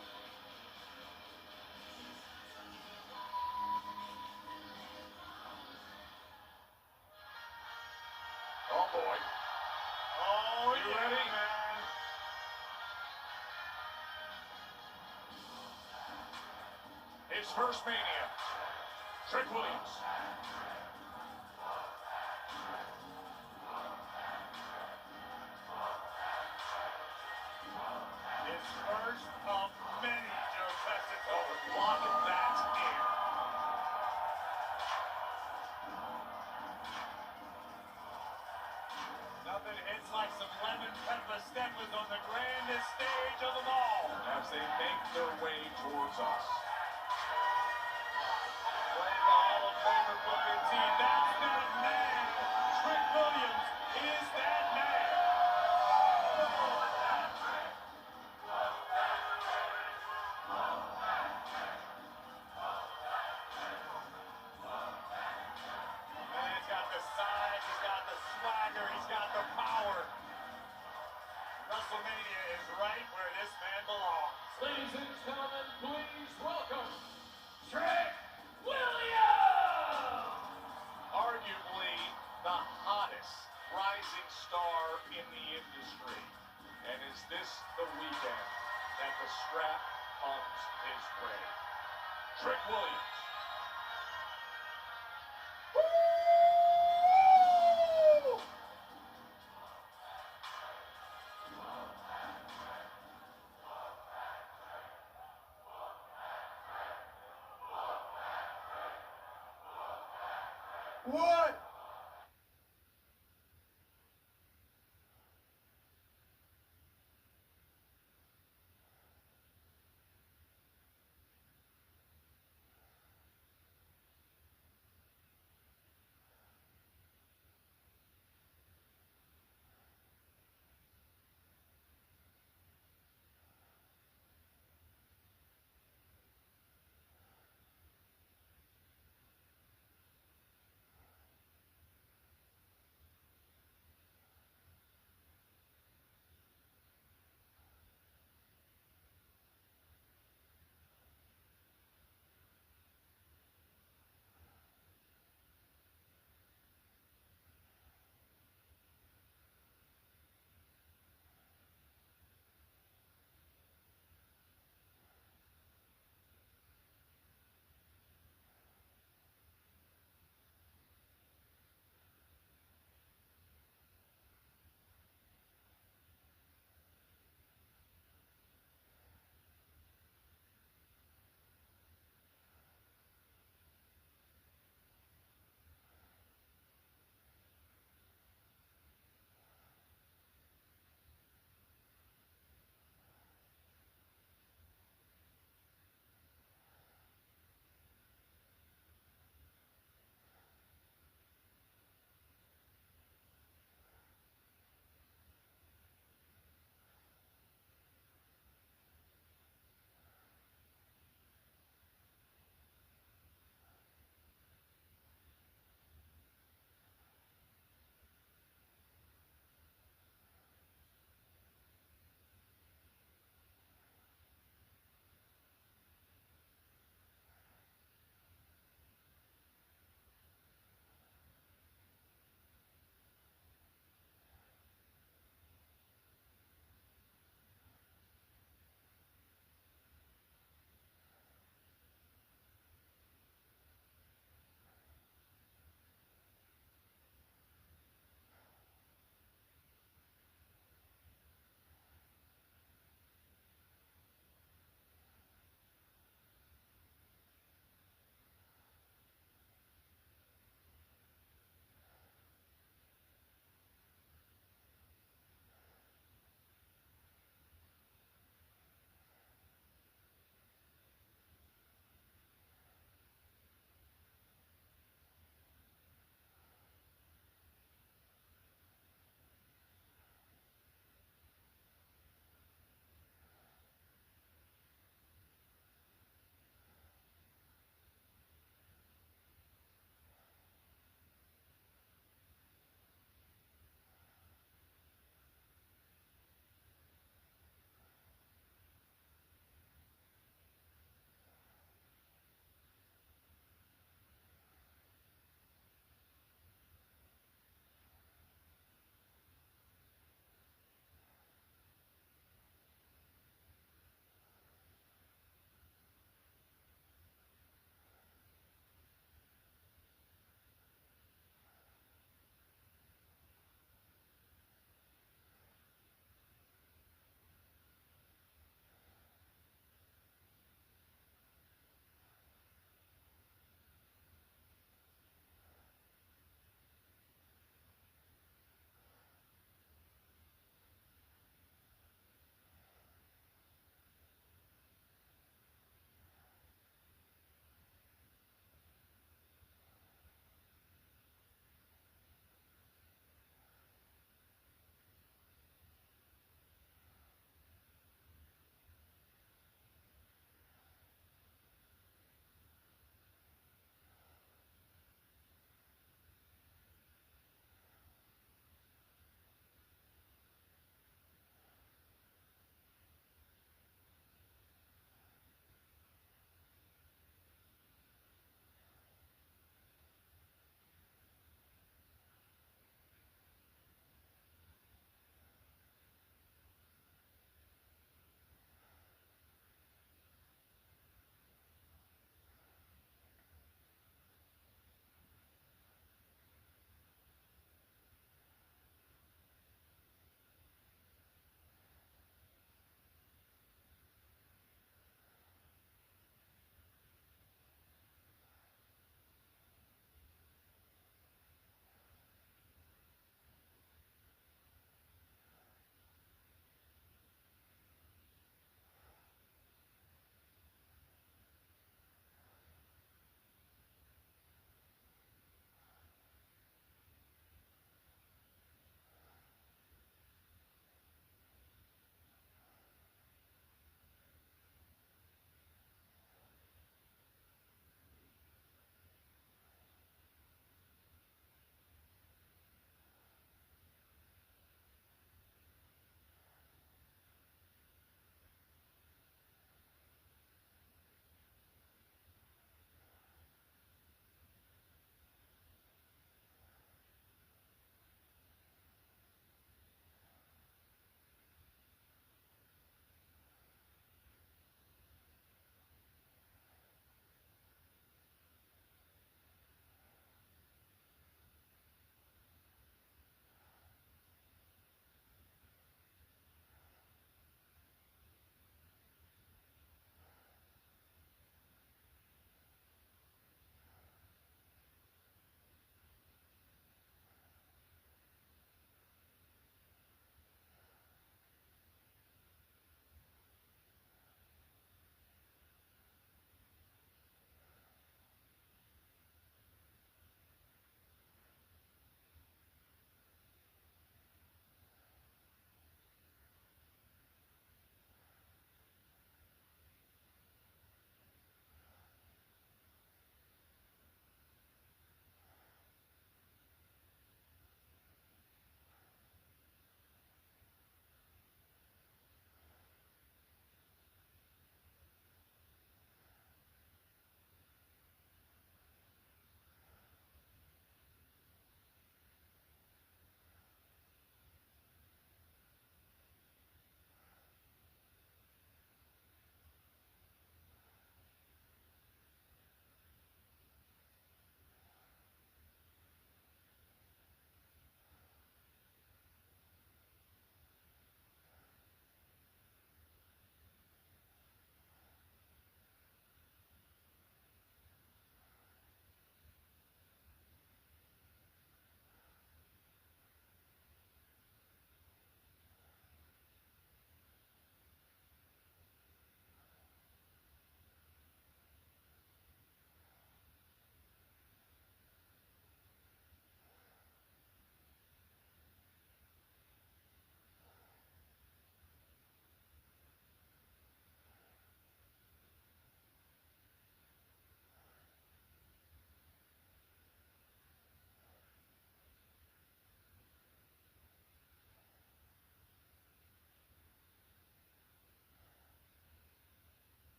Oh, boy. Oh, You yeah, ready? man. His first Mania. Trick Williams. His first of many, Joe Testacle. Oh, lock that in. Nothing hits like some lemon pepper steppers on the grandest stage of them all. As they make their way towards us. Playing the Hall of Famer Booker T. That's that man. Trick Williams is that man. Man's got the size, he's got the swagger, he's got the power. WrestleMania is right where this man belongs. Ladies and gentlemen, please welcome Trick Williams! Arguably the hottest rising star in the industry. And is this the weekend that the strap comes his way? Trick Williams. What